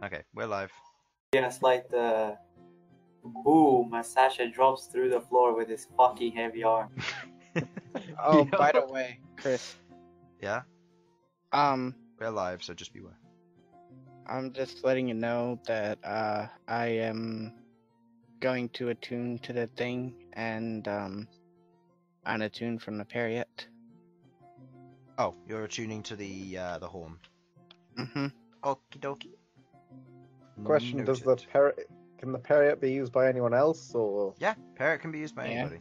Okay, we're live. Yeah, it's like the boom as Sasha drops through the floor with his fucking heavy arm. Oh, Yeah. by the way, Chris. Yeah? We're live, so just beware. I'm just letting you know that I am going to attune to the thing and unattune from the parrot. Oh, you're attuning to the horn. Mm-hmm. Okie dokie. Question: Does the Noted. parrot can the parrot be used by anyone else, or Yeah, parrot can be used by Yeah. anybody.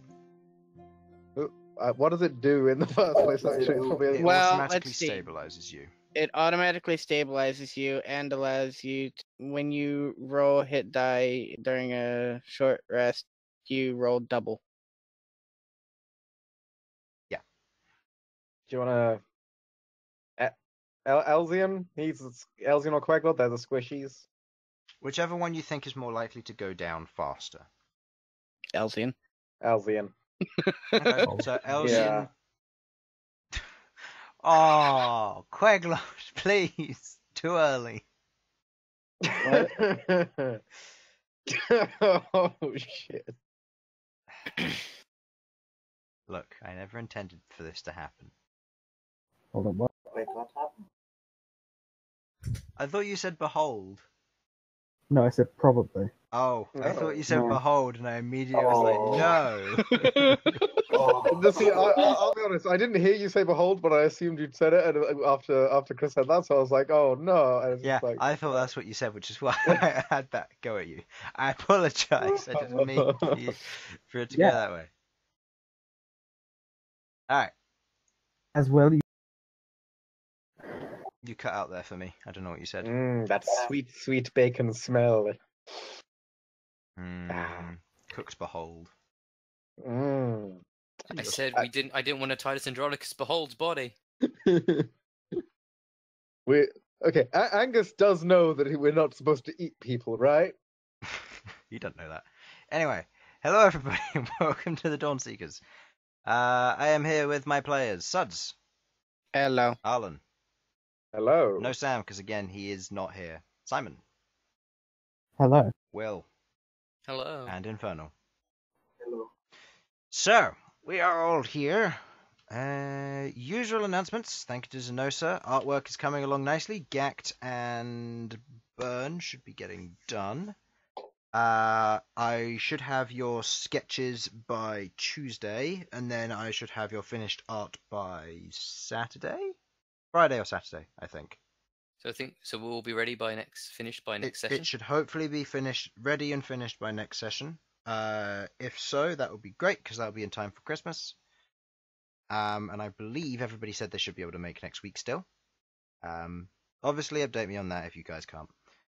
what does it do in the first place? Actually, it's probably It Well, automatically let's see. stabilizes you. It automatically stabilizes you and allows you when you roll hit die during a short rest, you roll double. Do you want to Elsyan? He's Elsyan or Queglod. They're the squishies. Whichever one you think is more likely to go down faster. Elsyan. Elsyan. Okay, so Elsyan. Yeah. Oh, Queglod, please. Too early. Oh shit! Look, I never intended for this to happen. Hold on, what? Wait, what happened? I thought you said behold. No, I said probably. Oh, I thought you said No. behold, and I immediately was like, no. Oh, See, I'll be honest. I didn't hear you say "behold," but I assumed you'd said it. And after Chris said that, so I was like, "Oh no!" And it's Yeah, just like, I thought that's what you said, which is why I had that go at you. I apologise. I didn't mean for it to go Yeah. that way. Alright, As well, you cut out there for me. I don't know what you said. that sweet, sweet bacon smell. Cook's behold. Mm. I said I didn't want to Titus Andronicus behold's body. Okay. Angus does know that we're not supposed to eat people, right? You don't know that. Anyway, hello everybody and welcome to the Dawn Seekers. I am here with my players, Sudz, Hello. Harlan, Hello. no Sam, because again, he is not here, Simon, hello. Will, Hello. and Infernal. hello. So, we are all here. Usual announcements. Thank you to Zenosa. Artwork is coming along nicely. Ghaakt and Bern should be getting done. I should have your sketches by Tuesday, and then I should have your finished art by Saturday? Friday or Saturday, I think. So I think we'll be ready by finished by next session. It should hopefully be ready and finished by next session. If so, that would be great, because that will be in time for Christmas. And I believe everybody said they should be able to make next week still. Obviously, update me on that if you guys can't.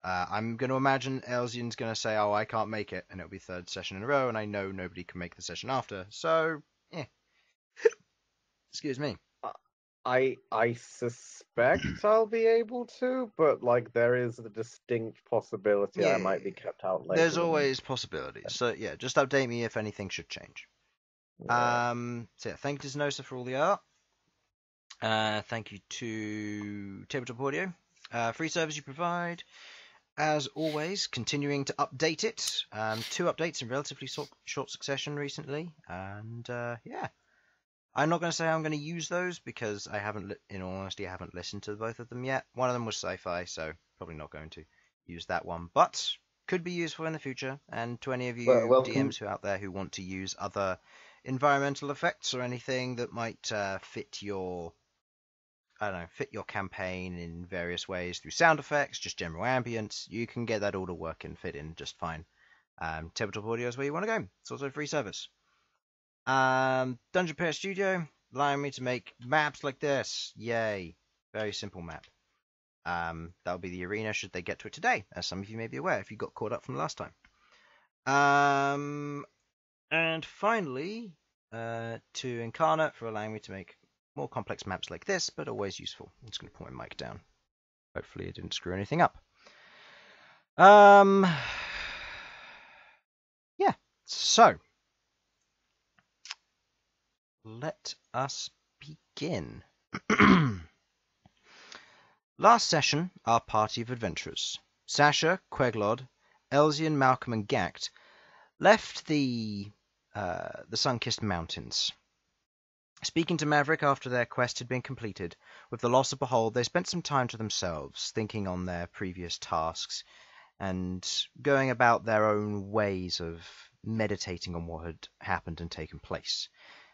I'm going to imagine Elsyan's going to say, oh, I can't make it, and it'll be third session in a row, and I know nobody can make the session after, so, yeah. Excuse me. I suspect I'll be able to, but like there is a distinct possibility I might be kept out later. There's always possibilities, so yeah, just update me if anything should change. Yeah. So yeah, thank you to Zenosa for all the art. Thank you to Tabletop Audio. Free service you provide. As always, continuing to update it. 2 updates in relatively short succession recently. And yeah. I'm not going to say I'm going to use those because I haven't, in all honesty, I haven't listened to both of them yet. One of them was sci-fi, so probably not going to use that one. But could be useful in the future. And to any of you DMs who are out there who want to use other environmental effects or anything that might fit your campaign in various ways through sound effects, just general ambience, you can get that all to work and fit in just fine. Tabletop Audio is where you want to go. It's also a free service. Dungeon Pair Studio, allowing me to make maps like this. Yay. Very simple map. That'll be the arena should they get to it today, as some of you may be aware if you got caught up from last time. And finally, to Incarnate for allowing me to make more complex maps like this, but always useful. I'm just going to put my mic down. Hopefully I didn't screw anything up. Yeah, so let us begin. Last session, our party of adventurers Sasha, Queglod, Elsyan, Malcom, and Ghaakt left the sun-kissed mountains. Speaking to Maverick after their quest had been completed, with the loss of Behold, they spent some time to themselves, thinking on their previous tasks, and going about their own ways of meditating on what had happened and taken place.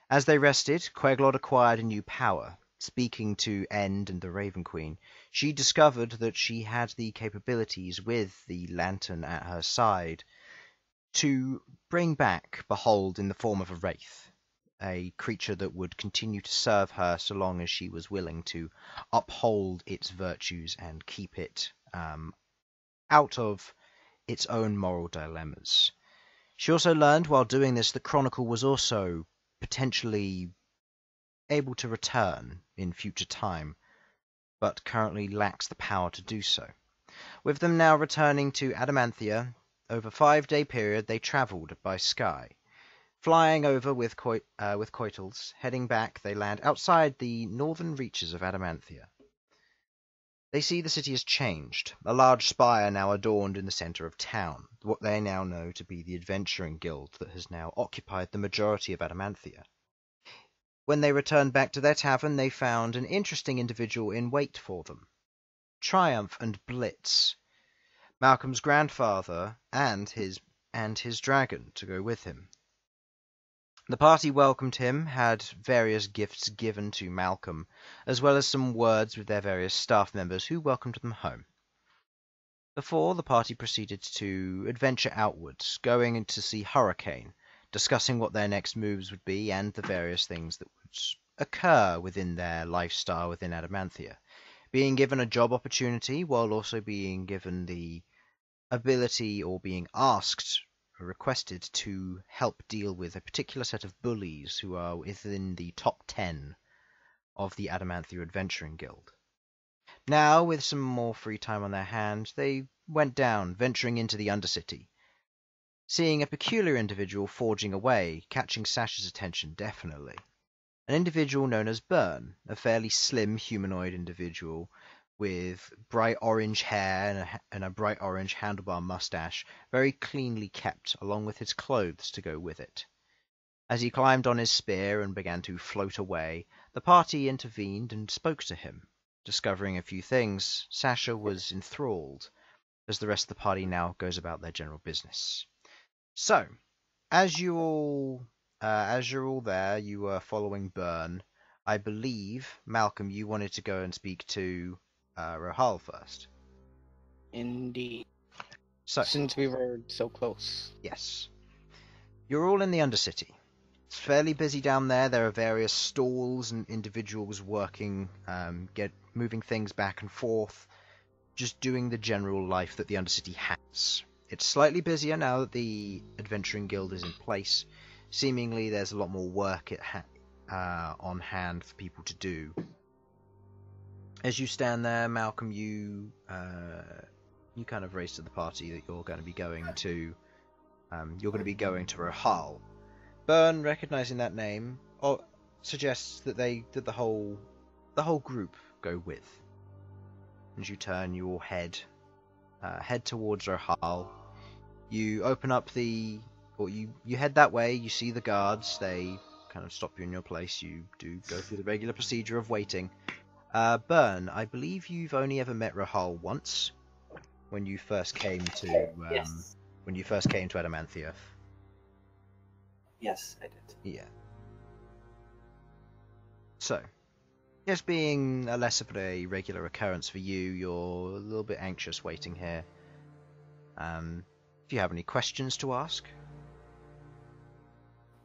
As they rested, Queglod acquired a new power. Speaking to End and the Raven Queen, she discovered that she had the capabilities, with the lantern at her side, to bring back Behold in the form of a wraith, a creature that would continue to serve her so long as she was willing to uphold its virtues and keep it out of its own moral dilemmas. She also learned while doing this that Chronicle was also potentially able to return in future time, but currently lacks the power to do so. With them now returning to Adamanthia, over a 5-day period they travelled by sky. Flying over with Coitals, heading back, they land outside the northern reaches of Adamanthia. They see the city has changed, a large spire now adorned in the centre of town, what they now know to be the Adventuring Guild that has now occupied the majority of Adamanthia. When they returned back to their tavern, they found an interesting individual in wait for them. Triumph and Blitz, Malcolm's grandfather, and his dragon to go with him. The party welcomed him, had various gifts given to Malcom, as well as some words with their various staff members who welcomed them home. Before, the party proceeded to adventure outwards, going to see Hurricane, discussing what their next moves would be and the various things that would occur within their lifestyle within Adamanthia, being given a job opportunity while also being given the ability or being asked or requested to help deal with a particular set of bullies who are within the top 10 of the Adamanthia Adventuring Guild. Now, with some more free time on their hands, they went down, venturing into the Undercity, seeing a peculiar individual forging away, catching Sasha's attention definitely. An individual known as Bern, a fairly slim humanoid individual with bright orange hair and a bright orange handlebar mustache, very cleanly kept, along with his clothes to go with it. As he climbed on his spear and began to float away, the party intervened and spoke to him. Discovering a few things, Sasha was enthralled, as the rest of the party now goes about their general business. So, as you're all there, you were following Bern. I believe, Malcom, you wanted to go and speak to Rohal first. Indeed. So, Since we were so close. yes. You're all in the Undercity. It's fairly busy down there. There are various stalls and individuals working, moving things back and forth, just doing the general life that the Undercity has. It's slightly busier now that the Adventuring Guild is in place. Seemingly there's a lot more work on hand for people to do. As you stand there, Malcom, you kind of raise to the party that you're going to be going to Rohal. Bern, recognizing that name, suggests that the whole group go with. As you turn your head towards Rohal, you open up you head that way. You see the guards. They kind of stop you in your place. You do go through the regular procedure of waiting. Bern, I believe you've only ever met Rohal once, when you first came to Yes. when you first came to Adamanthia. Yes, I did. Yeah. So, just being less of a regular occurrence for you, you're a little bit anxious waiting here. Do you have any questions to ask?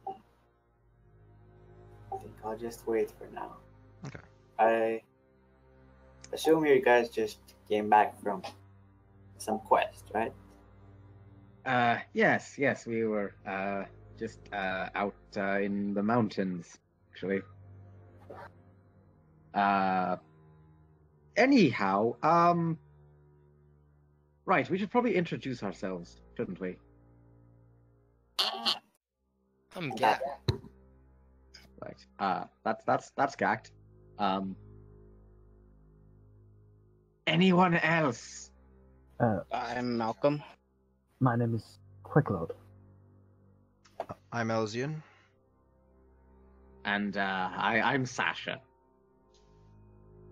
I think I'll just wait for now. Okay. I assume you guys just came back from some quest, right? Yes, we were just out in the mountains, actually. Anyhow, right, we should probably introduce ourselves, shouldn't we? I'm Ghaakt. Right. That's Ghaakt. Anyone else? I'm Malcolm. My name is Queglod. I'm Elsyan. And I'm Sasha.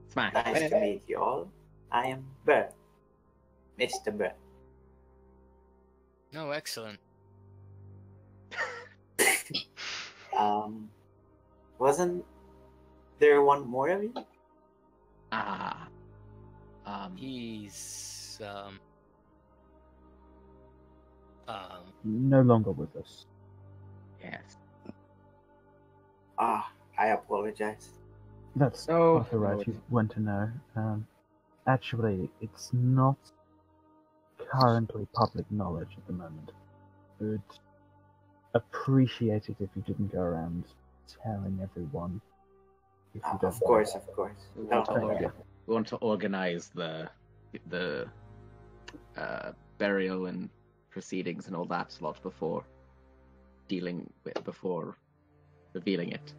Smash. Nice to meet you all. I am Bern. Mr. Bern. No, excellent. Wasn't there one more of you? He's No longer with us. Yes. I apologize. That's Oh, quite alright. no, You want to know. Actually, it's not currently public knowledge at the moment. Would appreciate it if you didn't go around telling everyone. If you don't Of course. We No, want, to we want to organize the burial and proceedings and all that lot before revealing it.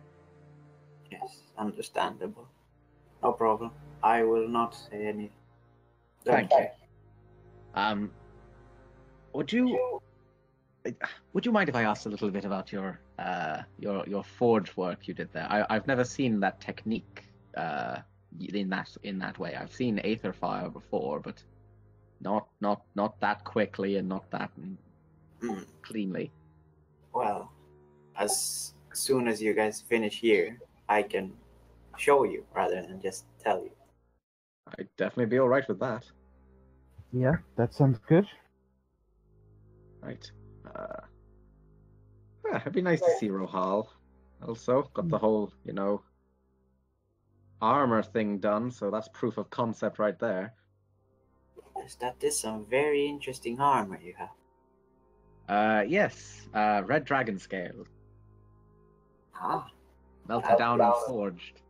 yes, understandable. No problem. I will not say anything. Thank you. Would you mind if I asked a little bit about your forge work you did there? I've never seen that technique in that way. I've seen Aether Fire before, but not that quickly and not that cleanly. Well, as soon as you guys finish here, I can show you rather than just tell you. I'd definitely be all right with that. Yeah, that sounds good. Right. Yeah, it'd be nice to see Rohal. Also, got the whole, armor thing done, so that's proof of concept right there. Yes, that is some very interesting armor you have. Yes, red dragon scale. Ah, Melted down and forged.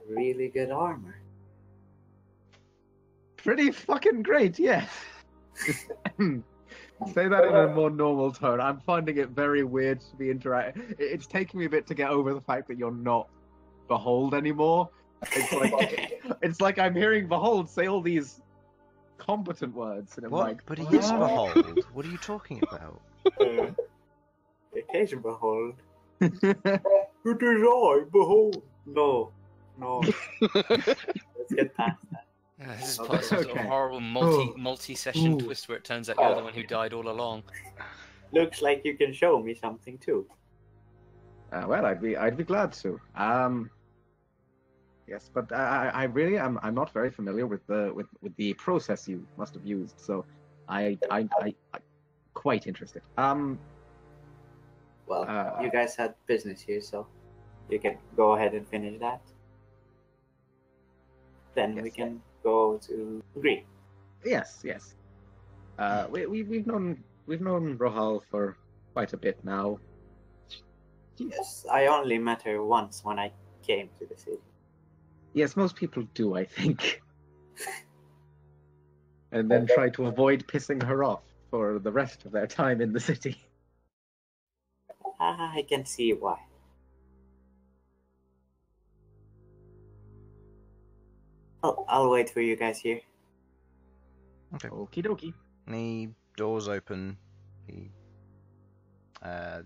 really good armor. Pretty fucking great, yes. Say that in a more normal tone. I'm finding it very weird to be interacting. It's taking me a bit to get over the fact that you're not Behold anymore. It's like I'm hearing Behold say all these competent words, and I'm What? like, But he is Behold. What are you talking about? Occasion behold. It is I, behold. No. Let's get past that. this is Okay. part of some sort of Okay. horrible multi-session twist where it turns out you're the one who died all along. Looks like you can show me something too. well, I'd be glad to. Yes, but I really am. I'm not very familiar with the process you must have used, so I quite interested. Well, you guys had business here, so you can go ahead and finish that. Then we Yes. can go to Green. Yes. We've known Rohal for quite a bit now. Yes, I only met her once when I came to the city. Yes, most people do, I think. And then try to avoid pissing her off for the rest of their time in the city. I can see why. I'll wait for you guys here. Okay. Okie dokie. The doors open. The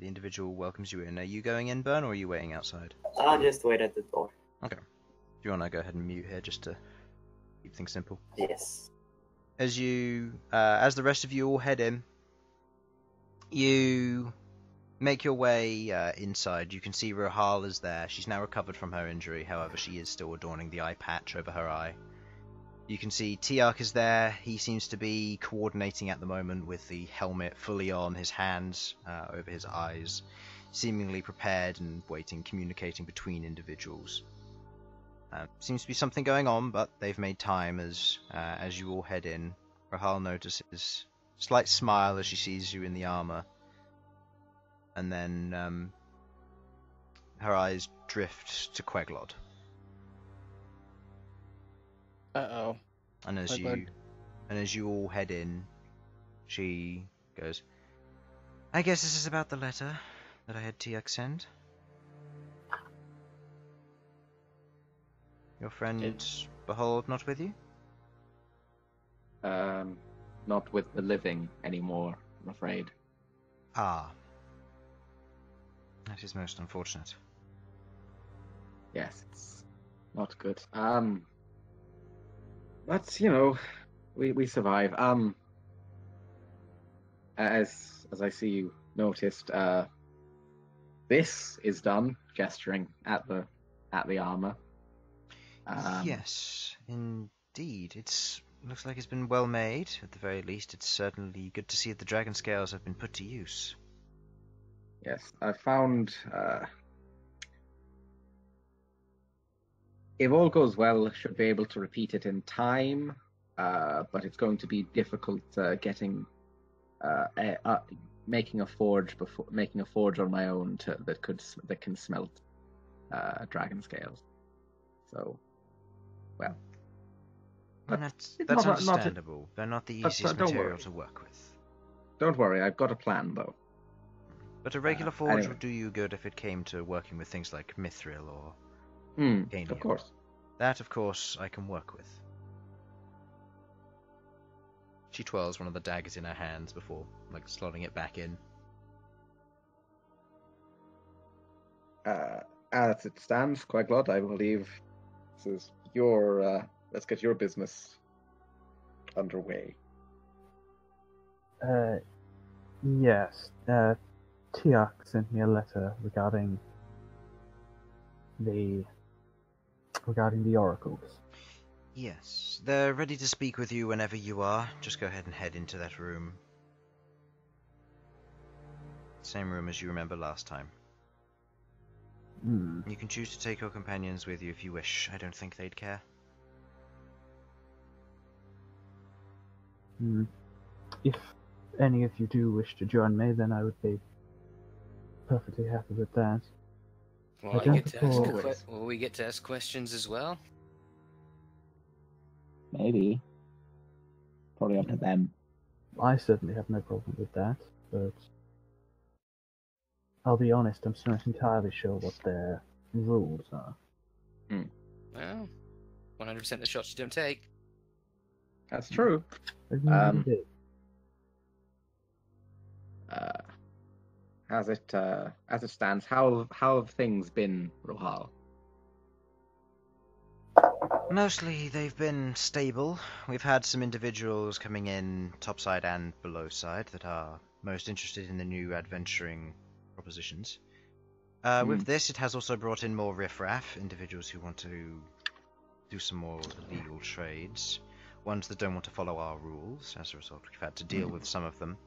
individual welcomes you in. Are you going in, Bern, or are you waiting outside? I'll just wait at the door. Okay. Do you want to go ahead and mute here just to keep things simple? Yes. As the rest of you all head in, you make your way inside. You can see Rohal is there. She's now recovered from her injury. However, she is still adorning the eye patch over her eye. You can see Tiark is there. He seems to be coordinating at the moment with the helmet fully on, his hands over his eyes, seemingly prepared and waiting, communicating between individuals. Seems to be something going on, but they've made time as you all head in. Rohal notices a slight smile as she sees you in the armor, and then her eyes drift to Queglod. Uh-oh. And as you all head in, she goes, "I guess this is about the letter that I had Tiark send. Your friend Behold not with you?" Not with the living anymore, I'm afraid. Ah. That is most unfortunate. Yes, it's not good. But we survive. As I see you noticed, this is done, gesturing at the armor. Yes, indeed. Looks like it's been well made. At the very least, it's certainly good to see that the dragon scales have been put to use. Yes, I found. If all goes well, should be able to repeat it in time, but it's going to be difficult making a forge on my own that can smelt dragon scales. So, well, And that's understandable. They're not the easiest material to work with. Don't worry, I've got a plan though. But a regular forge anyway. would do you good if it came to working with things like mithril or Ganium. Of course. That, of course, I can work with. She twirls one of the daggers in her hands before, slotting it back in. As it stands, Queglod, I believe this is your. Let's get your business underway. Yes. Tiak sent me a letter regarding the oracles. Yes, they're ready to speak with you whenever you are. Just go ahead and head into that room. Same room as you remember last time. You can choose to take your companions with you if you wish. I don't think they'd care. If any of you do wish to join me, then I would be perfectly happy with that. Well, will we get to ask questions as well? Maybe. Probably up to them. I certainly have no problem with that, but I'll be honest, I'm still not entirely sure what their rules are. Well, 100% the shots you don't take. That's true. As it stands, how have things been, Rohal? Mostly they've been stable. We've had some individuals coming in topside and below side that are most interested in the new adventuring propositions. With this, it has also brought in more riffraff, individuals who want to do some more illegal trades, ones that don't want to follow our rules. As a result, we've had to deal with some of them.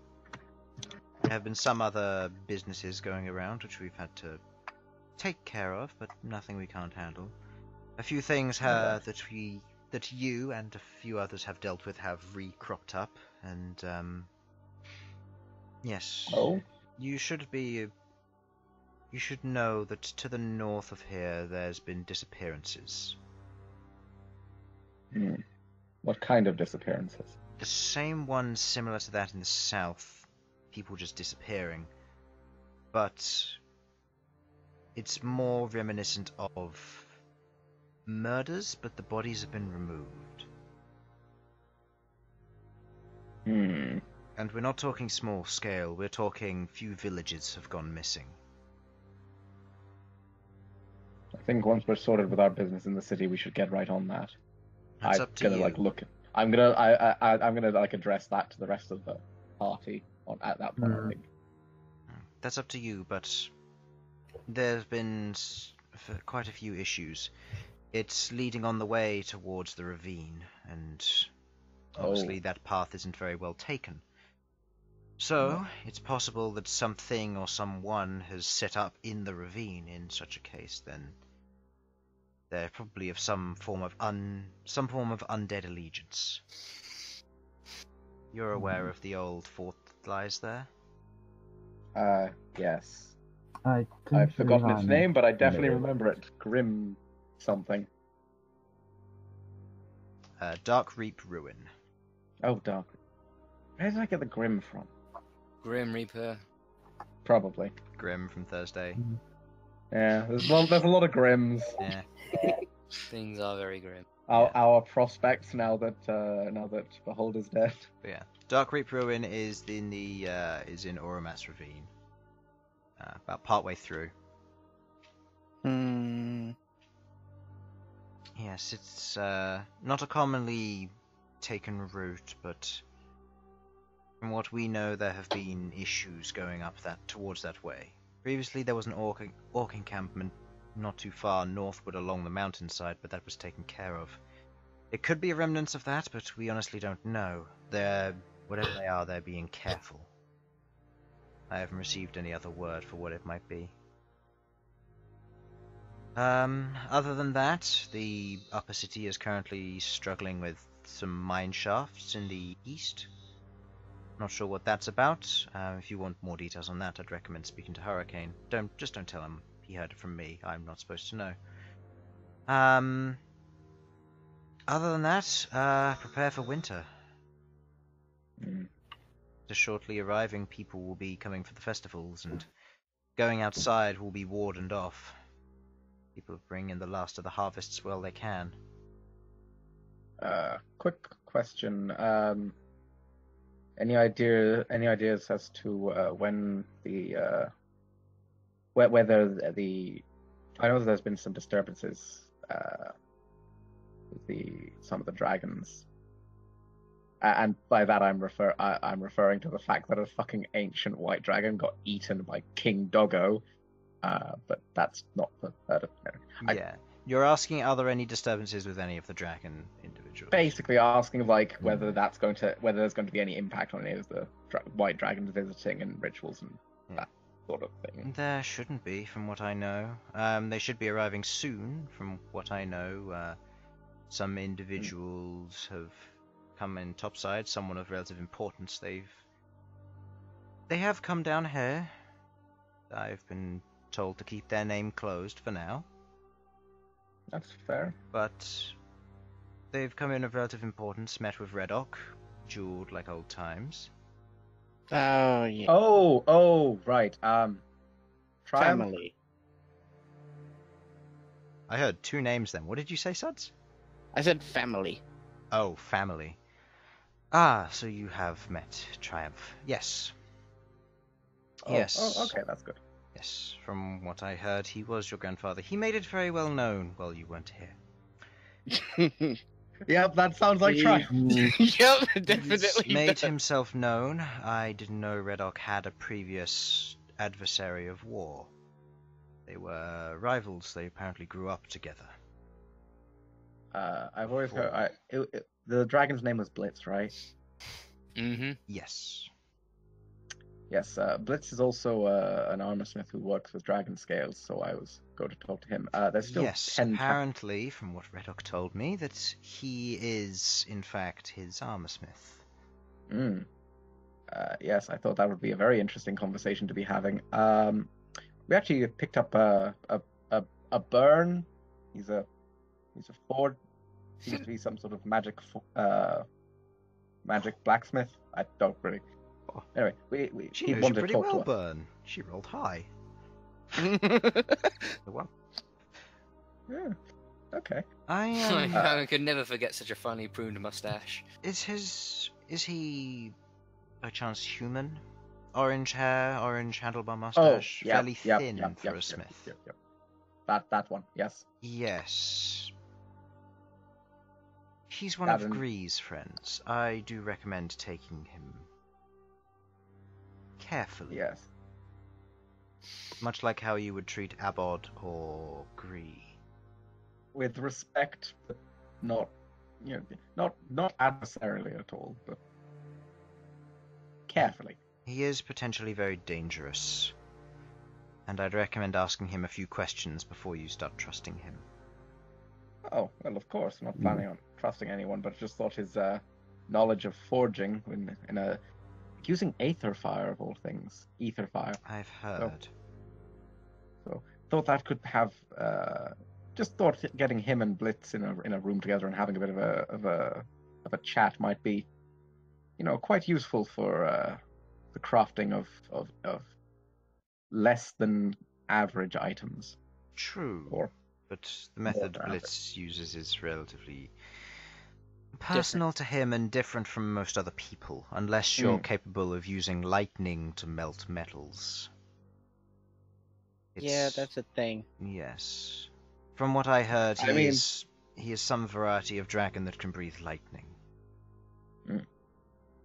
There have been some other businesses going around which we've had to take care of, but nothing we can't handle. A few things that you and a few others have dealt with have re-cropped up, and yes. Oh? You should know that to the north of here there's been disappearances. What kind of disappearances? The same ones similar to that in the south, people just disappearing. But it's more reminiscent of murders, but the bodies have been removed. And we're not talking small scale, we're talking few villages have gone missing. I think once we're sorted with our business in the city, we should get right on that. That's up to you. I'm gonna address that to the rest of the party at that point. I think. That's up to you, but there's been quite a few issues. It's leading on the way towards the ravine, and obviously that path isn't very well taken. So, it's possible that something or someone has set up in the ravine. In such a case, then they're probably of some form of undead allegiance. You're aware of the old fort that lies there? Yes. I've forgotten its name, but I definitely remember it. Grim something. Dark Reap Ruin. Oh, Dark. Where did I get the Grim from? Grim Reaper. Probably. Grim from Thursday. Yeah, there's a lot of Grims. Yeah. Things are very grim. our prospects now that Behold is dead. But yeah, Dark Reap Ruin is in the is in Oromat's Ravine. About partway through. Yes, it's not a commonly taken route, but from what we know, there have been issues going up towards that way. Previously, there was an orc encampment not too far northward along the mountainside, but that was taken care of. It could be a remnants of that, but we honestly don't know. Whatever they are, they're being careful. I haven't received any other word for what it might be. Other than that, the upper city is currently struggling with some mine shafts in the east. Not sure what that's about. If you want more details on that, I'd recommend speaking to Hurricane. Don't tell him he heard it from me. I'm not supposed to know. Other than that, prepare for winter. The shortly arriving people will be coming for the festivals, and going outside will be wardened off. People bring in the last of the harvests while they can. Quick question. Any ideas as to when whether I know there's been some disturbances with some of the dragons, and by that I'm referring to the fact that a fucking ancient white dragon got eaten by King Doggo. But that's not the third. Yeah, you're asking, are there any disturbances with any of the dragon individuals? Basically, asking whether there's going to be any impact on any of the white dragons visiting and rituals and that sort of thing. There shouldn't be, from what I know. They should be arriving soon, from what I know. Some individuals have come in topside. Someone of relative importance. They have come down here. I've been told to keep their name closed for now. That's fair. But they've come in of relative importance, met with Reddock, dueled like old times. Oh, yeah. Oh, right. Family. I heard two names then. What did you say, Sudz? I said family. Oh, family. Ah, so you have met Triumph. Yes. Yes. Oh, okay, that's good. Yes, from what I heard, he was your grandfather. He made it very well known while you weren't here. Yep, that sounds like Triumph. Yep, definitely. He's made himself known. I didn't know Reddock had a previous adversary of war. They were rivals. They apparently grew up together. I've always heard... the dragon's name was Blitz, right? Mm-hmm. Yes. Yes, Blitz is also an armorsmith who works with dragon scales, so I was going to talk to him. There's still yes, 10 apparently, from what Reddock told me, that he is, in fact, his armorsmith. Yes, I thought that would be a very interesting conversation to be having. We actually picked up a Bern. He's a forge. Seems to be some sort of magic blacksmith. I don't really. Anyway, She he knows you wanted to pretty talk well, to us. Bern. She rolled high. Well, Yeah. Okay. I could never forget such a funny pruned mustache. Is he by chance human? Orange hair, orange handlebar mustache, fairly thin for a smith. Yep. That one, yes. Yes. He's one of Gree's friends. I do recommend taking him carefully. Yes. Much like how you would treat Abod or Gree. With respect, but not adversarially at all, but carefully. He is potentially very dangerous, and I'd recommend asking him a few questions before you start trusting him. Oh, well, of course. I'm not planning on trusting anyone, but just thought his knowledge of forging using aether fire of all things. Ether fire. I've heard. So thought that could have just thought getting him and Blitz in a room together and having a bit of a chat might be, quite useful for the crafting of less than average items. True. but the method More Blitz uses is relatively personal to him and different from most other people, unless you're capable of using lightning to melt metals. Yeah, that's a thing. Yes. From what I heard, I mean- he is some variety of dragon that can breathe lightning. Mm.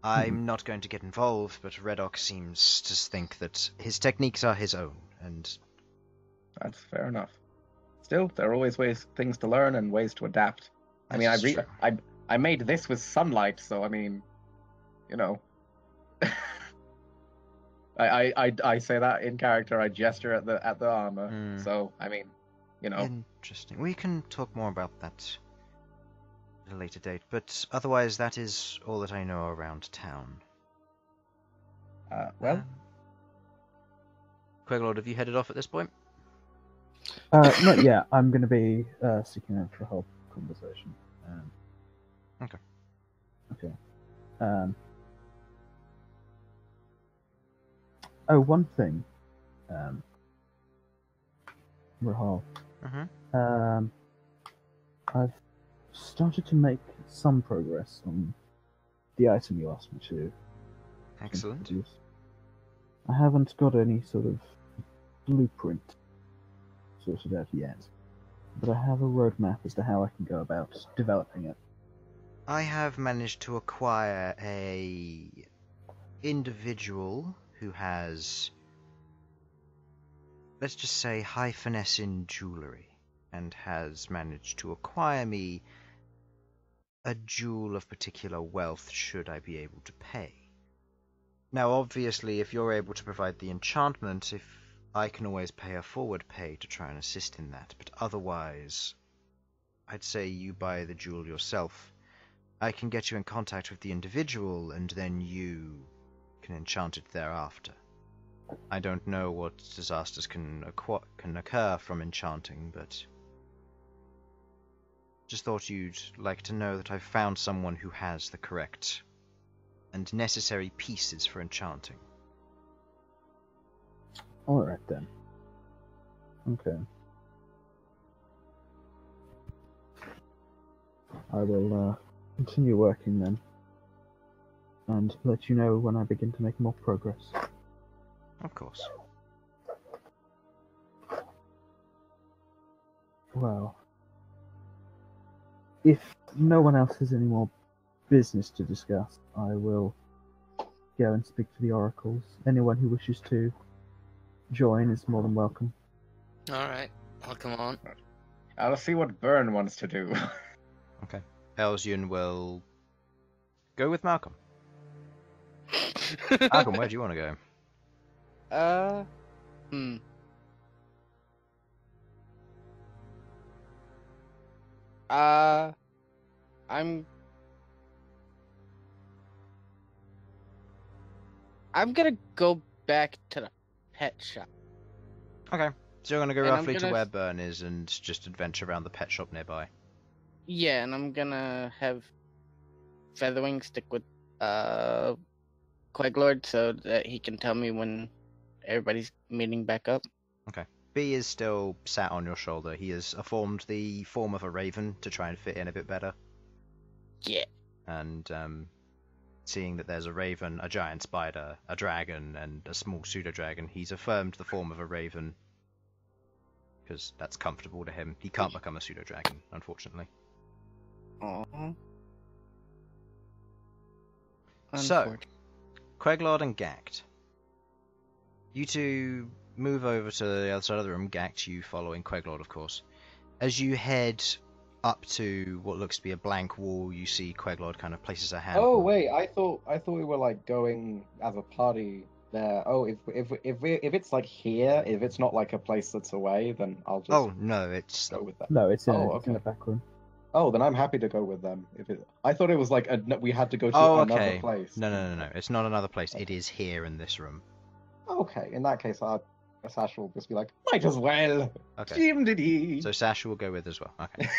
I'm not going to get involved, but Redoc seems to think that his techniques are his own, and That's fair enough. Still, there are always things to learn and ways to adapt. I mean, This is true. I made this with sunlight, so I mean, you know. I say that in character. I gesture at the armor. Hmm. So I mean, you know. Interesting. We can talk more about that at a later date, but otherwise that is all that I know around town. Well, Queglod, have you headed off at this point? Not yet. I'm going to be seeking out for a whole conversation. Okay. Okay. Oh, one thing. Rahul. Mm-hmm. I've started to make some progress on the item you asked me to Excellent. produce. I haven't got any sort of blueprint sorted out yet, but I have a roadmap as to how I can go about developing it. I have managed to acquire a individual who has, let's just say, high finesse in jewellery, and has managed to acquire me a jewel of particular wealth should I be able to pay. Now, obviously, if you're able to provide the enchantment, if I can always pay a forward pay to try and assist in that, but otherwise, I'd say you buy the jewel yourself. I can get you in contact with the individual, and then you can enchant it thereafter. I don't know what disasters can occur from enchanting, but just thought you'd like to know that I've found someone who has the correct and necessary pieces for enchanting. Alright then. Okay. I will continue working then, and let you know when I begin to make more progress. Of course. Well, if no one else has any more business to discuss, I will go and speak to the oracles. Anyone who wishes to join is more than welcome. Alright, I'll come on. I'll see what Bern wants to do. Okay. Elsyan will go with Malcom. Malcom, where do you want to go? I'm gonna go back to the pet shop. Okay. So you're going to go And I'm roughly to gonna- where Bern is and just adventure around the pet shop nearby. Yeah, and I'm gonna have Featherwing stick with Queglod so that he can tell me when everybody's meeting back up. B is still sat on your shoulder. He has formed the form of a raven to try and fit in a bit better. Yeah. And seeing that there's a raven, a giant spider, a dragon, and a small pseudo-dragon, he's affirmed the form of a raven because that's comfortable to him. He can't become a pseudo-dragon, unfortunately. Aww. So, Queglod and Ghaakt. You two move over to the other side of the room. Ghaakt, you following Queglod, of course. As you head up to what looks to be a blank wall, you see Queglod kind of places a hand. Oh wait, I thought we were like going as a party there. Oh, if it's like here, if it's not like a place that's away, then I'll just Oh no, it's go with them. No, it's in, Oh, it's in the okay. back room. Oh, then I'm happy to go with them. I thought it was like we had to go to oh another okay. place. No. It's not another place. It is here in this room. Okay, in that case, Sasha will just be like, might as well. Okay. Jim did he? So Sasha will go with as well. Okay.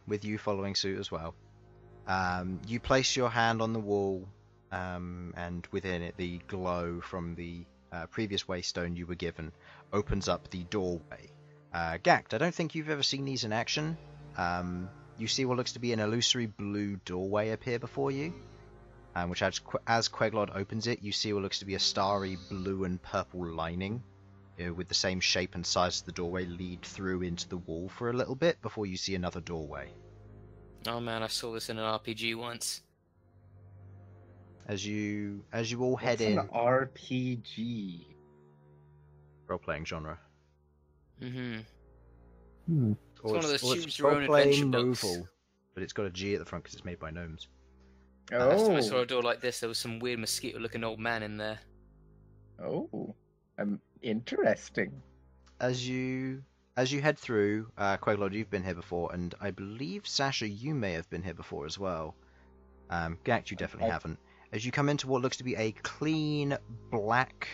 With you following suit as well, you place your hand on the wall, and within it the glow from the previous waystone you were given opens up the doorway. Ghaakt, I don't think you've ever seen these in action. You see what looks to be an illusory blue doorway appear before you, which as Queglod opens it, you see what looks to be a starry blue and purple lining with the same shape and size as the doorway lead through into the wall for a little bit before you see another doorway. Oh man, I saw this in an RPG once. As you all head What's in, an RPG? role-playing genre. Mm-hmm. Hmm. It's one of those or choose your own adventure books. novel, but it's got a G at the front because it's made by gnomes. Last time I saw a door like this, there was some weird mosquito-looking old man in there. Oh, interesting. As you head through, Queglod, you've been here before, and I believe Sasha, you may have been here before as well. Ghaakt, you definitely haven't. As you come into what looks to be a clean black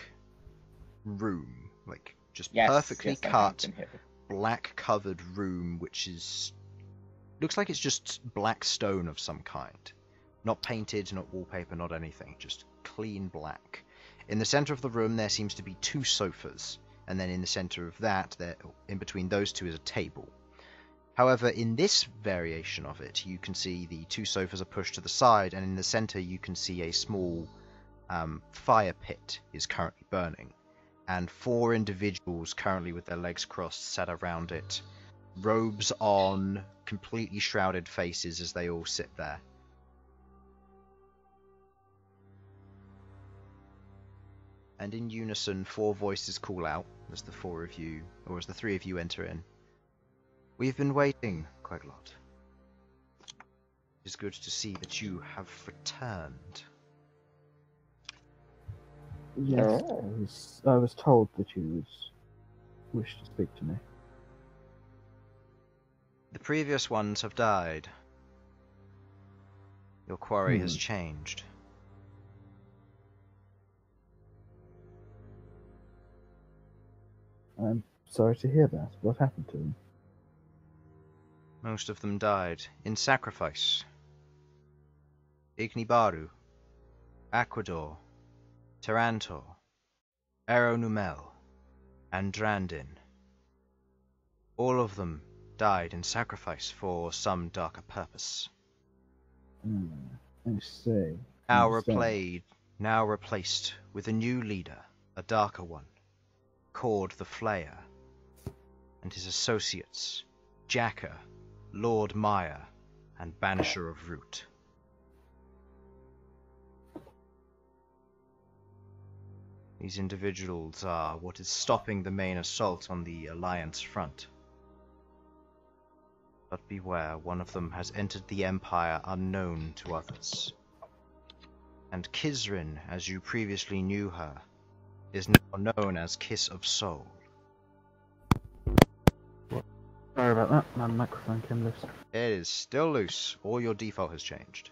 room, like just perfectly cut, black covered room, which looks like it's just black stone of some kind. Not painted, not wallpaper, not anything, just clean black. In the center of the room there seems to be 2 sofas, and then in the center of that, in between those 2 is a table. However, in this variation of it, you can see the 2 sofas are pushed to the side, and in the center you can see a small fire pit is currently burning, and 4 individuals currently with their legs crossed sat around it, robes on, completely shrouded faces as they all sit there. And in unison, 4 voices call out as the 4 of you, or as the 3 of you enter in. We've been waiting, Queglod. It is good to see that you have returned. Yes, I was told that you wished to speak to me. The previous ones have died. Your quarry has changed. I'm sorry to hear that. What happened to him? Most of them died in sacrifice. Ignibaru, Aquador, Tarantor, Aeronumel, and Drandin. All of them died in sacrifice for some darker purpose. I see. Now Understand. replaced with a new leader, a darker one, called the Flayer, and his associates, Jacker, Lord Maya, and Banisher of Root. These individuals are what is stopping the main assault on the Alliance front. But beware, one of them has entered the Empire unknown to others. And Kizrin, as you previously knew her, is now known as Kiss of Soul. Sorry about that. My microphone came loose. It is still loose, or your default has changed.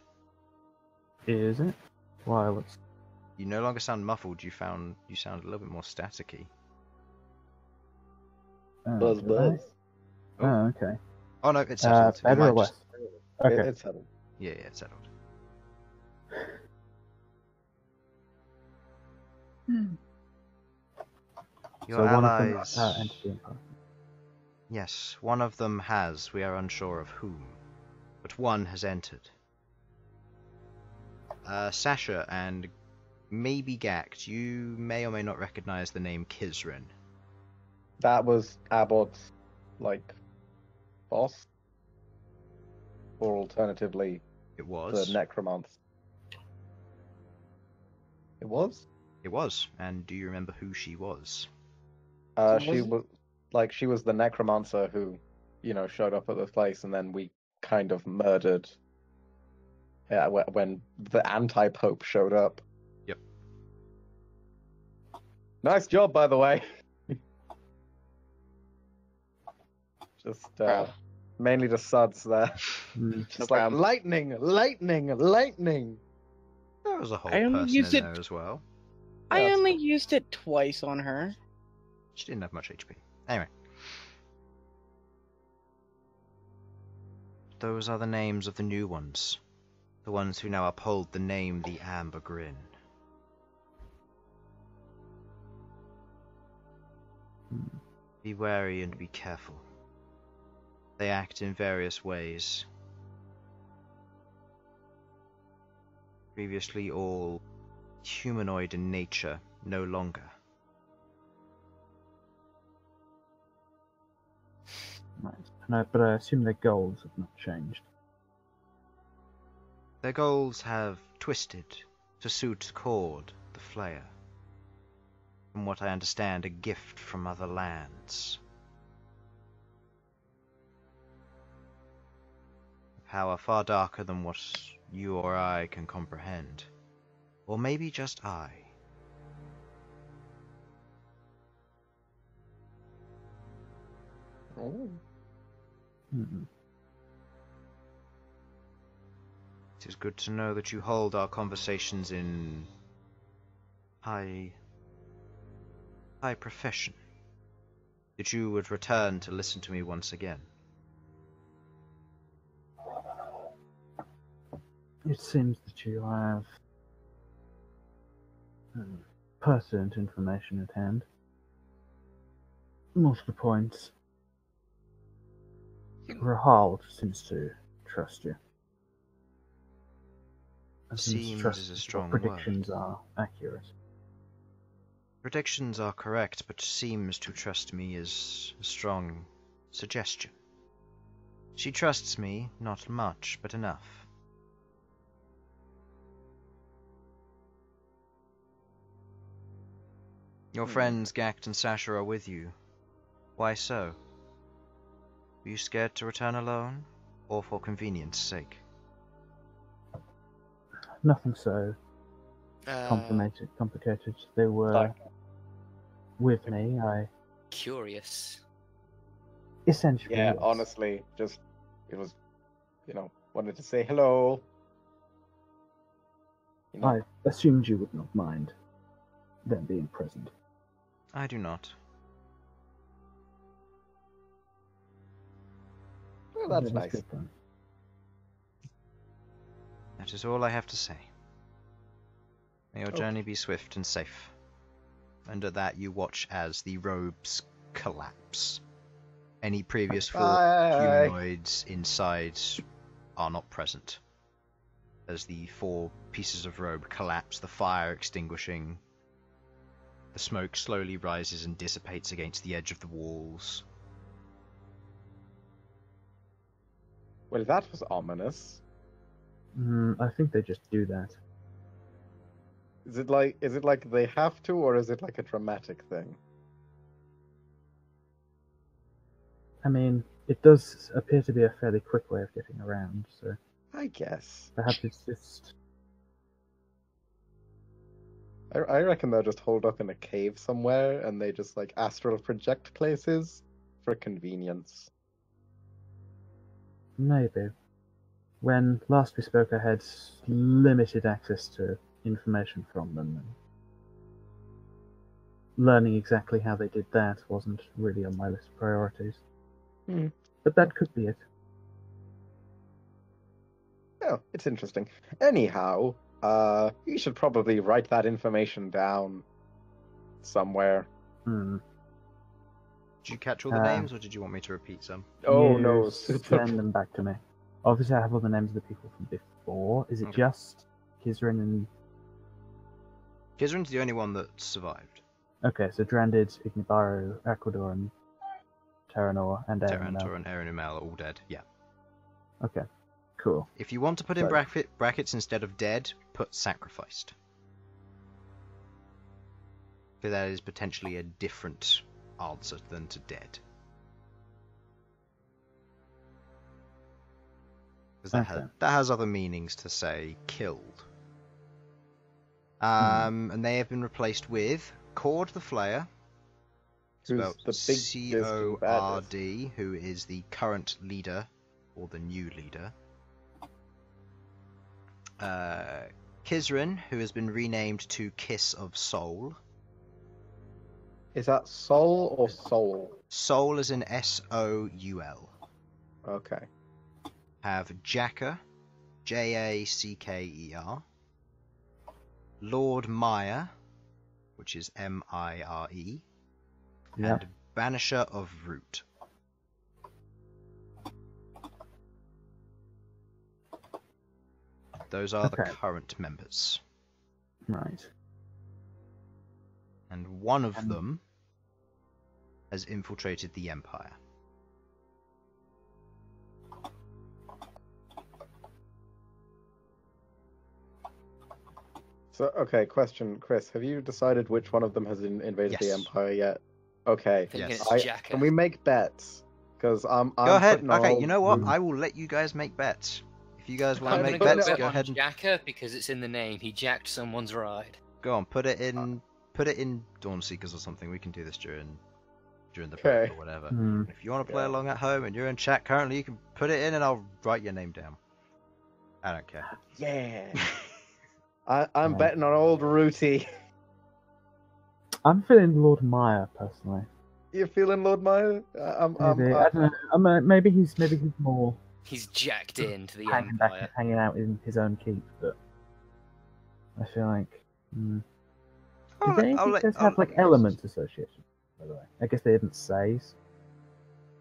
Is it? Why? What's... You no longer sound muffled, you sound a little bit more staticky. Buzz did buzz. I? Oh, okay. Oh no, it's settled. It Better might or less? just- Okay. It's settled. Yeah, it's settled. Your So one of them allies... entered the Empire. Yes, one of them has. We are unsure of whom. But one has entered. Sasha and maybe Ghaakt, you may or may not recognize the name Kizrin. That was Abbott's, boss? Or alternatively, It was. the necromancer. It was? It was. And do you remember who she was? She was the necromancer who, showed up at the place, and then we kind of murdered. Yeah, when the anti-pope showed up. Yep. Nice job, by the way. Just mainly the Sudz there. Just No like problem. lightning, lightning, lightning. There was a whole I only person in used it- there as well. I That's only fine. used it twice on her. She didn't have much HP. Anyway. Those are the names of the new ones. The ones who now uphold the name the Amber Grin. Be wary and be careful. They act in various ways. Previously all humanoid in nature, no longer. Right. But I assume their goals have not changed. Their goals have twisted to suit Cord, the Flayer. From what I understand, a gift from other lands. A power far darker than what you or I can comprehend. Or maybe just I. Oh. Hmm. It is good to know that you hold our conversations in high profession. That you would return to listen to me once again. It seems that you have pertinent information at hand. More to the point, Rahal seems to trust you. And seems to Seems trust is a that strong your word. predictions are accurate. Predictions are correct, but seems to trust me is a strong suggestion. She trusts me, not much, but enough. Your friends Ghaakt and Sasha are with you. Why so? Were you scared to return alone, or for convenience sake? Nothing so complicated. They were with me. I Curious. essentially. Yeah, yes. honestly, it was, wanted to say hello. I assumed you would not mind them being present. I do not. Well, that's That is nice. good then. That is all I have to say. May your Okay. journey be swift and safe. And at that you watch as the robes collapse. Any previous four Bye. humanoids inside are not present. As the 4 pieces of robe collapse, the fire extinguishing, the smoke slowly rises and dissipates against the edge of the walls. Well, that was ominous. I think they just do that. Is it like they have to, or is it like a dramatic thing? I mean, it does appear to be a fairly quick way of getting around, so I guess. perhaps it's just... I reckon they're just holed up in a cave somewhere, and they just like astral project places for convenience. Maybe. When last we spoke, I had limited access to information from them, and learning exactly how they did that wasn't really on my list of priorities. But that could be it. Oh, it's interesting. Anyhow, you should probably write that information down somewhere. Hmm. Did you catch all the names, or did you want me to repeat some? Oh You no, send them back to me. Obviously, I have all the names of the people from before. Is it Okay. just Kizrin and... Kizrin's the only one that survived. Okay, so Drandid, Ignibaru, Aquador, and Terranor, and Aaron. Terrantor and Aaron Umel are all dead. Yeah. Okay, cool. If you want to put in Sorry. brackets instead of dead, put sacrificed. Because that is potentially a different answer than to dead. Because Okay. that has other meanings to say killed. And they have been replaced with Cord the Flayer. Who's Spelled the biggest and baddest? Cord, who is the current leader, or the new leader. Kizrin, who has been renamed to Kiss of Soul. Is that soul or soul? Soul is in S-O-U-L. Okay. Have Jacker, J-A-C-K-E-R. Lord Mire, which is M-I-R-E. Yeah. And Banisher of Root. Those are the Okay. current members. Right. And one of them has infiltrated the Empire. So, okay, question, Chris. Have you decided which one of them has invaded the Yes. Empire yet? Okay. Thinking Yes. it's Jacker. Can we make bets? Because I'm Go ahead. putting a Okay, whole- you know what? I will let you guys make bets. If you guys want I'm to gonna make go bets, bet go on ahead and Jacker because it's in the name. He jacked someone's ride. go on. Put it in Dawnseekers or something. We can do this during the Okay. break or whatever. Hmm. If you want to play Yeah. along at home and you're in chat currently, you can put it in and I'll write your name down. I don't care. Yeah. I'm Yeah. betting on old Rooty. I'm feeling Lord Meyer personally. You feeling Lord Meyer? Maybe I don't know. Maybe he's more He's jacked into the hanging back and Empire. hanging out in his own keep. But I feel like. Do they guys have like elements associated? By the way, I guess they didn't say.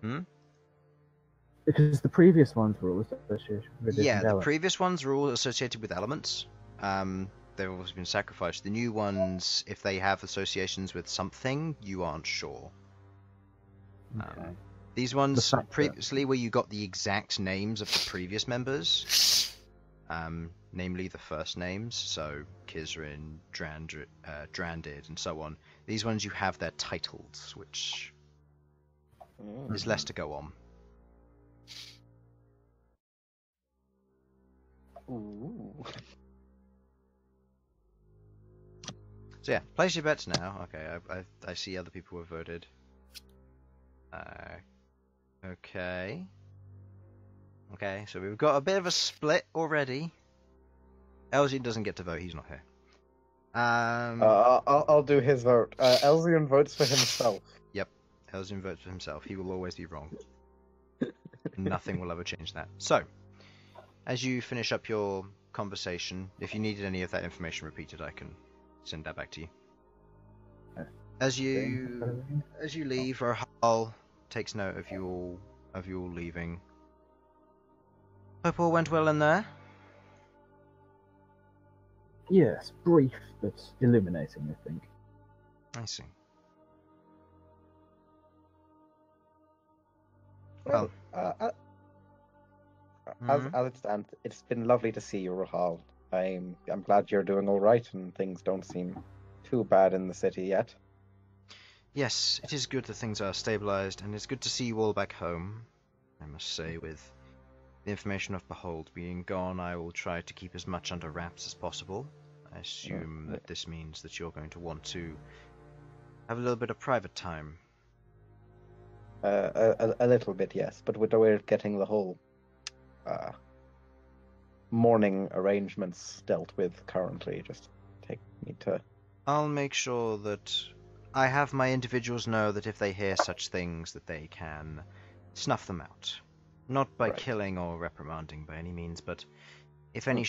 Hmm? Because the previous ones were all associated with different Yeah, the elements. previous ones are all associated with elements. They've always been sacrificed. The new ones, if they have associations with something, you aren't sure. Okay. These ones fact that- previously, where you got the exact names of the previous members, namely the first names, so Kizrin, Drandid, and so on. These ones you have their titles, which is less to go on. Ooh. So yeah, place your bets now. Okay, I see other people have voted. Okay. Okay, so we've got a bit of a split already. Elsyan doesn't get to vote, he's not here. I'll do his vote. Elsyan votes for himself. Elsyan votes for himself. He will always be wrong. Nothing will ever change that. So, as you finish up your conversation, if you needed any of that information repeated, I can send that back to you. As you leave, Rahal takes note of you all leaving. Hope all went well in there. Yes, brief but illuminating, I think. I see. Well, As it stands, it's been lovely to see you, Rahal. I'm glad you're doing all right, and things don't seem too bad in the city yet. yes, it is good that things are stabilized, and it's good to see you all back home. I must say, with the information of Behold being gone, I will try to keep as much under wraps as possible. I assume that this means that you're going to want to have a little bit of private time. A little bit, yes, but we're getting the whole mourning arrangements dealt with currently. Just need to. I'll make sure that I have my individuals know that if they hear such things, that they can snuff them out. Not by Right. killing or reprimanding by any means, but if any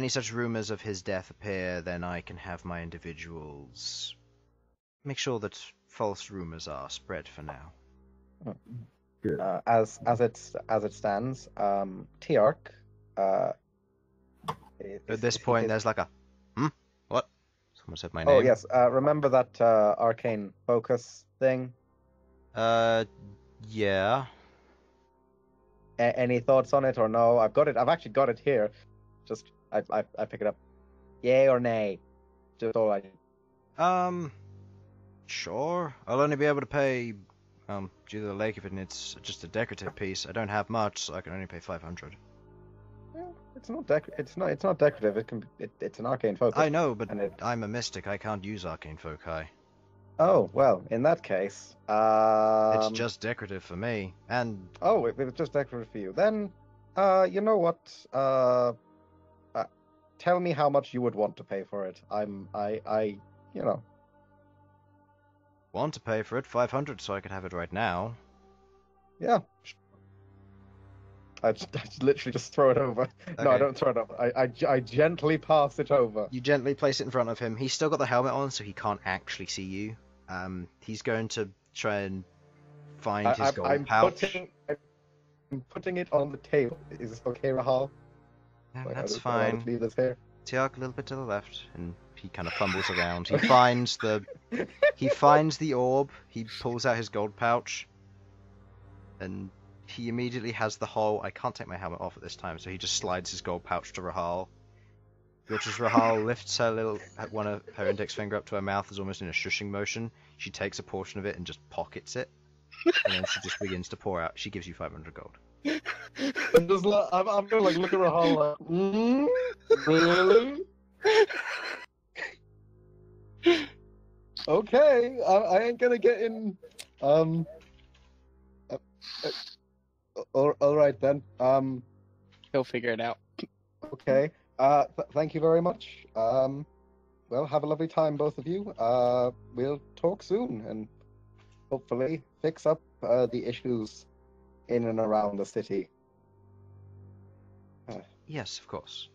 such rumors of his death appear, then I can have my individuals make sure that false rumors are spread for now. Good. As it stands, Tiark. At this point, there's like a, what? Someone said my name. Oh yes, remember that arcane focus thing? Yeah. Any thoughts on it or no? I've got it. I've actually got it here. Just I pick it up. Yay or nay? Just all I. Sure. I'll only be able to pay, due to the lake if it's just a decorative piece. I don't have much, so I can only pay 500. Well, it's not decorative. It's an arcane focus. I know, but And I'm a mystic. I can't use arcane foci. Oh well, in that case, It's just decorative for me. And Oh, if it's just decorative for you, then, you know what? Tell me how much you would want to pay for it. You know. want to pay for it 500, so I could have it right now. Yeah. I literally just throw it over. No, I Okay. don't throw it over. I gently pass it over. You gently place it in front of him. He's still got the helmet on, so he can't actually see you. He's going to try and find his gold I'm pouch. I'm putting it on the table. Is this okay, Rahal? Yeah, Like, that's I'll fine. just leave this here. Tiark a little bit to the left, and he kind of fumbles around. He finds the orb. He pulls out his gold pouch, and he immediately has the whole. I can't take my helmet off at this time, so he just slides his gold pouch to Rahal. Which as Rahal lifts one of her index finger up to her mouth, is almost in a shushing motion. She takes a portion of it and just pockets it, and then she just begins to pour out. She gives you 500 gold. I'm gonna like look at Rahal like, really? Okay, I ain't gonna get in. All right then. He'll figure it out. Okay. Thank you very much. Well, have a lovely time, both of you. We'll talk soon and hopefully fix up the issues in and around the city. Yes, of course.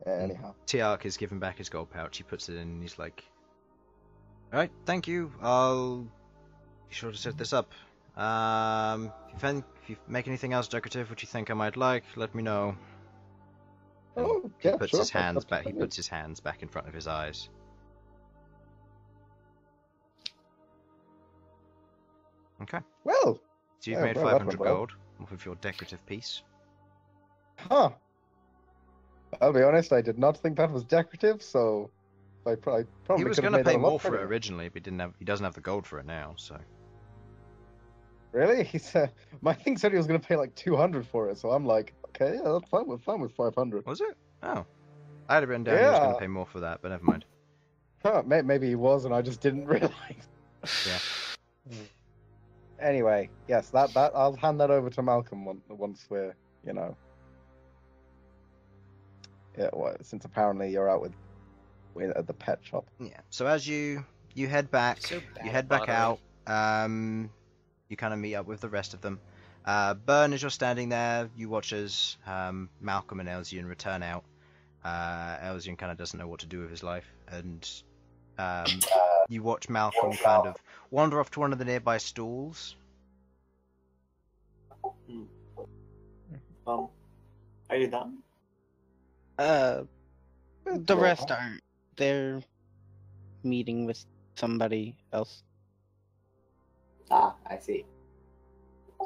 Anyhow. Tiark is giving back his gold pouch. He puts it in and he's like, alright, thank you. I'll be sure to set this up. If you make anything else decorative which you think I might like, let me know. Oh, He yeah, puts sure. his hands back. He puts his hands back in front of his eyes. Okay. Well. So you've Yeah, made well, that 500 went well. gold off of your decorative piece. Huh. I'll be honest, I did not think that was decorative, so I probably He was going going to to pay more for it originally, but he doesn't have the gold for it now. So Really? He said my thing said he was going to pay like 200 for it, so I'm like, okay, yeah, that's fine with 500. was it? Oh, I had it written down. He was going Yeah. to pay more for that, but never mind. Huh, maybe he was, and I just didn't realize. Yeah. Anyway, yes, that I'll hand that over to Malcom once we're, yeah. Well, since apparently you're out with at the pet shop. Yeah. So as you head back, So bad, you head by back the way. out. You kind of meet up with the rest of them. Bern, as you're standing there, you watch as Malcom and Elsyan return out. Elsyan kind of doesn't know what to do with his life, and you watch Malcom kind of wander off to one of the nearby stalls. Are you done? The rest aren't. They're meeting with somebody else. Ah, I see.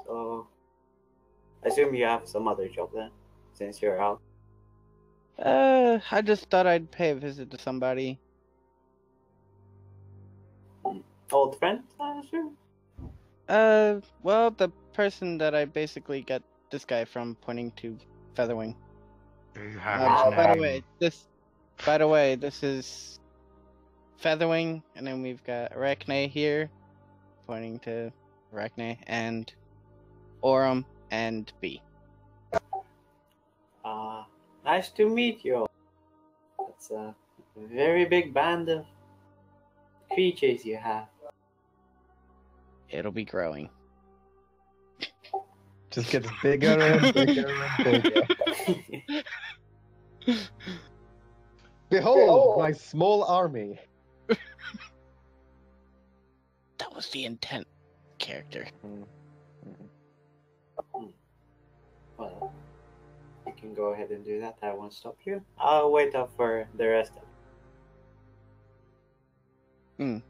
So, I assume you have some other job then, since you're out. I just thought I'd pay a visit to somebody. Old friend, I assume? Well, the person that I basically got this guy from, pointing to Featherwing. Do you have his By name? the way, this is Featherwing, and then we've got Arachne here, pointing to Arachne, and Aurum and B. Nice to meet you all. That's a very big band of creatures you have. It'll be growing. Just gets bigger and bigger and bigger. Behold, my small army. That was the intent, character. Well, you can go ahead and do that. I won't stop you. I'll wait up for the rest of it.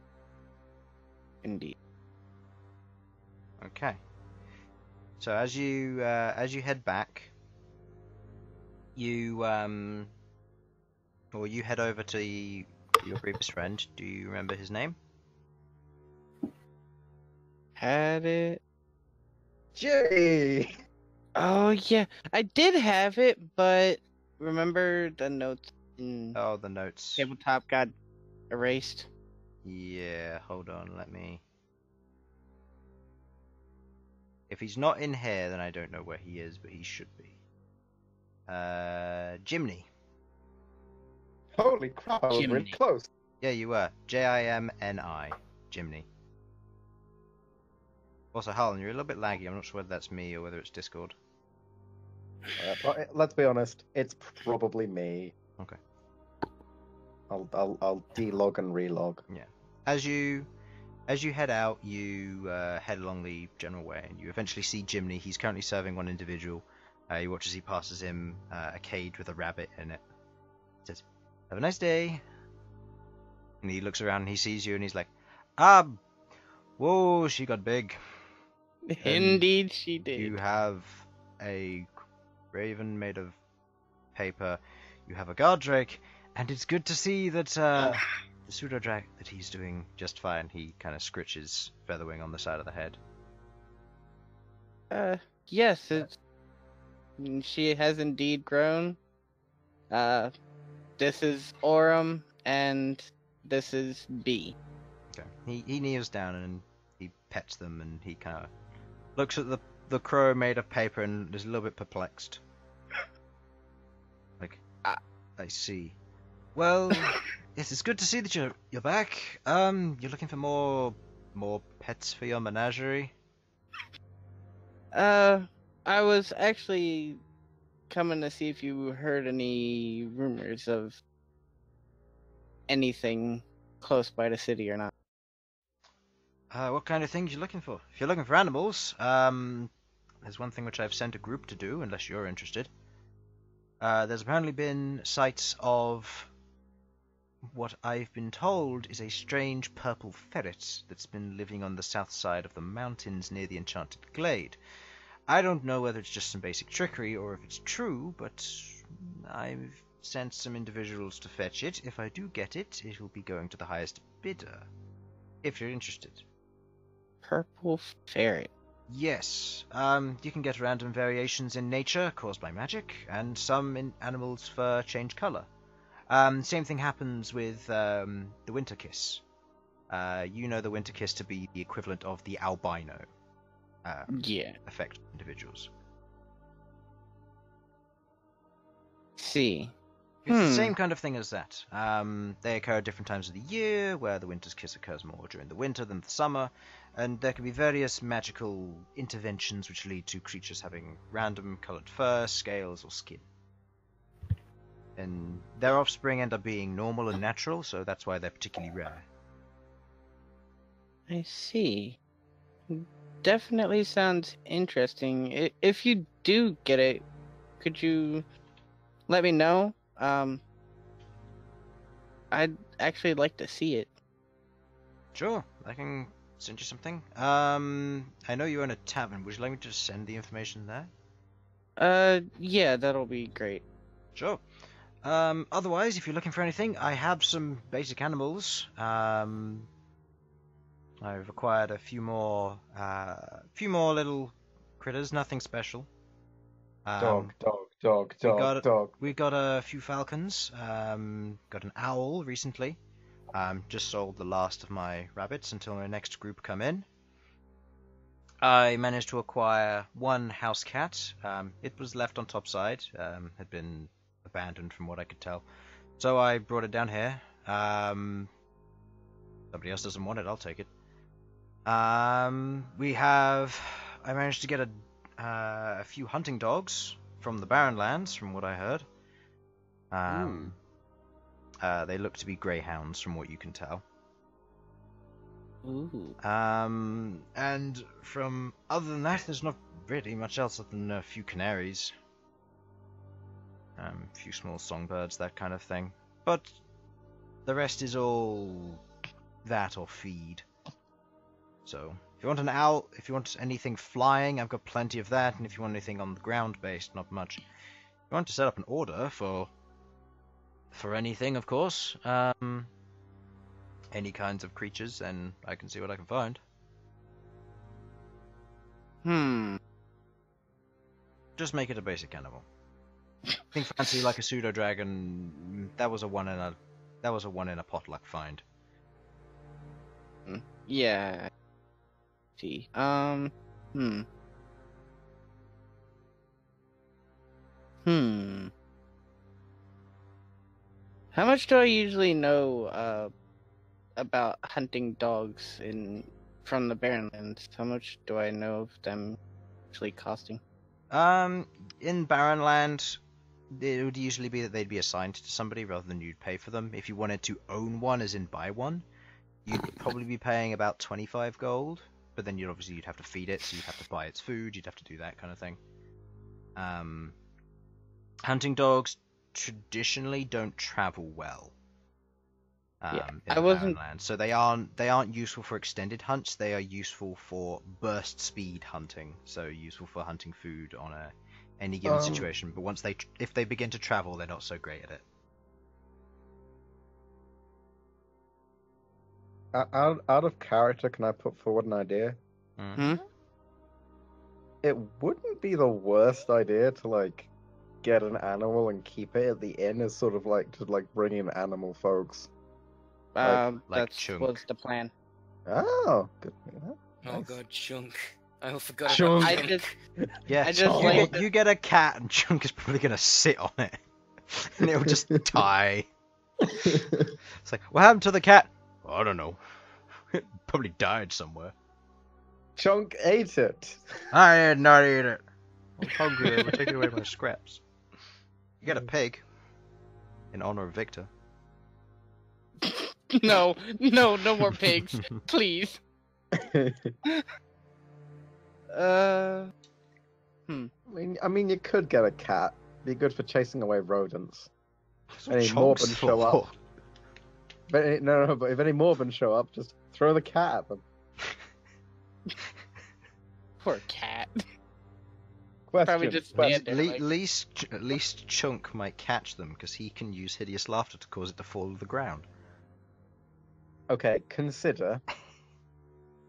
Indeed. Okay. So as you head back, you head over to your previous friend. Do you remember his name? Had it. Jay. Oh yeah, I did have it, but remember the notes in Oh, the notes. tabletop got erased. Yeah, hold on, let me... If he's not in here, then I don't know where he is, but he should be. Jimny. Holy crap, I was really Jimny. close. Yeah, you were. Jimni. Jimny. Also, Harlan, you're a little bit laggy. I'm not sure whether that's me or whether it's Discord. Let's be honest, it's probably me. Okay. I'll delog and relog. Yeah. As you As you head out, you head along the general way, and you eventually see Jimny. He's currently serving one individual. You watch as he passes him a cage with a rabbit in it. Says, "Have a nice day." And he looks around and he sees you, and he's like, whoa, she got big. Indeed, she did. You have a raven made of paper. You have a guard drake, and it's good to see that the pseudo drake that he's doing just fine. He kind of scritches Featherwing on the side of the head. Yes, she has indeed grown. This is Aurum, and this is B. Okay. He kneels down and he pets them, and he kind of looks at the crow made of paper and is a little bit perplexed. Like, I see. Well, yes, it's good to see that you're back. You're looking for more pets for your menagerie? I was actually coming to see if you heard any rumors of anything close by the city or not. What kind of things you looking for? If you're looking for animals, there's one thing which I've sent a group to do, unless you're interested. There's apparently been sights of what I've been told is a strange purple ferret that's been living on the south side of the mountains near the Enchanted Glade. I don't know whether it's just some basic trickery or if it's true, but I've sent some individuals to fetch it. If I do get it, it will be going to the highest bidder. If you're interested. Purple ferret. Yes. You can get random variations in nature caused by magic, and some in animals' fur change colour. Same thing happens with the Winter Kiss. You know the Winter Kiss to be the equivalent of the albino. Yeah. Affect individuals. See. It's the same kind of thing as that. They occur at different times of the year, where the Winter's Kiss occurs more during the winter than the summer, and there can be various magical interventions which lead to creatures having random coloured fur, scales, or skin. And their offspring end up being normal and natural, so that's why they're particularly rare. I see. Definitely sounds interesting. If you do get it, could you let me know? I'd actually like to see it. Sure, I can send you something. I know you own a tavern. Would you like me to just send the information there? Yeah, that'll be great. Sure. Otherwise, if you're looking for anything, I have some basic animals. I've acquired a few more little critters, nothing special. Dog. We got a few falcons. Got an owl recently. Just sold the last of my rabbits until my next group come in. I managed to acquire one house cat. It was left on topside. Had been abandoned from what I could tell. So I brought it down here. Somebody else doesn't want it, I'll take it. I managed to get a few hunting dogs from the Barren Lands, from what I heard. They look to be greyhounds, from what you can tell. Ooh. And from other than that, there's not really much else other than a few canaries. A few small songbirds, that kind of thing. But the rest is all that or feed. So, if you want an owl, if you want anything flying, I've got plenty of that. And if you want anything on the ground based, not much. If you want to set up an order for anything, of course, any kinds of creatures, then I can see what I can find. Just make it a basic animal. Think fancy like a pseudo dragon. That was a one in a potluck find. Yeah. See. How much do I usually know about hunting dogs from the Barrenlands? How much do I know of them actually costing? In Barrenland, it would usually be that they'd be assigned to somebody rather than you'd pay for them. If you wanted to own one, as in buy one, you'd probably be paying about 25 gold, but then you'd have to feed it, so you'd have to buy its food, you'd have to do that kind of thing. Hunting dogs traditionally don't travel well. Yeah, In I the wasn't- Barren Lands. So they aren't useful for extended hunts. They are useful for burst speed hunting. So useful for hunting food on any given situation. But if they begin to travel, they're not so great at it. Out of character, can I put forward an idea? Hmm? It wouldn't be the worst idea to like get an animal and keep it at the inn as sort of like to like bring in animal folks. like That Chunk. was the plan. Oh, good. Oh Nice. god, Chunk. I forgot Chunk. about I Chunk. just, Yeah, I just you, like you get a cat, and Chunk is probably gonna sit on it, and it'll just die. It's like, what happened to the cat? I don't know. It probably died somewhere. Chunk ate it. I did not eat it. I was hungry. They were taking away my scraps. You get a pig in honor of Victor. no more pigs, please. I mean, you could get a cat. Be good for chasing away rodents. Any Chunk's Morbin show up. for. But but if any Morbin show up, just throw the cat at them. Poor cat. Question. Probably just question. stand there, At least Chunk might catch them because he can use hideous laughter to cause it to fall to the ground. Okay, consider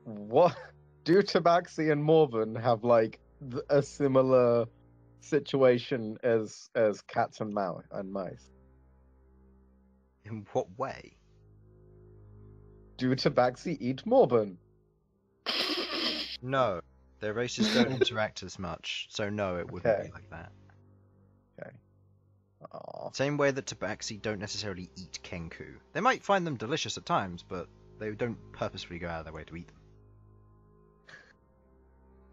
what do Tabaxi and Morven have like a similar situation as cats and mice? In what way? Do Tabaxi eat Morven? No, their races don't interact as much, so no, it wouldn't Okay. be like that. Okay. Aw. Same way that Tabaxi don't necessarily eat Kenku. They might find them delicious at times, but they don't purposefully go out of their way to eat them.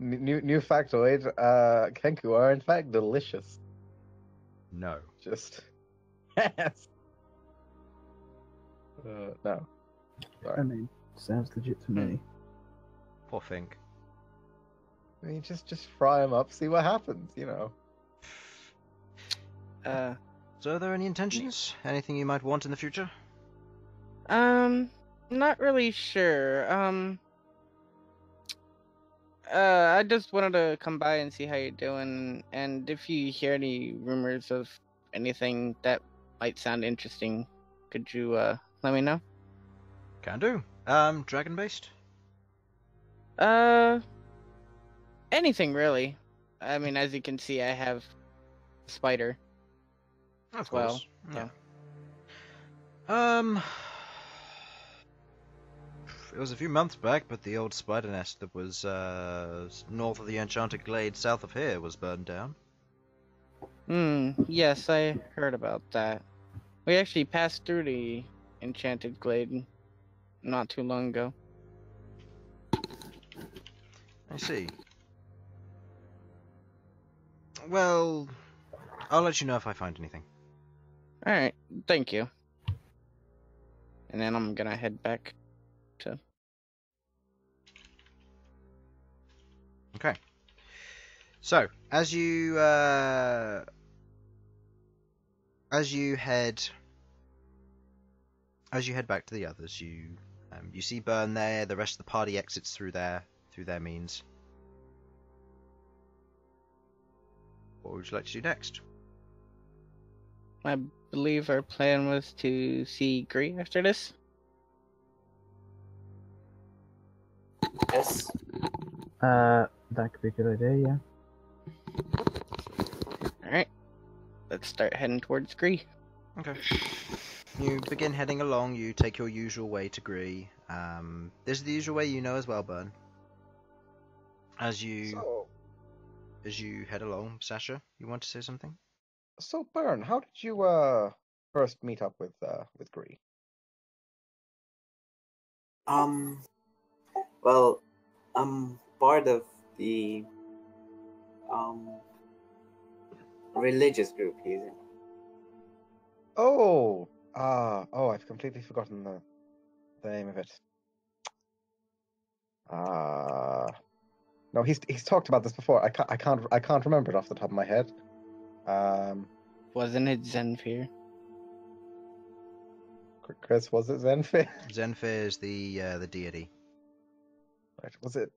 New factoid, Kenku are in fact delicious. No. Just yes. No. I mean, sounds legit to me. Poor Fink. I mean, just fry them up, see what happens. You know. So are there any intentions? Anything you might want in the future? Not really sure. I just wanted to come by and see how you're doing, and if you hear any rumors of anything that might sound interesting, could you let me know? Can do. Dragon based? Anything really. I mean, as you can see, I have a spider. Of well, course. yeah. It was a few months back, but the old spider nest that was north of the Enchanted Glade, south of here, was burned down. Yes, I heard about that. We actually passed through the Enchanted Glade not too long ago. I see. Well, I'll let you know if I find anything. Alright, thank you. And then I'm gonna head back to... Okay. So, as you head back to the others, you see Bern there. The rest of the party exits through their means. What would you like to do next? I believe our plan was to see Gree after this. Yes. That could be a good idea, yeah. Alright, let's start heading towards Gree. Okay. You begin heading along. You take your usual way to Gree. This is the usual way you know as well, Bern. As you head along, Sasha, you want to say something? So Bern, how did you first meet up with Gree? Well, I'm part of the religious group he's in. Oh, I've completely forgotten the name of it. No, he's talked about this before. I can't remember it off the top of my head. Wasn't it Zenfear? Chris, was it Zenfear? Zenfear is the deity. Right. Was it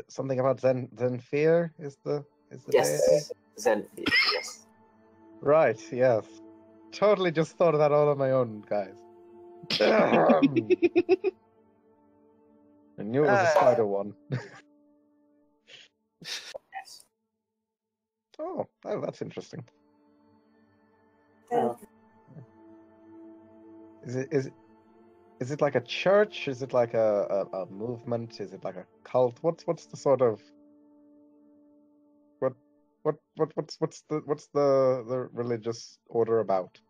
something about Zenfear? Is the Yes, deity? Zenfear, yes. Right. Yes. Totally just thought of that all on my own, guys. I knew it was a spider one. Yes. Oh, that's interesting. Oh. Is it like a church? Is it like a movement? Is it like a cult? What's the sort of what's the religious order about?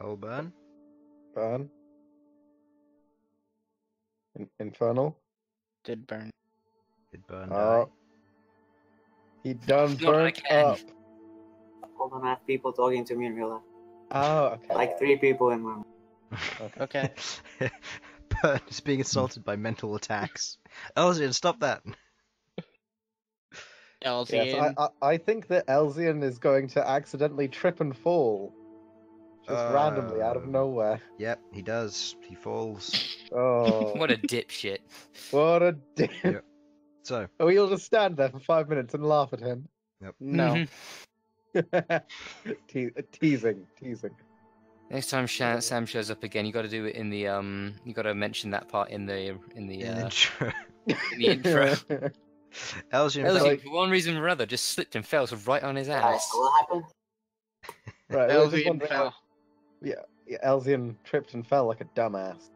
Well, Bern. Bern? Infernal? Did Bern. Did Bern die? Oh, he done Not burnt again. up. Hold on, I have people talking to me in real life. Oh, okay. Like 3 people in my room. Okay. Bern is being assaulted by mental attacks. Elsyan, stop that. Elsyan. Yes, I think that Elsyan is going to accidentally trip and fall. Just randomly, out of nowhere. Yep, he does. He falls. Oh, What a dipshit. what a dick. Yep. So, Oh, you'll just stand there for 5 minutes and laugh at him. No. Teasing. Next time Sam shows up again, you got to do it in the You got to mention that part in the intro. in the intro. Elsyan, Elsyan, for one reason or other, just slipped and fell right on his ass. What happened? Right, I was just Elsyan wondering, fell. yeah, Elsyan tripped and fell like a dumbass.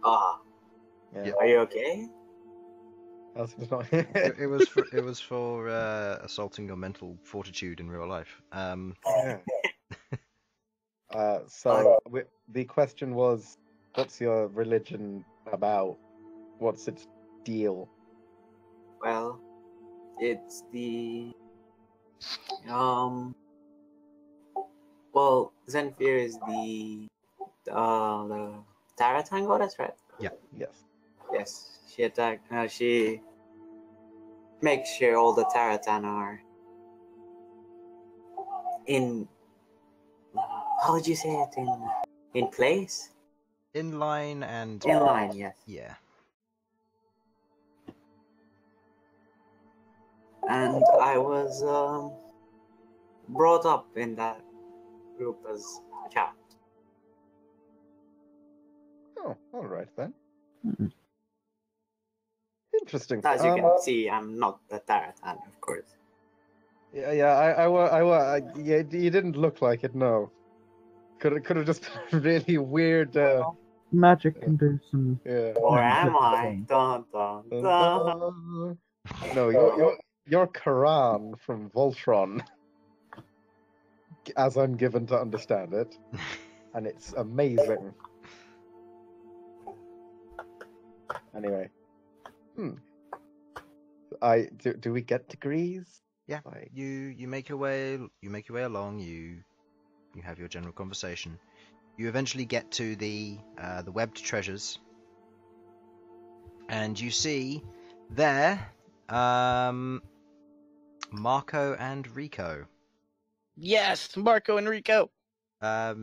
Ah, Yeah. Yeah. are you okay? Elsyan's not. it was for assaulting your mental fortitude in real life. Yeah. So the question was, what's your religion about? What's its deal? Well, it's the well, Zenfear is the Taratan goddess, right? Yes. Yes, she attacked. She makes sure all the Taratan are in. How would you say it? In place? In line and In line, yes. yeah. And I was brought up in that group as a child. Oh, all right then. Mm. Interesting. As you can see, I'm not the Taratan, of course. Yeah, yeah, you didn't look like it. No, could have just been really weird. Magic can do some. Yeah. Or am Flip I? thing. Dun, dun, dun. No, you're Quran from Voltron, as I'm given to understand it, and it's amazing. Anyway, do we get degrees? Yeah. Like, You make your way along. You have your general conversation. You eventually get to the webbed treasures, and you see there Marco and Rico. Yes, Marco and Rico. For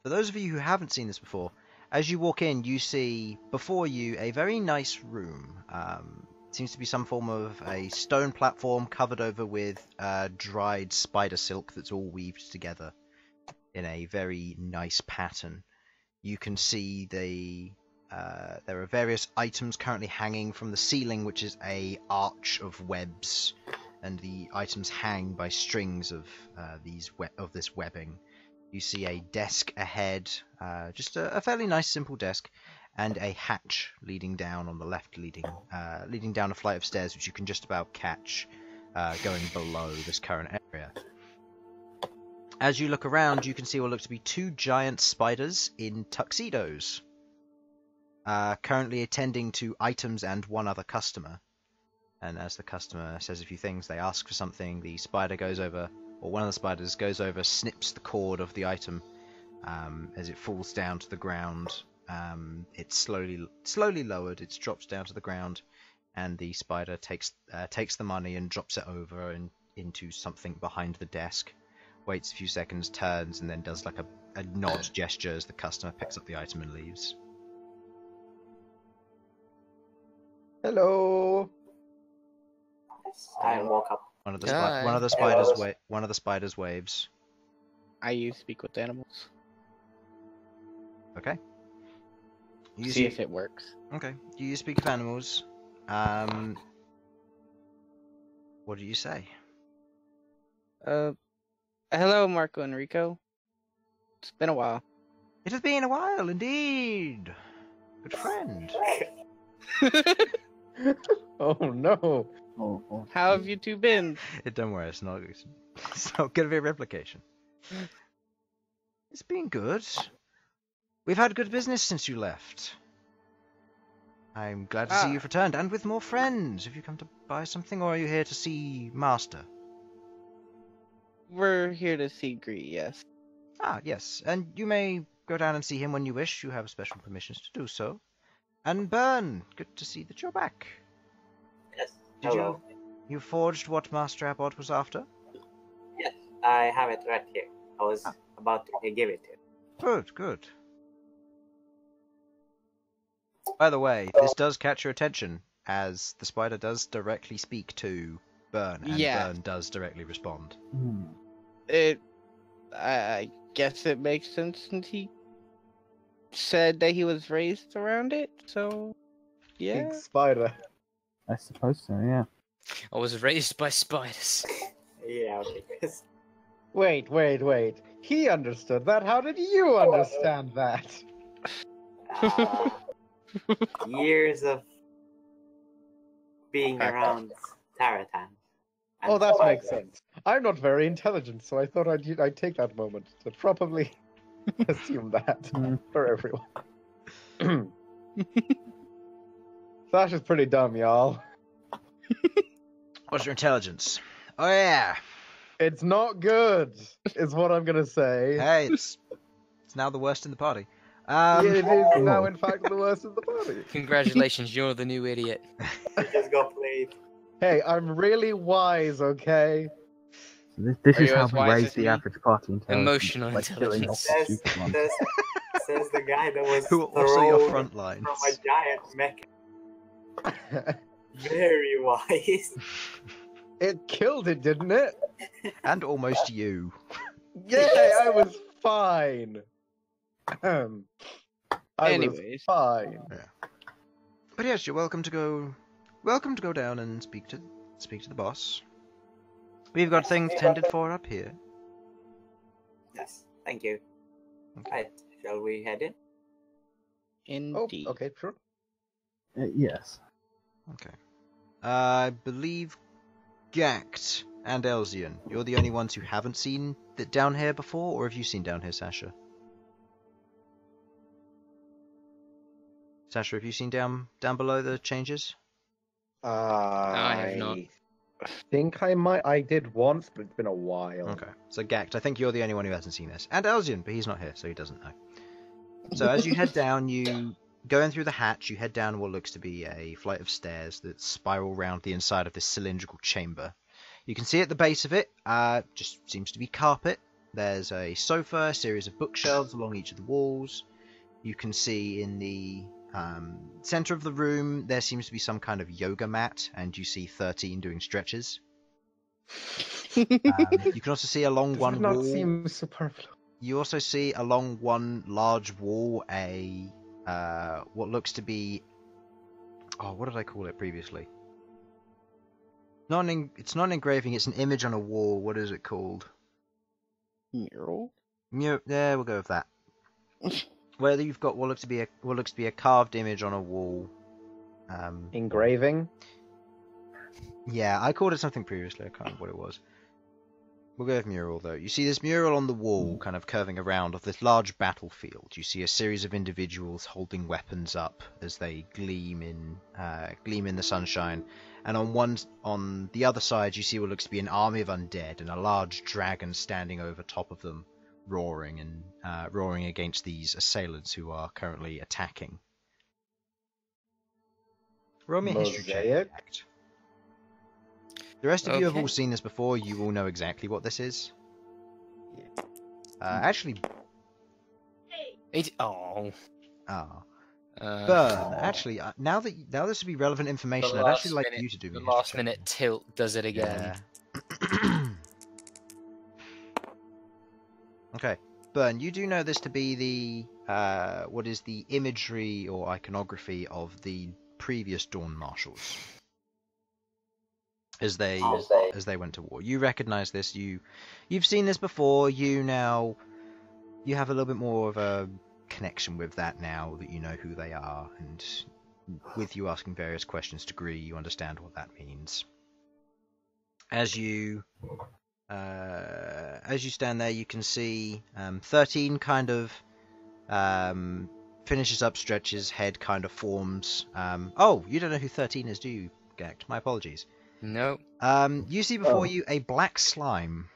those of you who haven't seen this before, as you walk in, you see before you a very nice room. Seems to be some form of a stone platform covered over with dried spider silk that's all weaved together in a very nice pattern. You can see there are various items currently hanging from the ceiling, which is a arch of webs, and the items hang by strings of this webbing. You see a desk ahead, just a fairly nice, simple desk, and a hatch leading down on the left, leading down a flight of stairs, which you can just about catch going below this current area. As you look around, you can see what look to be 2 giant spiders in tuxedos, currently attending to items and one other customer. And as the customer says a few things, they ask for something. The spider goes over, or one of the spiders goes over, snips the cord of the item. As it falls down to the ground, it's slowly lowered. It drops down to the ground, and the spider takes the money and drops it over into something behind the desk. Waits a few seconds, turns, and then does like a nod gesture as the customer picks up the item and leaves. Hello. I walk up. One of the Hi. one of the spiders waves. I use speak with animals. Okay. You See if it works. Okay. You speak of animals. What do you say? Hello, Marco and Rico. It's been a while. It has been a while, indeed. Good friend. Oh no. Oh, How have you two been? Don't worry, it's not going to be a replication. It's been good. We've had good business since you left. I'm glad to see you've returned, and with more friends. Have you come to buy something, or are you here to see Master? We're here to see Gree, yes. Ah, yes, and you may go down and see him when you wish. You have special permissions to do so. And Bern, good to see that you're back. Yes. Did Hello. you forged what Master Abbott was after? Yes, I have it right here. I was about to give it to him. Good. By the way, this does catch your attention, as the spider does directly speak to Bern, and Bern does directly respond. I guess it makes sense since he said that he was raised around it, so yeah. Big spider. I suppose so, yeah. I was raised by spiders. Yeah, okay. Wait. He understood that. How did you understand that? Years of being around Taratan. Oh, that makes sense. I'm not very intelligent, so I thought I'd take that moment to probably assume that for everyone. Sasha's pretty dumb, y'all. What's your intelligence? Oh yeah. It's not good, is what I'm gonna say. Hey, it's now the worst in the party. It is now, in fact, the worst of the party. Congratulations, you're the new idiot. I just got played. Hey, I'm really wise, okay? So this Are is you how as we wise raise as the me? average party intelligence. Emotional by killing off the Says, stupid ones. says the guy that was Who are also your thrown front lines. from a giant mech. Very wise. It killed it, didn't it? And almost you. Yay, I was fine. Anyways. Fine. But yes, you're welcome to go down and speak to the boss. We've got things tended for up here. Yes, thank you. Okay. Right, shall we head in? Indeed. Oh, okay, sure. Yes. Okay. I believe Ghaakt and Elsyan, you're the only ones who haven't seen down here before, or have you seen down here, Sasha? Sasha, have you seen down below the changes? I have not. Think I might. I did once, but it's been a while. Okay. So Ghaakt, I think you're the only one who hasn't seen this. And Elsyan, but he's not here, so he doesn't know. So as you head down, you go in through the hatch, you head down what looks to be a flight of stairs that spiral round the inside of this cylindrical chamber. You can see at the base of it, just seems to be carpet. There's a sofa, a series of bookshelves along each of the walls. You can see in the center of the room, there seems to be some kind of yoga mat, and you see 13 doing stretches. You can also see along Does one that not wall. seem superfluous? You also see along one large wall a what looks to be, what did I call it previously? It's not an engraving. It's an image on a wall. What is it called? Mural? There, we'll go with that. Where you've got what looks to be a carved image on a wall. Engraving? Yeah, I called it something previously. I can't remember what it was. We'll go with mural, though. You see this mural on the wall, kind of curving around, of this large battlefield. You see a series of individuals holding weapons up as they gleam in the sunshine. And on the other side, you see what looks to be an army of undead and a large dragon standing over top of them, roaring against these assailants who are currently attacking. Roll me a history check. Mosaic? The rest of you have Okay. all seen this before. You all know exactly what this is. Actually, Oh. Bern. Actually, now this would be relevant information. I'd actually like you to do the me a last history check. minute tilt does it again. Yeah. Okay, Bern. You do know this to be the what is the imagery or iconography of the previous Dawn Marshals. As they went to war, you recognise this. You've seen this before. You have a little bit more of a connection with that now that you know who they are, and with you asking various questions to Gree, you understand what that means. As you stand there, you can see 13 kind of finishes up, stretches, head kind of forms. Oh, you don't know who 13 is, do you, Ghaakt? My apologies. No. You see before you a black slime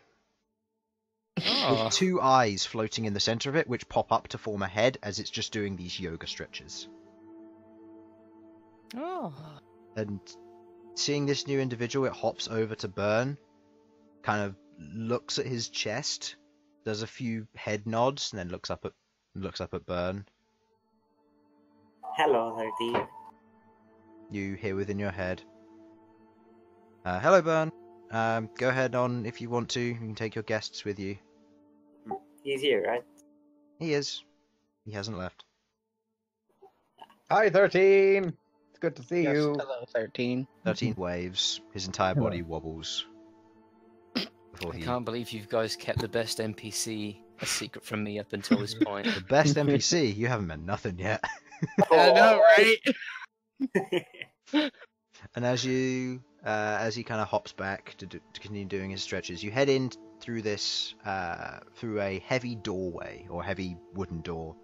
Oh. with 2 eyes floating in the center of it, which pop up to form a head as it's just doing these yoga stretches. Oh. And seeing this new individual, it hops over to Bern, kind of looks at his chest, does a few head nods, and then looks up at Bern. Hello, 13. You hear within your head, hello, Bern. Go ahead on if you want to. You can take your guests with you. He's here, right? He is. He hasn't left. Hi, 13. It's good to see Yes, you. hello, 13. 13 waves. His entire Hello. body wobbles. Before I he... can't believe you guys kept the best NPC a secret from me up until this point. The best NPC? You haven't met nothing yet. I know, right? And as he kind of hops back to continue doing his stretches, you head in through this through a heavy doorway or heavy wooden door,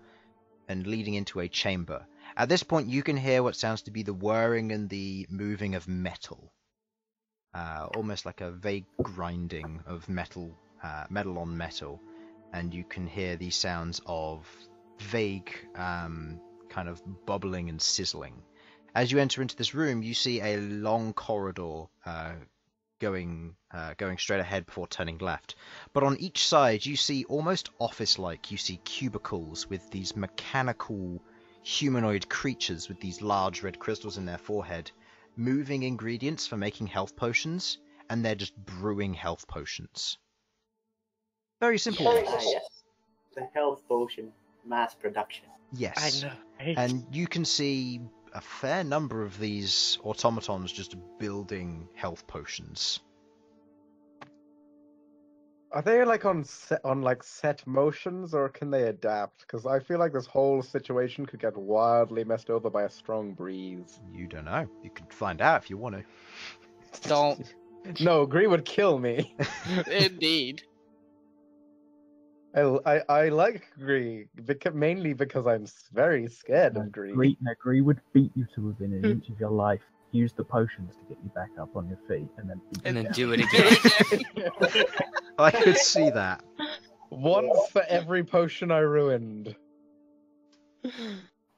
and leading into a chamber. At this point, you can hear what sounds to be the whirring and the moving of metal, almost like a vague grinding of metal on metal, and you can hear these sounds of vague kind of bubbling and sizzling. As you enter into this room, you see a long corridor going straight ahead before turning left. But on each side, you see almost office-like. You see cubicles with these mechanical humanoid creatures with these large red crystals in their forehead, moving ingredients for making health potions, and they're just brewing health potions. Very simple. Yes. The health potion mass production. Yes. I know, right? And you can see a fair number of these automatons just building health potions. Are they like on set motions, or can they adapt? Because I feel like this whole situation could get wildly messed over by a strong breeze. You don't know. You can find out if you want to. Don't. No, Gree would kill me. Indeed. I like Gree, mainly because I'm very scared of Gree. Gree would beat you to within an inch of your life, use the potions to get you back up on your feet, and then beat And you then down. do it again. I could see that. Once for every potion I ruined.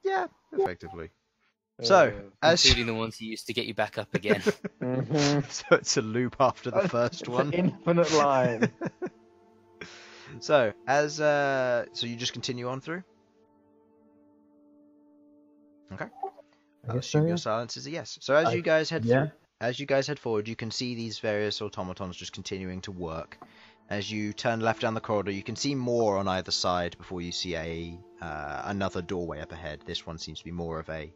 Yeah, effectively. So, as Including the ones he used to get you back up again. Mhm. so it's a loop after the first It's one. an infinite line. So you just continue on through. Okay. I'll guess assume so, your yeah. silence is a yes. So as you guys head yeah. through, as you guys head forward, you can see these various automatons just continuing to work. As you turn left down the corridor, you can see more on either side before you see another doorway up ahead. This one seems to be more of a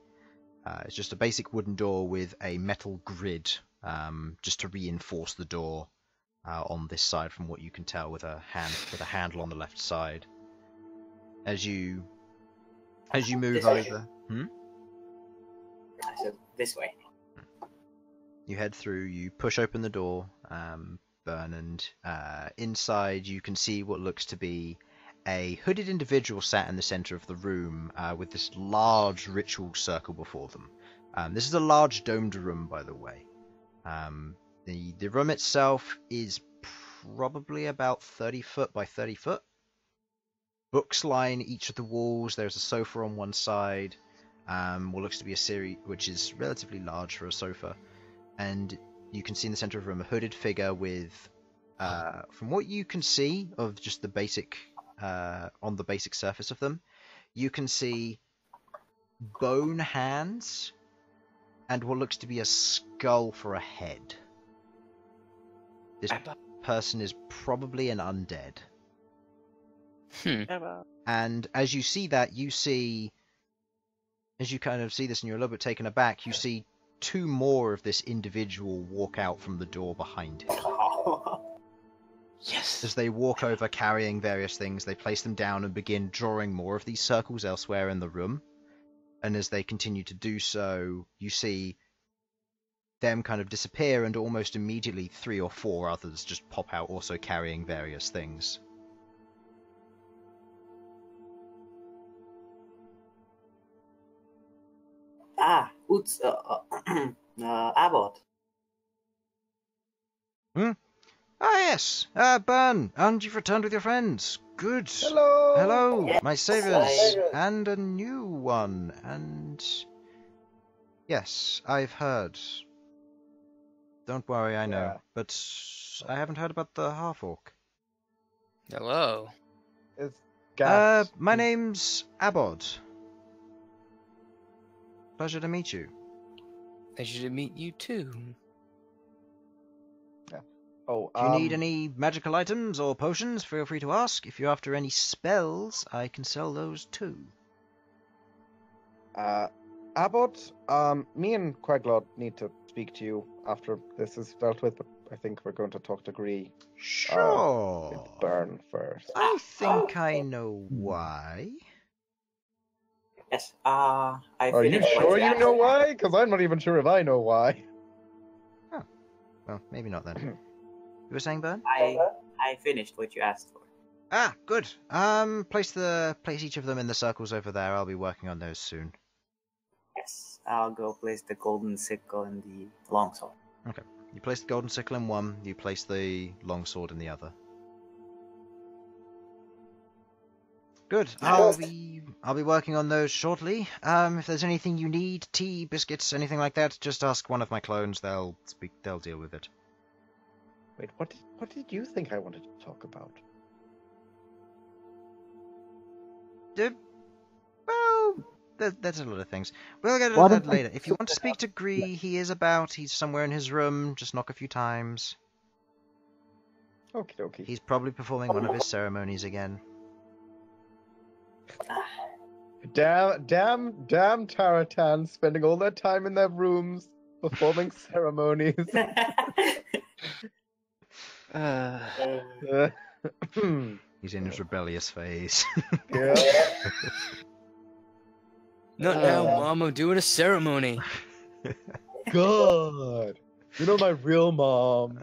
it's just a basic wooden door with a metal grid just to reinforce the door on this side, from what you can tell, with a handle on the left side. As you move This way. over, So this way. you head through. You push open the door. Bern, and inside you can see what looks to be a hooded individual sat in the center of the room with this large ritual circle before them. This is a large domed room, by the way. The room itself is probably about 30 foot by 30 foot. Books line each of the walls. There's a sofa on one side, what looks to be a series, which is relatively large for a sofa. And you can see in the center of the room a hooded figure with, from what you can see of just the basic, on the basic surface of them, you can see bone hands and what looks to be a skull for a head. This person is probably an undead. And as you see that, as you kind of see this and you're a little bit taken aback, you see two more of this individual walk out from the door behind him. Yes. As they walk over carrying various things, they place them down and begin drawing more of these circles elsewhere in the room. And as they continue to do so, you see them kind of disappear, and almost immediately 3 or 4 others just pop out also carrying various things. Uts, Abbott. Ah, yes. Bern, and you've returned with your friends. Good. Hello! Hello, Yes, my saviors. And a new one. And... yes, I've heard. Don't worry, I know. Yeah. But I haven't heard about the Half-Orc. Hello. It's Ghaakt. My name's Abod. Pleasure to meet you. Pleasure to meet you too. Oh, If you need any magical items or potions, feel free to ask. If you're after any spells, I can sell those too. Abbott, me and Queglod need to speak to you after this is dealt with, but I think we're going to talk to Gree Sure. with Bern first. I think I know why. Yes, I Are you finished what sure you asked know for. why? Because I'm not even sure if I know why. Well, maybe not then. You were saying, Bern? I finished what you asked for. Ah, good. Place each of them in the circles over there. I'll be working on those soon. Yes, I'll go place the golden sickle and the longsword. Okay. You place the golden sickle in one. You place the longsword in the other. Good. I'll be working on those shortly. If there's anything you need, tea, biscuits, anything like that, just ask one of my clones. They'll deal with it. Wait, what did you think I wanted to talk about? Well, there's a lot of things. We'll get Why into that don't I- later. If you want to speak to Gree, he is about. He's somewhere in his room. Just knock a few times. Okie dokie. He's probably performing one of his ceremonies again. Damn Taratans spending all their time in their rooms performing ceremonies. Uh, He's in his rebellious phase. Yeah. Not now, Mom. I'm doing a ceremony. God, you know my real mom.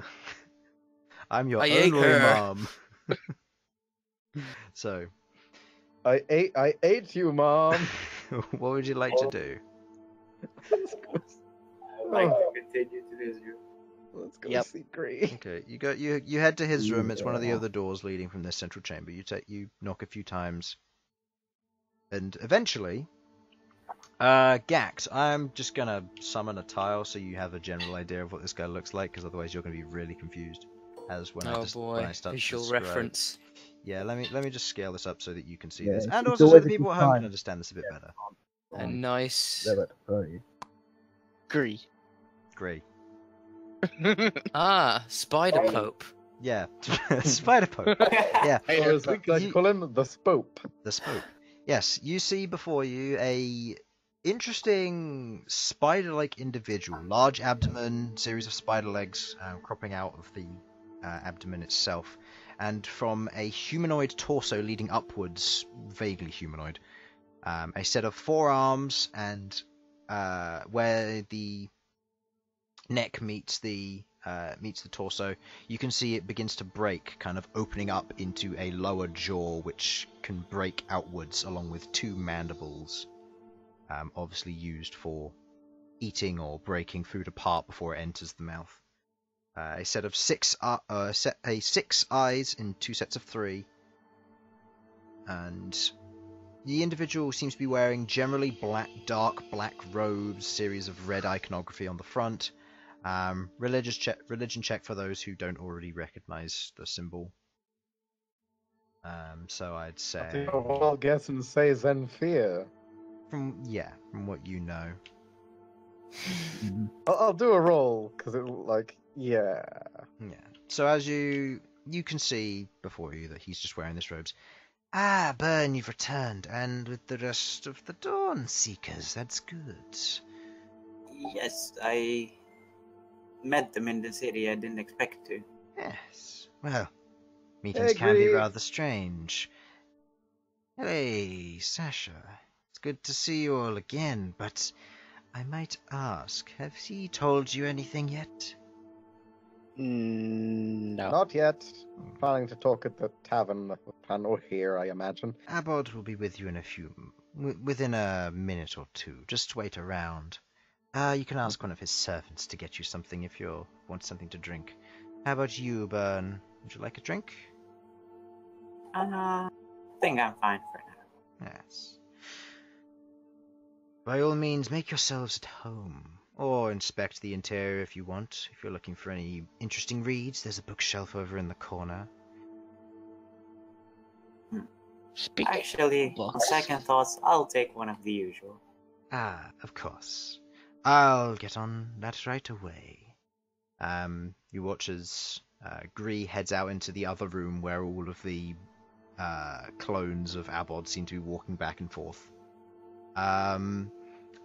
I'm your I ate only her. mom. So, I ate you, mom. what would you like to do? I'd like to continue to this room. Let's go Yep. see Gree. Okay, you head to his room. It's one of the other doors leading from this central chamber. You knock a few times, and eventually, Ghaakt. I'm just gonna summon a tile so you have a general idea of what this guy looks like, because otherwise you're gonna be really confused. As when Oh when I boy, start to visual describe. reference. Yeah, let me just scale this up so that you can see Yeah, this, it's- and it's also so always the a people good at home can time. understand this a bit better. A nice. They're about to throw you. Gree. Great. Spider Pope. Yeah, Spider Pope. Yeah, Or as we like to You- call him, the Spope. the spook. Yes, you see before you a interesting spider-like individual, large abdomen, series of spider legs cropping out of the abdomen itself, and from a humanoid torso leading upwards, vaguely humanoid, a set of forearms, and where the neck meets the meets the torso, you can see it begins to break, kind of opening up into a lower jaw, which can break outwards, along with two mandibles, obviously used for eating or breaking food apart before it enters the mouth. A set of six eyes in two sets of three, and the individual seems to be wearing generally dark black robes, series of red iconography on the front. Religion check for those who don't already recognize the symbol. So I'd say I'll guess and say Zenfir. from what you know. I'll do a roll because yeah. So as you can see before you that he's just wearing this robes. Ah, Bern, you've returned, and with the rest of the Dawn Seekers. That's good. Yes, I met them in the city. I didn't expect to. Yes. Well, meetings can be rather strange. Hey, Sasha. It's good to see you all again, but I might ask, have he told you anything yet? No. Not yet. Planning to talk at the tavern with Panor here, I imagine. Abod will be with you in within a minute or two. Just wait around. You can ask one of his servants to get you something if you want something to drink. How about you, Bern? Would you like a drink? I think I'm fine for now. Yes. By all means, make yourselves at home. Or inspect the interior if you want. If you're looking for any interesting reads, there's a bookshelf over in the corner. Actually, on second thoughts, I'll take one of the usual. Ah, of course. I'll get on that right away. You watch as Gree heads out into the other room where all of the clones of Abod seem to be walking back and forth.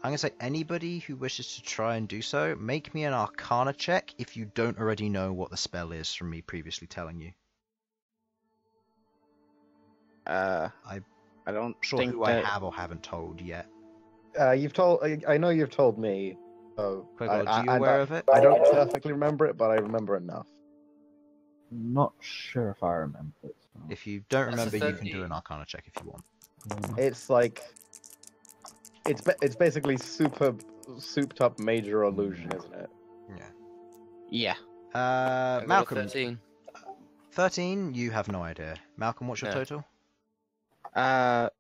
I'm going to say anybody who wishes to try and do so, make me an Arcana check if you don't already know what the spell is from me previously telling you. I don't Sure think who that... I have or haven't told yet. You've told. I know you've told me. So Queglod, are you aware of it? I don't perfectly remember it, but I remember enough. Not sure if I remember it. So. If you don't That's a remember, you can 30. do an Arcana check if you want. It's like it's basically souped up major illusion, isn't it? Yeah. Yeah. Malcolm. 13. 13, you have no idea. Malcolm, what's your Yeah. total?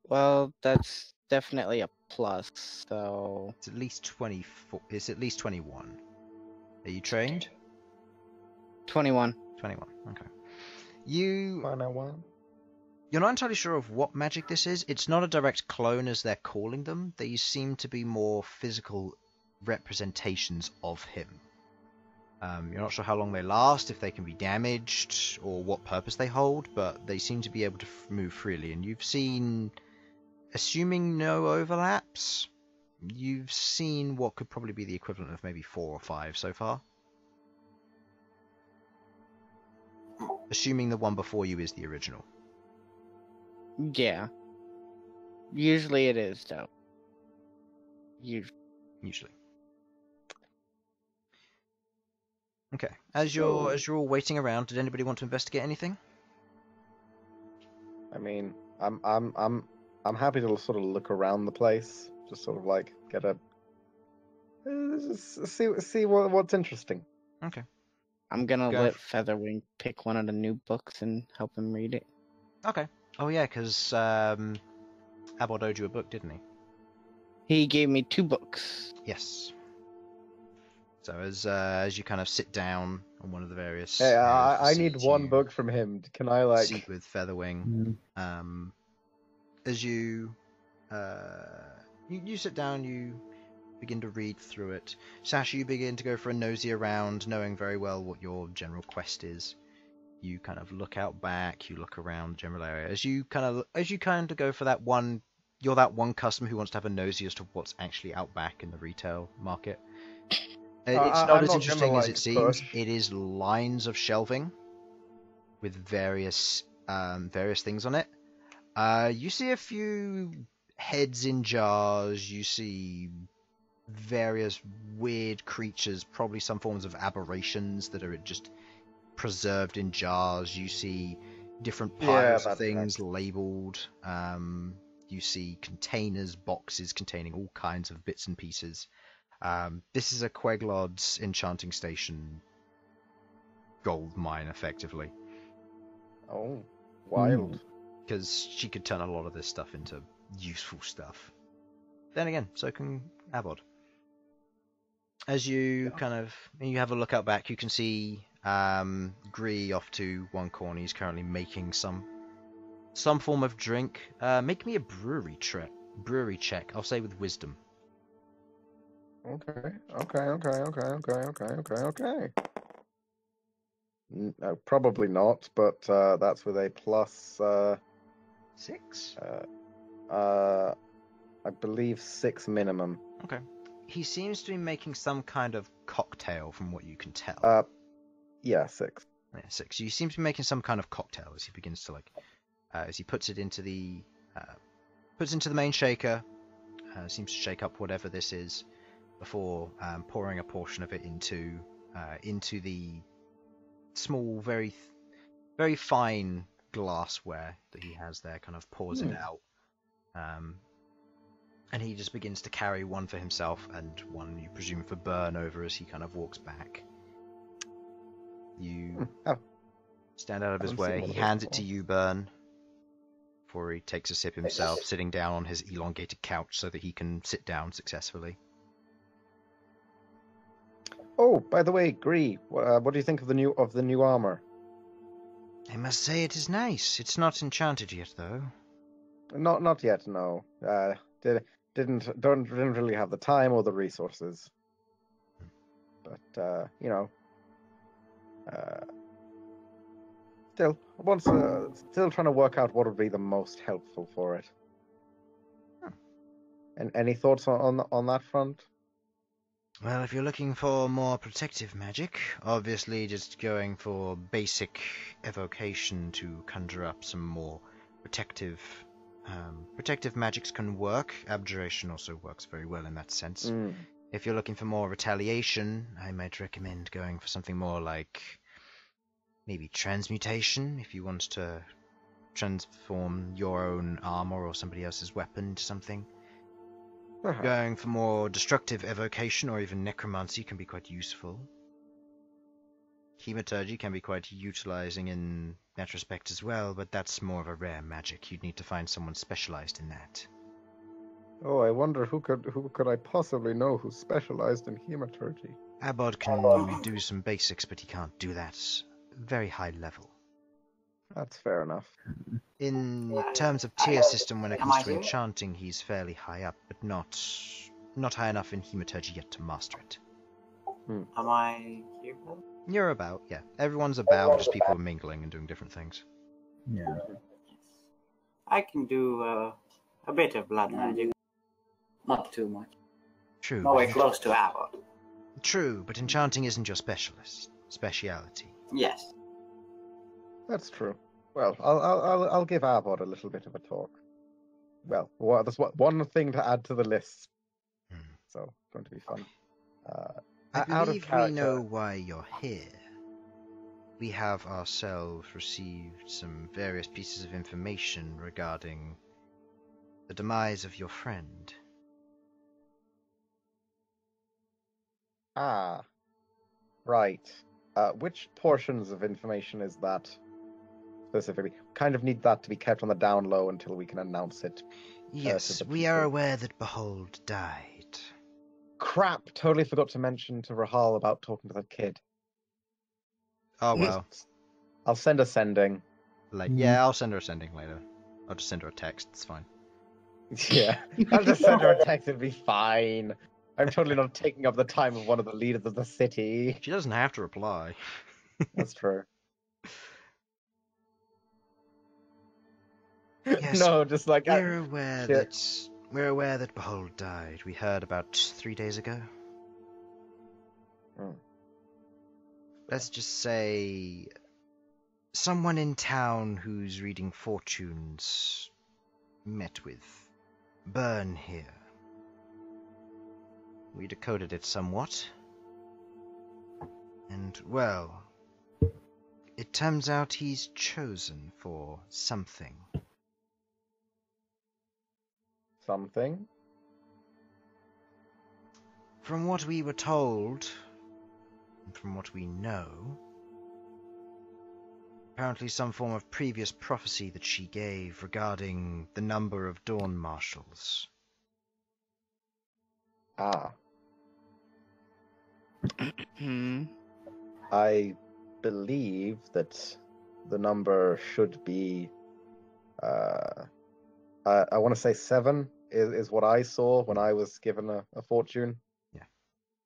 Well, that's definitely a plus, so... It's at least 24. It's at least 21. Are you trained? 21. 21. Okay. You're not entirely sure of what magic this is. It's not a direct clone as they're calling them. They seem to be more physical representations of him. You're not sure how long they last, if they can be damaged, or what purpose they hold, but they seem to be able to move freely. And you've seen, assuming no overlaps, you've seen what could probably be the equivalent of maybe 4 or 5 so far. Assuming the one before you is the original. Yeah. Usually it is, though. Usually. Okay. As you're all waiting around, did anybody want to investigate anything? I mean, I'm happy to sort of look around the place, just sort of like get a see what's interesting. Okay. I'm gonna Go let Featherwing pick one of the new books and help him read it. Okay. Oh yeah, because Abod owed you a book, didn't he? He gave me 2 books. Yes. So as you kind of sit down on one of the various... Hey, I need seats one you book from him. Can I like? seat with Featherwing. As you sit down, you begin to read through it. Sasha, you begin to go for a nosy around, knowing very well what your general quest is. You kind of look out back, you look around the general area. As you kind of go for that one, you're that one customer who wants to have a nosy as to what's actually out back in the retail market. It's not I'm as not interesting gonna, as like, it seems. push. It is lines of shelving with various things on it. You see a few heads in jars. You see various weird creatures, probably some forms of aberrations that are just preserved in jars. You see different piles of things labeled. You see containers, boxes containing all kinds of bits and pieces. This is a Queglod's enchanting station gold mine, effectively. Oh, wild. Because she could turn a lot of this stuff into useful stuff. Then again, so can Abod. As you you have a look out back, you can see Gree off to one corner. He's currently making some form of drink. Make me a brewery check. I'll say with wisdom. Okay. No, probably not, but that's with a plus 6? I believe 6 minimum. Okay. He seems to be making some kind of cocktail, from what you can tell. Yeah, 6. Yeah, 6. You seem to be making some kind of cocktail as he begins to as he puts it into the main shaker. Seems to shake up whatever this is before pouring a portion of it into the small, very fine glassware that he has there. Kind of pours it out. And he just begins to carry one for himself and one, you presume, for Bern over as he kind of walks back. You stand out of his way. He hands it to you, Bern, before he takes a sip himself, sitting down on his elongated couch so that he can sit down successfully. Oh, by the way, Gree, what do you think of the new armor? I must say it is nice. It's not enchanted yet, though. Not yet, no. Didn't really have the time or the resources. But still trying to work out what would be the most helpful for it. And any thoughts on that front? Well, if you're looking for more protective magic, obviously just going for basic evocation to conjure up some more protective magics can work. Abjuration also works very well in that sense. If you're looking for more retaliation, I might recommend going for something more like maybe transmutation, if you want to transform your own armor or somebody else's weapon into something. Going for more destructive evocation or even necromancy can be quite useful. Hematurgy can be quite utilizing in that respect as well, but that's more of a rare magic. You'd need to find someone specialized in that. Oh, I wonder who could I possibly know who's specialized in hematurgy? Abod can do some basics, but he can't do that very high level. That's fair enough. In terms of tier system, when it comes to enchanting, he's fairly high up, but not high enough in hematurgy yet to master it. Am I here? You're about, yeah. Everyone's about, just people are mingling and doing different things. Yeah. I can do a bit of blood magic. Not too much. True. Nowhere close to Abbott. True, but enchanting isn't your speciality. Yes. That's true. Well, I'll give Arbod a little bit of a talk. Well, there's one thing to add to the list, so it's going to be fun. I believe we know why you're here. We have ourselves received some various pieces of information regarding the demise of your friend. Ah, right. Which portions of information is that specifically? Kind of need that to be kept on the down low until we can announce it. Yes, we are aware that Behold died. Crap! Totally forgot to mention to Rahal about talking to that kid. Oh well. I'll send a sending. Yeah, I'll send her a sending later. I'll just send her a text. It's fine. Yeah, I'll just send her a text. It'll be fine. I'm totally not taking up the time of one of the leaders of the city. She doesn't have to reply. That's true. Yes, no, just like we're aware that Behold died. We heard about 3 days ago. Let's just say someone in town who's reading fortunes met with Bern here. we decoded it somewhat. And, well, it turns out he's chosen for something. Something? From what we were told, and from what we know, apparently some form of previous prophecy that she gave regarding the number of Dawn Marshals. Ah. Hmm. I believe that the number should be, I want to say 7 is what I saw when I was given a fortune. Yeah.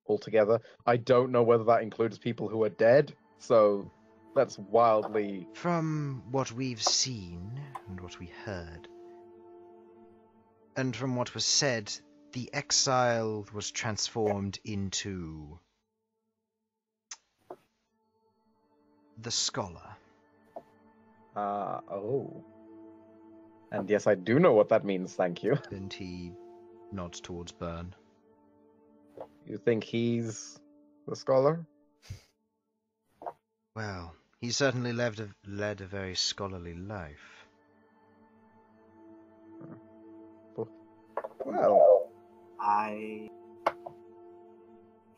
Altogether. I don't know whether that includes people who are dead, so that's wildly... From what we've seen, and what we heard, and from what was said, the exile was transformed into the Scholar. Oh. And yes, I do know what that means, thank you. And he nods towards Bern. You think he's the scholar? Well, he certainly led a very scholarly life. Well, I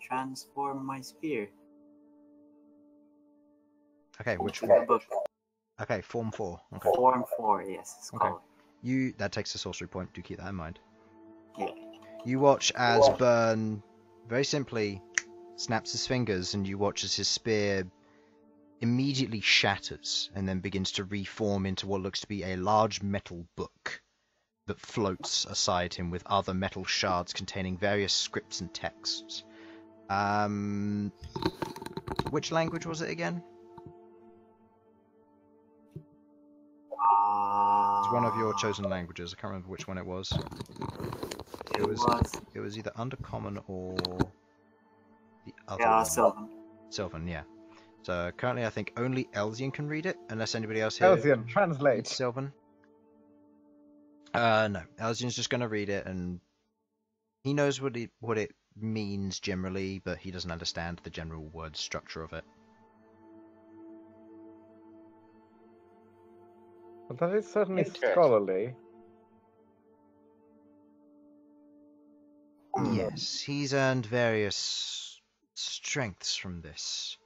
transform my spear. Okay, which into the one? book. Okay, Form 4. Okay. Form 4, yes. Okay. Scholar. That takes a sorcery point, do keep that in mind. Yeah. You watch as Bern, very simply, snaps his fingers, and you watch as his spear immediately shatters and then begins to reform into what looks to be a large metal book that floats aside him with other metal shards containing various scripts and texts. Which language was it again? It's one of your chosen languages. I can't remember which one it was. It was either Undercommon or the other one. Sylvan. Sylvan, yeah. So currently I think only Elsyan can read it, unless anybody else here Elsyan, translate. reads Sylvan. No. Elsyan's just going to read it, and he knows what it means generally, but he doesn't understand the general word structure of it. Well, that is certainly Interesting. scholarly. Yes, he's earned various strengths from this.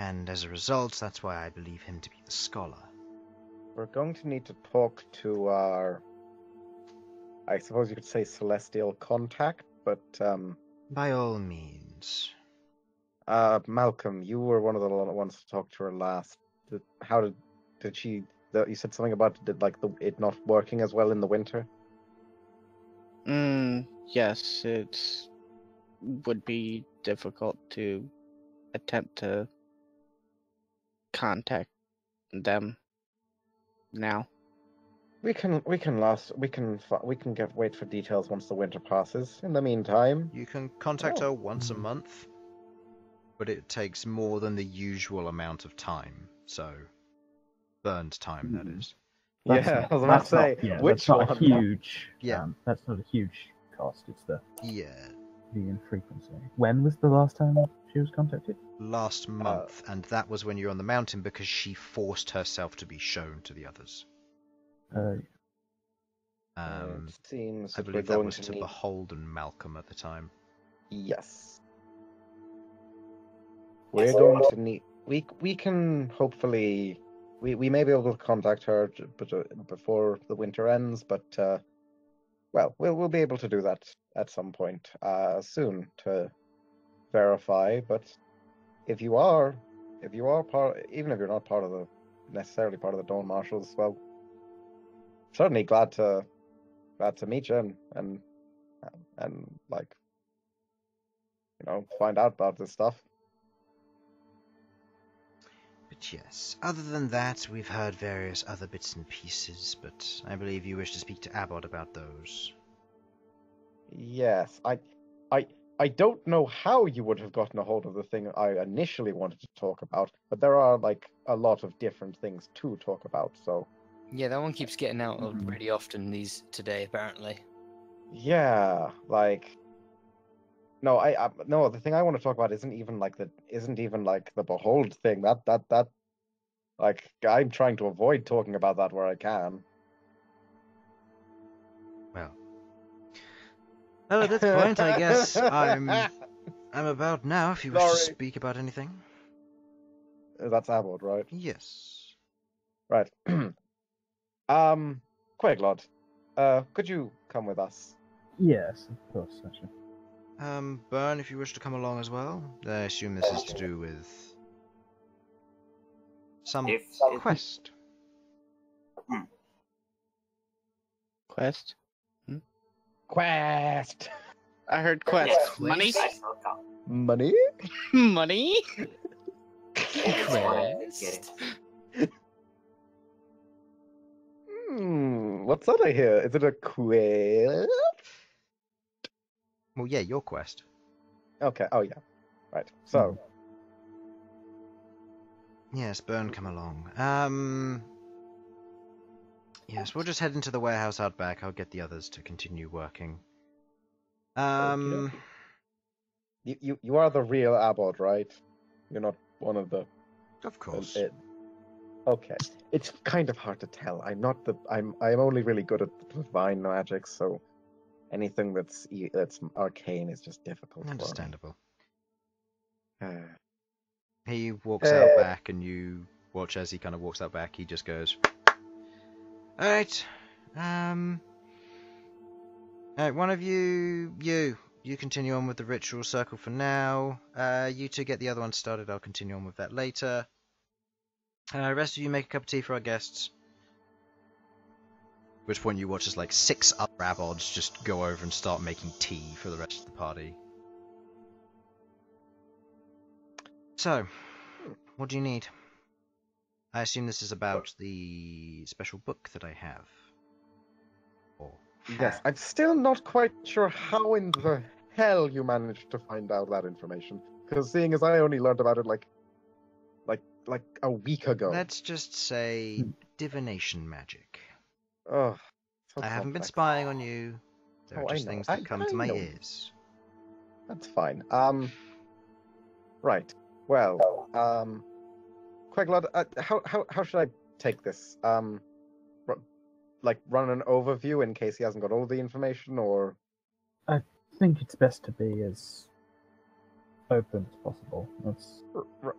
And as a result, that's why I believe him to be the scholar. We're going to need to talk to our, I suppose you could say, celestial contact, but By all means. Malcom, you were one of the ones to talk to her last. Did she? You said something about it not working as well in the winter. Yes, it would be difficult to attempt to contact them now. We can wait for details once the winter passes. In the meantime, You can contact her once a month, but it takes more than the usual amount of time. So, Bern's time, that is. That's yeah, not- I was about to that's not- say, yeah, which that's not one? a huge. Yeah. That's not a huge cost. It's the Yeah, infrequency. When was the last time she was contacted? last month, and that was when you were on the mountain because she forced herself to be shown to the others. It seems I that we're believe that going was to to need... Beholden Malcom at the time. Yes. We're going to need... We can hopefully... We may be able to contact her before the winter ends, but... well, we'll be able to do that at some point soon to verify, but if you are part... Even if you're not necessarily part of the Dawn Marshals, well... Certainly glad to meet you and like, find out about this stuff. But yes, other than that, we've heard various other bits and pieces, but I believe you wish to speak to Abbott about those. Yes, I don't know how you would have gotten a hold of the thing I initially wanted to talk about, but there are like a lot of different things to talk about, so Yeah, that one keeps getting out really often today, apparently. yeah, like No, no. The thing I want to talk about isn't even like the behold thing. That like I'm trying to avoid talking about that where I can. Well, at this point, I guess I'm about now. If you wish to Sorry. speak about anything. That's Abbott, right? Yes. Right. Queglod, could you come with us? Yes, of course, Sasha. Bern, if you wish to come along as well. I assume this is to do with some quest. Quest? Quest. I heard quest. Yes, Money? I shall come. Money? Money? Quest. What's that I hear? Is it a quest? Well, yeah, your quest. Okay. Oh yeah. Right. So. Yes, Bern, come along. Yes, we'll just head into the warehouse out back. I'll get the others to continue working. You are the real Abbott, right? You're not one of the. Of course. Okay. It's kind of hard to tell. I'm only really good at divine magic, so anything that's arcane is just difficult. Understandable. For me. He walks out back, and you watch as he kind of walks out back. He just goes, "Alright, alright, one of you continue on with the ritual circle for now. You two get the other one started. I'll continue on with that later. Rest of you make a cup of tea for our guests." At which point you watch as like 6 other Abods just go over and start making tea for the rest of the party. So, what do you need? I assume this is about the special book that I have. Or Yes, I'm still not quite sure how in the hell you managed to find out that information. Because seeing as I only learned about it like a week ago. Let's just say divination magic. Oh, so I haven't been complex. spying on you. There are I just know. things that come to my know. ears. That's fine. Right. Well, Queglod, how should I take this? Run an overview in case he hasn't got all the information, or I think it's best to be as open as possible. That's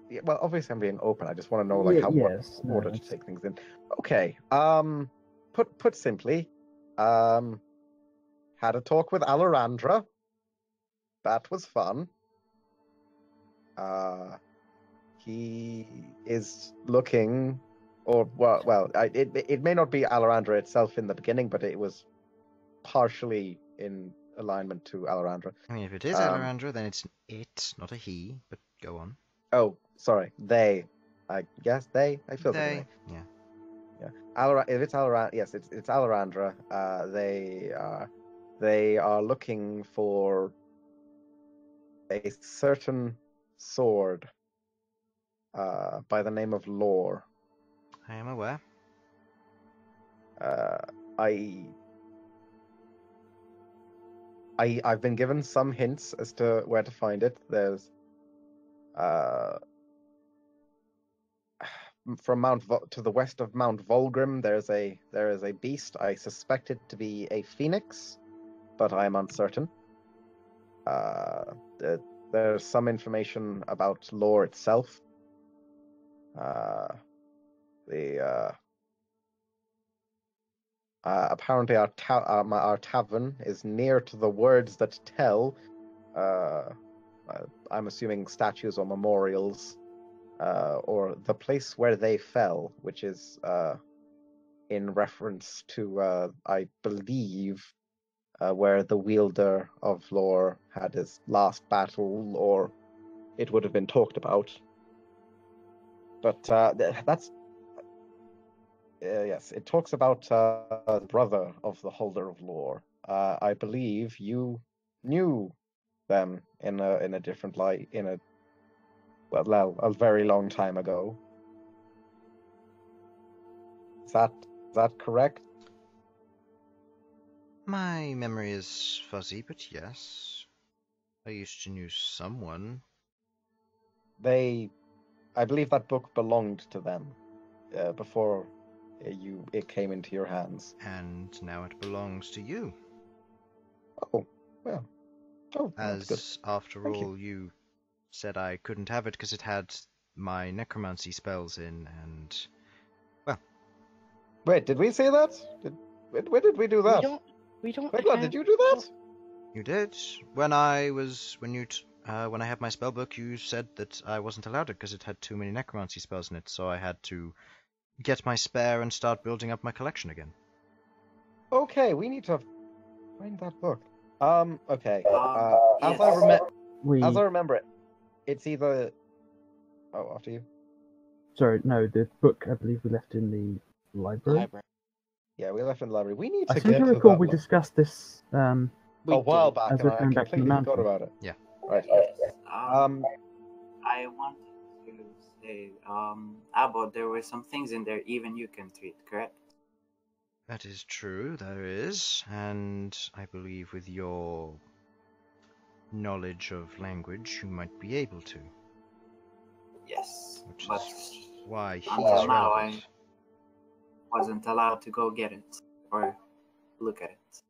yeah, well, obviously I'm being open. I just want to know like what order to take things in. Okay. Put simply, had a talk with Aleuir. That was fun. He is looking, or it may not be Aleuir itself in the beginning, but it was partially in alignment to Aleuir. I mean, if it is Aleuir, then it's it, not a he, but go on. Oh, sorry, they. I guess they. I feel They, yeah. yeah. If it's Aleuir, yes, it's Aleuir. They are looking for a certain sword by the name of Lore. I am aware. I've been given some hints as to where to find it. There's from to the west of Mount Volgrim, there is a beast. I suspect it to be a phoenix, but I am uncertain. There's some information about Lore itself. Apparently our tavern is near to the words that tell. I'm assuming statues or memorials, or the place where they fell, which is in reference to, I believe, where the wielder of Lore had his last battle, or it would have been talked about. But that's yes, it talks about the brother of the holder of Lore. I believe you knew them in a different light, a very long time ago. Is that correct? My memory is fuzzy, but yes. I used to know someone. I believe that book belonged to them before it came into your hands. And now it belongs to you. Oh, well. Oh, that's good. As, after Thank all, you said I couldn't have it because it had my necromancy spells in, and... well... Wait, did we say that? When did we do that? We don't Queglod, have... did you do that? You did. When I had my spell book, you said that I wasn't allowed it because it had too many necromancy spells in it, so I had to get my spare and start building up my collection again. Okay, we need to find that book. Okay. Yes. As I remember it, it's either... Oh, after you. Sorry, no, the book I believe we left in the library. Yeah, we left in the library. We need to I get seem to to recall that we book. discussed this. A while back, As and we're I coming back from the completely forgot mountain. about it. Yeah. Right. Yes. I wanted to say, Abbott, there were some things in there even you can treat, correct? That is true, there is, and I believe with your knowledge of language, you might be able to. Yes. Which But is why he until is now, relevant. I wasn't allowed to go get it or look at it.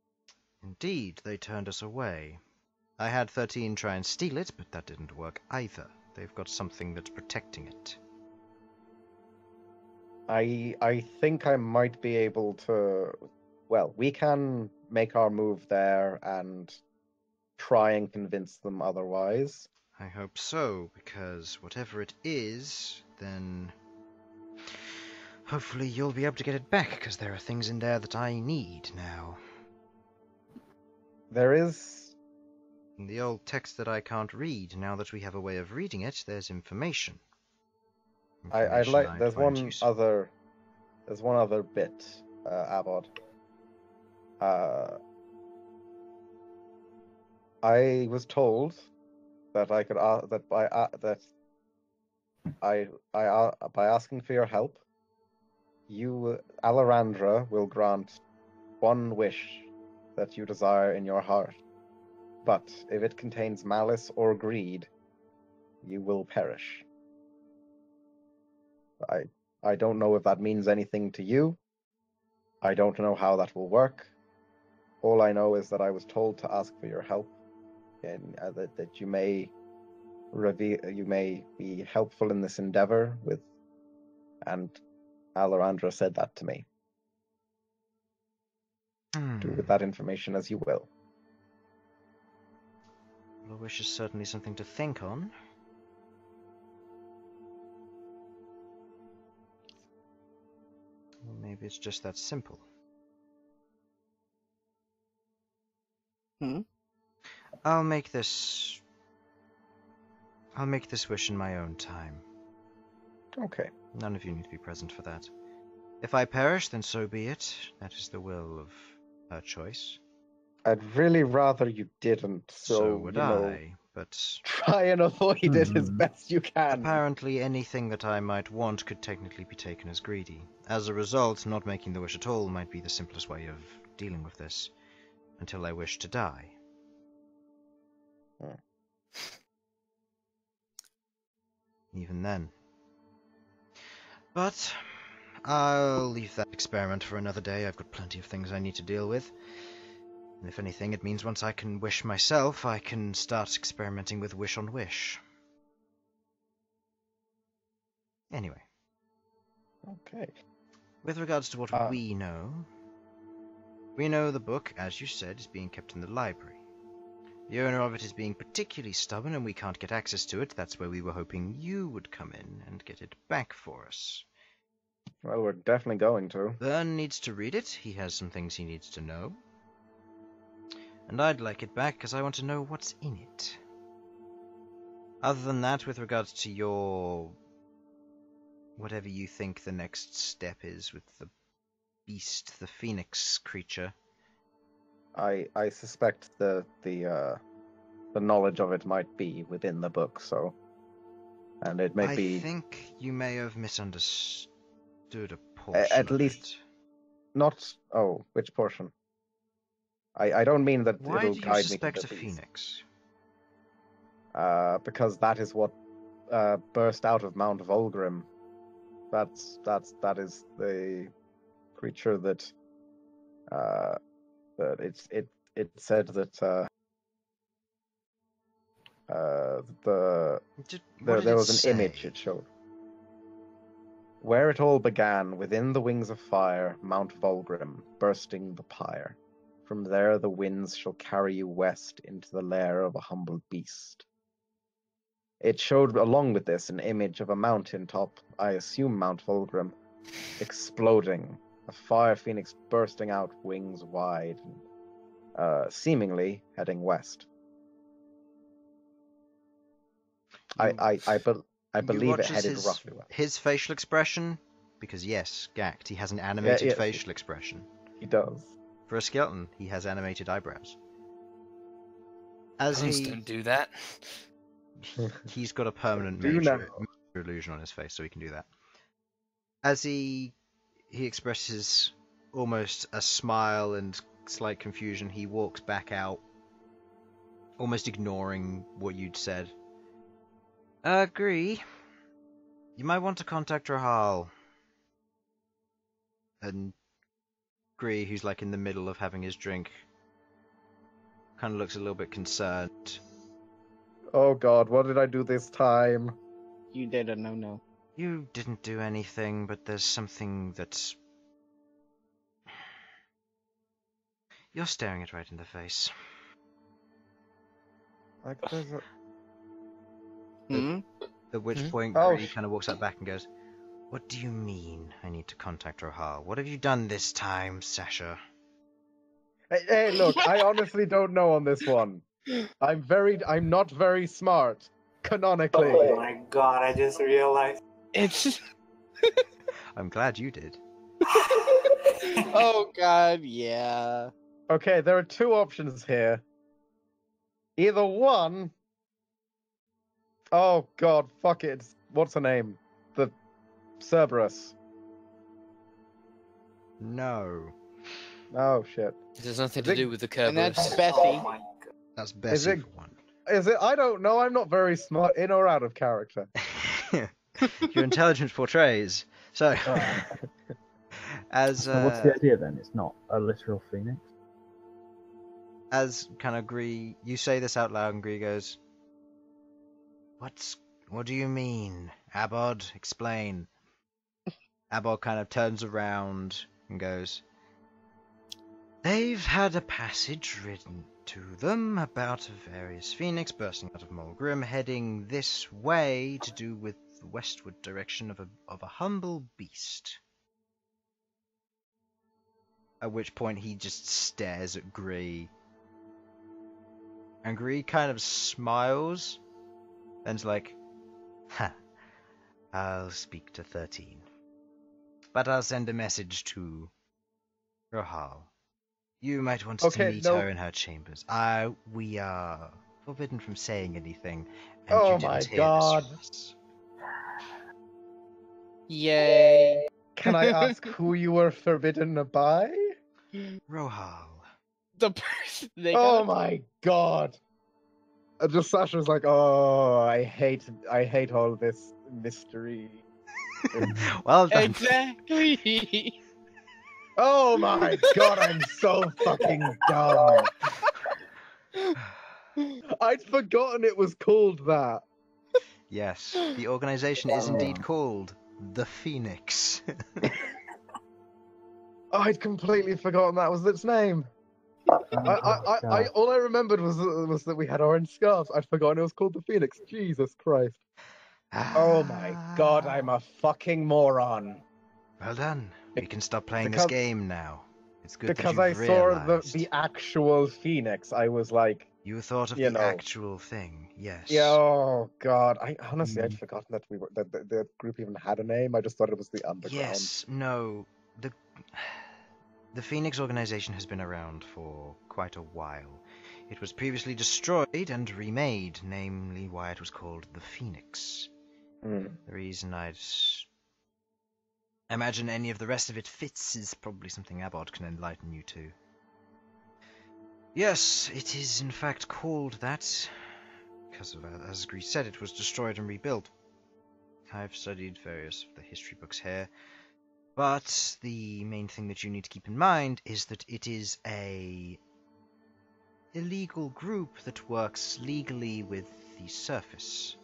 Indeed, they turned us away. I had 13 try and steal it, but that didn't work either. They've got something that's protecting it. I think I might be able to... Well, we can make our move there and try and convince them otherwise. I hope so, because whatever it is, then hopefully you'll be able to get it back, because there are things in there that I need now. There is... In the old text that I can't read, now that we have a way of reading it, there's information. I'd like... I'd There's find one useful. other bit, Abbott. I was told that I could by asking for your help, you, Alarandra, will grant one wish that you desire in your heart. But if it contains malice or greed, you will perish. I don't know if that means anything to you. I don't know how that will work. All I know is that I was told to ask for your help, and that you may be helpful in this endeavor with. And Alarandra said that to me. Do with that information as you will. Well, a wish is certainly something to think on. Or maybe it's just that simple. I'll make this wish in my own time. Okay. None of you need to be present for that. If I perish, then so be it. That is the will of her choice. I'd really rather you didn't. So would you know, I, but try and avoid it as best you can. apparently anything that I might want could technically be taken as greedy. As a result, not making the wish at all might be the simplest way of dealing with this, until I wish to die. Even then. But I'll leave that experiment for another day. I've got plenty of things I need to deal with. And if anything, it means once I can wish myself, I can start experimenting with wish on wish. Anyway. Okay. With regards to what we know the book, as you said, is being kept in the library. The owner of it is being particularly stubborn and we can't get access to it. That's where we were hoping you would come in and get it back for us. Well, we're definitely going to. Bern needs to read it. He has some things he needs to know. And I'd like it back because I want to know what's in it. Other than that, with regards to your... whatever you think the next step is with the beast, the phoenix creature. I suspect the knowledge of it might be within the book, so... And it may be... I think you may have misunderstood a portion At of least... it. Not... Oh, which portion? I don't mean that Why it'll do you guide me to suspect the a beast. phoenix? because that is what burst out of Mount Volgrim. That is the creature that it said that there was an image it showed. Where it all began, within the wings of fire, Mount Volgrim, bursting the pyre. From there the winds shall carry you west into the lair of a humble beast. It showed, along with this, an image of a mountain top, I assume Mount Volgrim, exploding, a fire phoenix bursting out, wings wide, seemingly heading west. I believe it headed roughly west. His facial expression, because yes, Ghaakt, he has an animated facial expression. He does. For a skeleton, he has animated eyebrows. Don't do that. He's got a permanent major illusion on his face, so he can do that. As he expresses almost a smile and slight confusion, he walks back out, almost ignoring what you'd said. Agree. You might want to contact Rahal. And Gree, who's like in the middle of having his drink, kind of looks a little bit concerned. Oh god, what did I do this time? You did a no-no. You didn't do anything, but there's something that's... You're staring it right in the face. Like, there's a... At which point, Gree kind of walks up back and goes, "What do you mean I need to contact Rahal? What have you done this time, Sasha?" Hey, look, I honestly don't know on this one. I'm not very smart, canonically. Oh my god, I just realized. It's... I'm glad you did. Oh god, yeah. Okay, there are two options here. Either one... Oh god, fuck it. What's her name? The Cerberus. No. Oh shit. It has nothing to do with the Kerberos. And that's Bessie. Oh my god. That's Bessie for one. Is it? I don't know. I'm not very smart, in or out of character. Your intelligence portrays. So, as So what's the idea then? It's not a literal phoenix? As kind of Gree, you say this out loud, and Gree goes, What do you mean? Abod, explain. Abod kind of turns around and goes, They've had a passage written to them about a various phoenix bursting out of Mulgrim, heading this way to do with the westward direction of a humble beast. At which point he just stares at Gree. And Gree kind of smiles and's like, "Ha, I'll speak to 13. But I'll send a message to Rahal. You might want to meet her in her chambers. We are forbidden from saying anything, and Oh you didn't my hear god. this from us." Yay. Can I ask who you were forbidden by? Rahal. The person they Oh got. my god. And just Sasha's like, oh, I hate all this mystery. Well done. Exactly. Oh my god, I'm so fucking dumb. I'd forgotten it was called that. Yes, the organization is indeed called the Phoenix. I'd completely forgotten that was its name. All I remembered was that we had orange scarves. I'd forgotten it was called the Phoenix. Jesus Christ. Oh my god, I'm a fucking moron. Well done. We can stop playing this game now. It's good Because that I you've saw realized. the actual Phoenix, I was like, You thought of you the know. actual thing, yes. yeah, oh god. Honestly, I'd forgotten that the group even had a name. I just thought it was the underground. Yes, no. The Phoenix organization has been around for quite a while. It was previously destroyed and remade, namely why it was called the Phoenix. Mm. The reason I'd imagine any of the rest of it fits is probably something Abod can enlighten you to. Yes, it is in fact called that. because of, as Grease said, it was destroyed and rebuilt. I've studied various of the history books here, but the main thing that you need to keep in mind is that it is a illegal group that works legally with the surface.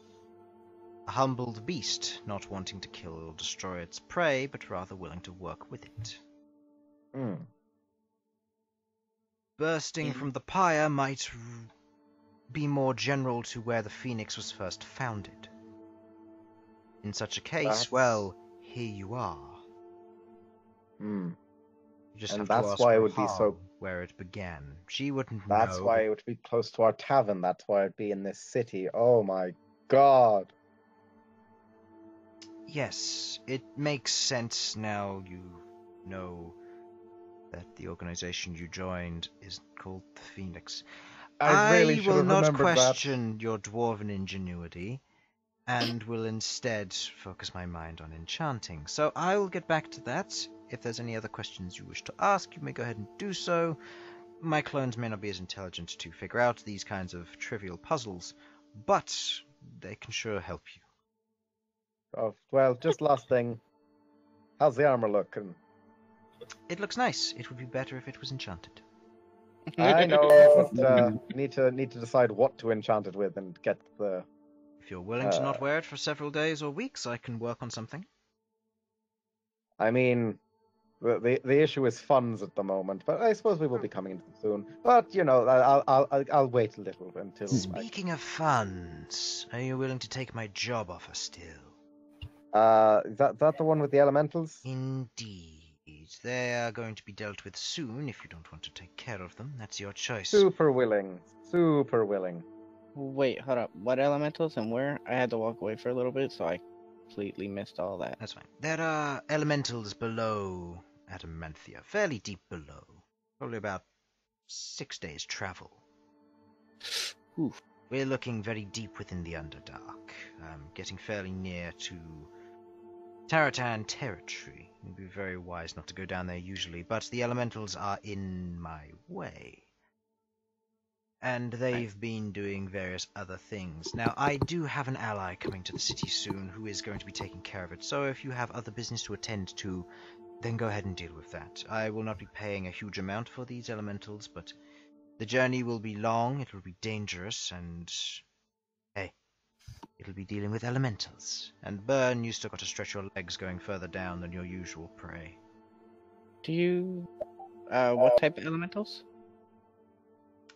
A humbled beast, not wanting to kill or destroy its prey, but rather willing to work with it. Bursting from the pyre might be more general to where the Phoenix was first founded. In such a case, well, here you are. You just And have that's to ask why it would be Rohan so- where it began. She wouldn't That's know. why it would be close to our tavern. That's why it'd be in this city. Oh my god. Yes, it makes sense now you know that the organization you joined is called the Phoenix. I really should will have not remembered that. question your dwarven ingenuity, and will instead focus my mind on enchanting. So I will get back to that. If there's any other questions you wish to ask, you may go ahead and do so. My clones may not be as intelligent to figure out these kinds of trivial puzzles, but they can sure help you. Oh, well, just last thing. How's the armor looking? It looks nice. It would be better if it was enchanted. I know, but need to decide what to enchant it with and get the. If you're willing to not wear it for several days or weeks, I can work on something. I mean, the issue is funds at the moment, but I suppose we will be coming into them soon. But you know, I'll wait a little until. Speaking of funds, are you willing to take my job offer still? Is that the one with the elementals? Indeed. They are going to be dealt with soon. If you don't want to take care of them, that's your choice. Super willing. Super willing. Wait, hold up. What elementals and where? I had to walk away for a little bit, so I completely missed all that. That's fine. There are elementals below Adamanthia, fairly deep below. Probably about 6 days' travel. Oof. We're looking very deep within the Underdark, getting fairly near to Taratan territory. It would be very wise not to go down there usually, but the elementals are in my way. And they've been doing various other things. Now, I do have an ally coming to the city soon who is going to be taking care of it, so if you have other business to attend to, then go ahead and deal with that. I will not be paying a huge amount for these elementals, but the journey will be long, it will be dangerous, and hey, it'll be dealing with elementals. And Bern, you still got to stretch your legs going further down than your usual prey. Do you... what type of elementals?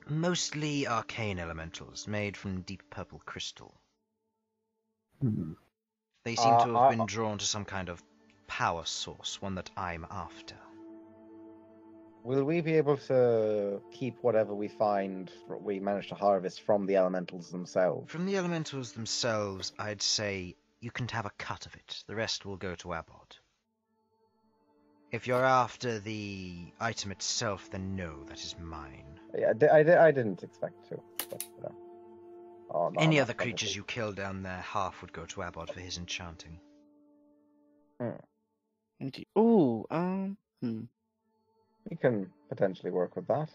Mostly arcane elementals, made from deep purple crystal. They seem to have been drawn to some kind of power source, one that I'm after. Will we be able to keep whatever we manage to harvest from the elementals themselves? From the elementals themselves, I'd say you can have a cut of it. The rest will go to Abod. If you're after the item itself, then no, that is mine. Yeah, I didn't expect to. But, no, Any other creatures you kill down there, half would go to Abod for his enchanting. Ooh, We can potentially work with that.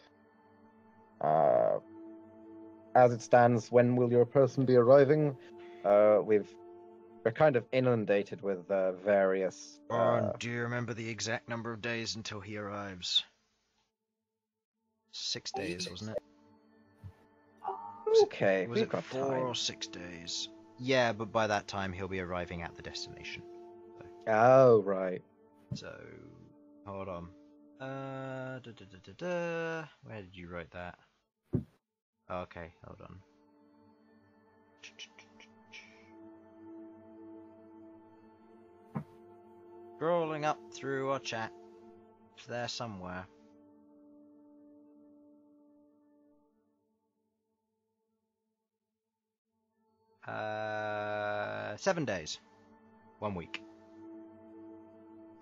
As it stands, when will your person be arriving? We're kind of inundated with various. Do you remember the exact number of days until he arrives? 6 days, wasn't it? Okay, Was we've it got 4 time. or 6 days? Yeah, but by that time he'll be arriving at the destination. Oh, right. So, hold on. Where did you write that? Okay, hold on. Scrolling up through our chat. It's there somewhere. Uh, 7 days. 1 week.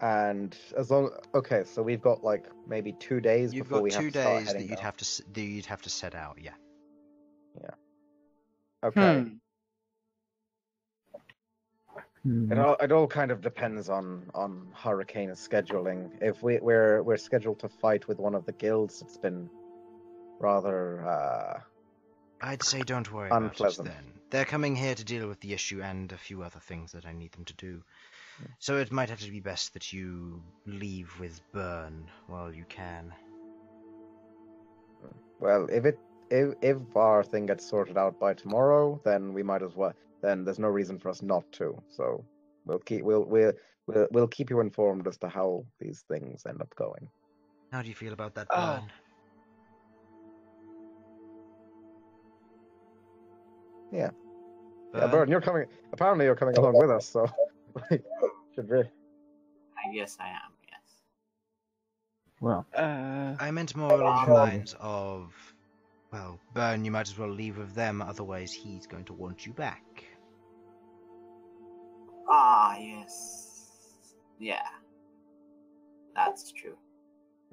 And as long okay, so we've got like maybe 2 days You've before got we have 2 to start days heading that down. you'd have to set out. Yeah. Okay. Hmm. It all kind of depends on Hurricane's scheduling. If we're scheduled to fight with one of the guilds, it's been rather I'd say don't worry about it Unpleasant. then. They're coming here to deal with the issue and a few other things that I need them to do. So it might have to be best that you leave with Bern while you can. Well, if our thing gets sorted out by tomorrow, then we might as well. Then there's no reason for us not to. So we'll keep you informed as to how these things end up going. How do you feel about that, Oh. Bern? Yeah. Yeah, Bern, you're coming. Apparently, you're coming along with us. So should we? I guess I am, yes. Well, I meant more along the lines of, well, Bern, you might as well leave with them, otherwise he's going to want you back. Ah, yes. Yeah. That's true.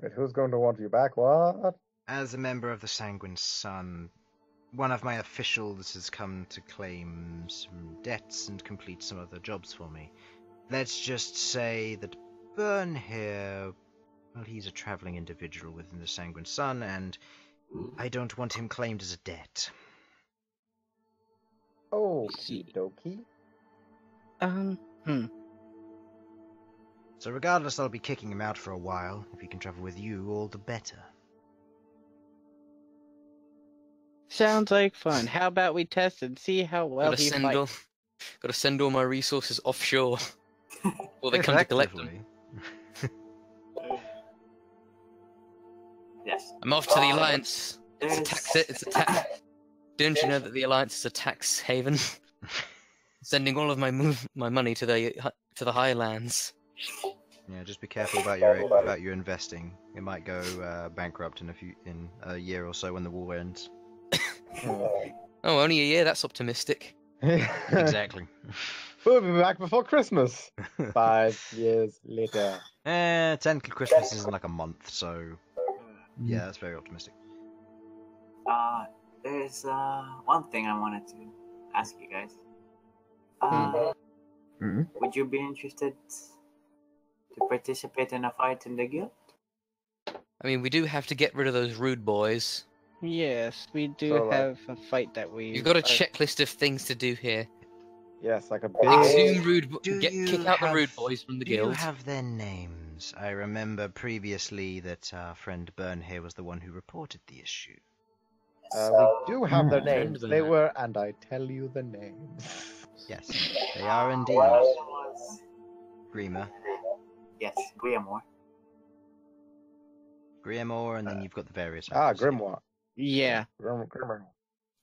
Wait, who's going to want you back? What? As a member of the Sanguine Sun, one of my officials has come to claim some debts and complete some other jobs for me. Let's just say that Bern here, well, he's a travelling individual within the Sanguine Sun, and I don't want him claimed as a debt. Okie dokie. So regardless, I'll be kicking him out for a while. If he can travel with you, all the better. Sounds like fun. How about we test and see how well he fights? Gotta send all my resources offshore. Or they come to collect them. Yes. I'm off to the Alliance. It's a There's- tax. It's a tax. Don't you know that the Alliance is a tax haven? Sending all of my money to the Highlands. Yeah, just be careful about your investing. It might go bankrupt in a year or so when the war ends. Oh, only a year? That's optimistic. Exactly. We'll be back before Christmas. 5 years later. Technically Christmas isn't like a month, so yeah, that's very optimistic. There's one thing I wanted to ask you guys. Would you be interested to participate in a fight in the guild? I mean, we do have to get rid of those rude boys. Yes, we do So, have a fight that we. You've got a checklist of things to do here. Yes, like a big. Exhume rude. Do you Kick out the have- rude boys from the Do you guild. have their names? I remember previously that our friend Bern here was the one who reported the issue. We do have their Friend names. of They that. were, and I tell you the names. Yes, they are indeed. One was Grima, yes, Griamore. Griamore, and then you've got the various others. Grimoire. Yeah. Grimoire.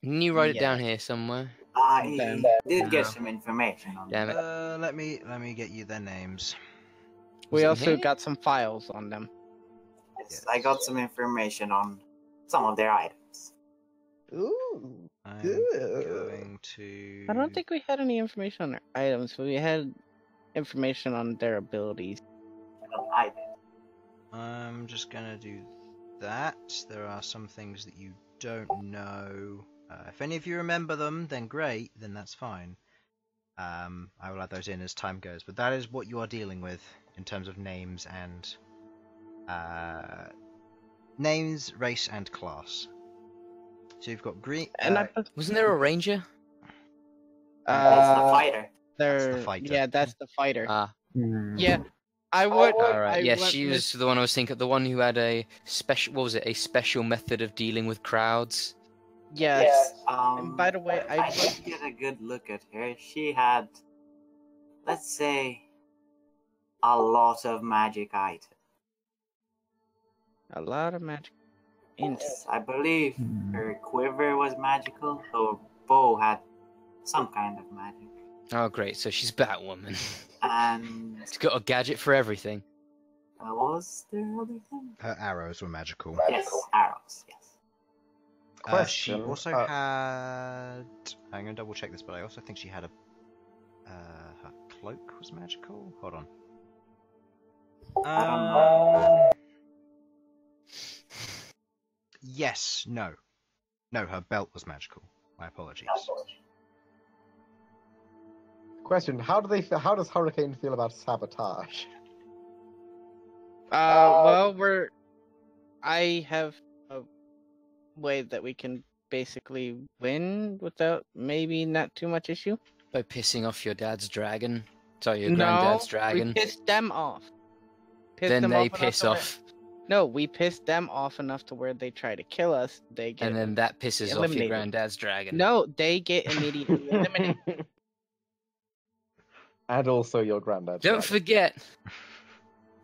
Can you write it Yeah. down here somewhere? I Damn. did get some information on Damn that. it. Let me get you their names. We Was it also here? got some files on them. Yes, I got some information on some of their items. Ooh. I'm Good. going to. I don't think we had any information on their items, but we had information on their abilities. I did. I'm just gonna do that. There are some things that you don't know. If any of you remember them, then great. Then that's fine. I will add those in as time goes. But that is what you are dealing with in terms of names and names, race, and class. So you've got green. And Wasn't there a ranger? That's the fighter. they're, the fighter. Yeah, that's the fighter. Ah, Yeah, I would. all right. I Yes, went she with- was the one I was thinking. The one who had a special. What was it? A special method of dealing with crowds. Yes. And And by the way, I did get a good look at her. She had, let's say, a lot of magic items. A lot of magic. Yes, I believe her quiver was magical. Her bow had some kind of magic. Oh, great. So she's Batwoman. And She's got a gadget for everything. what was there other thing? Her arrows were magical. Yes, arrows. Yes. She Question, also had. I'm gonna double check this, but I also think she had a. Her cloak was magical. Hold on. I don't know. Yes. No. No, her belt was magical. My apologies. Question: How does Hurricane feel about sabotage? Well, I have a way that we can basically win without maybe not too much issue. By pissing off your dad's dragon. Sorry, your No, granddad's we dragon. pissed them off. Then them they off enough piss to where- off. No, we pissed them off enough to where they try to kill us. They get And then that pisses off your eliminated. granddad's dragon. No, they get immediately eliminated. And also your granddad. Don't forget,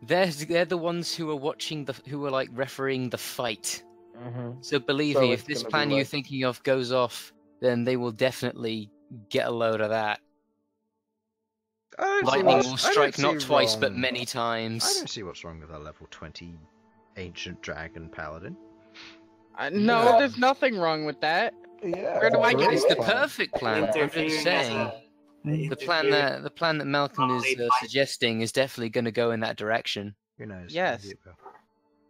they're the ones who are watching who are like refereeing the fight. Mm-hmm. So believe So me, if it's this gonna be plan you're like- thinking of goes off, then they will definitely get a load of that. Lightning will strike not twice, but many I times. don't see what's wrong with a level 20 ancient dragon paladin. No, Yeah. there's nothing wrong with that. Yeah. Where do I get It's it? the perfect plan. I'm Interfering just as saying. a- The plan that Malcolm is Probably fight. suggesting is definitely going to go in that direction. Who knows? Yes. Maybe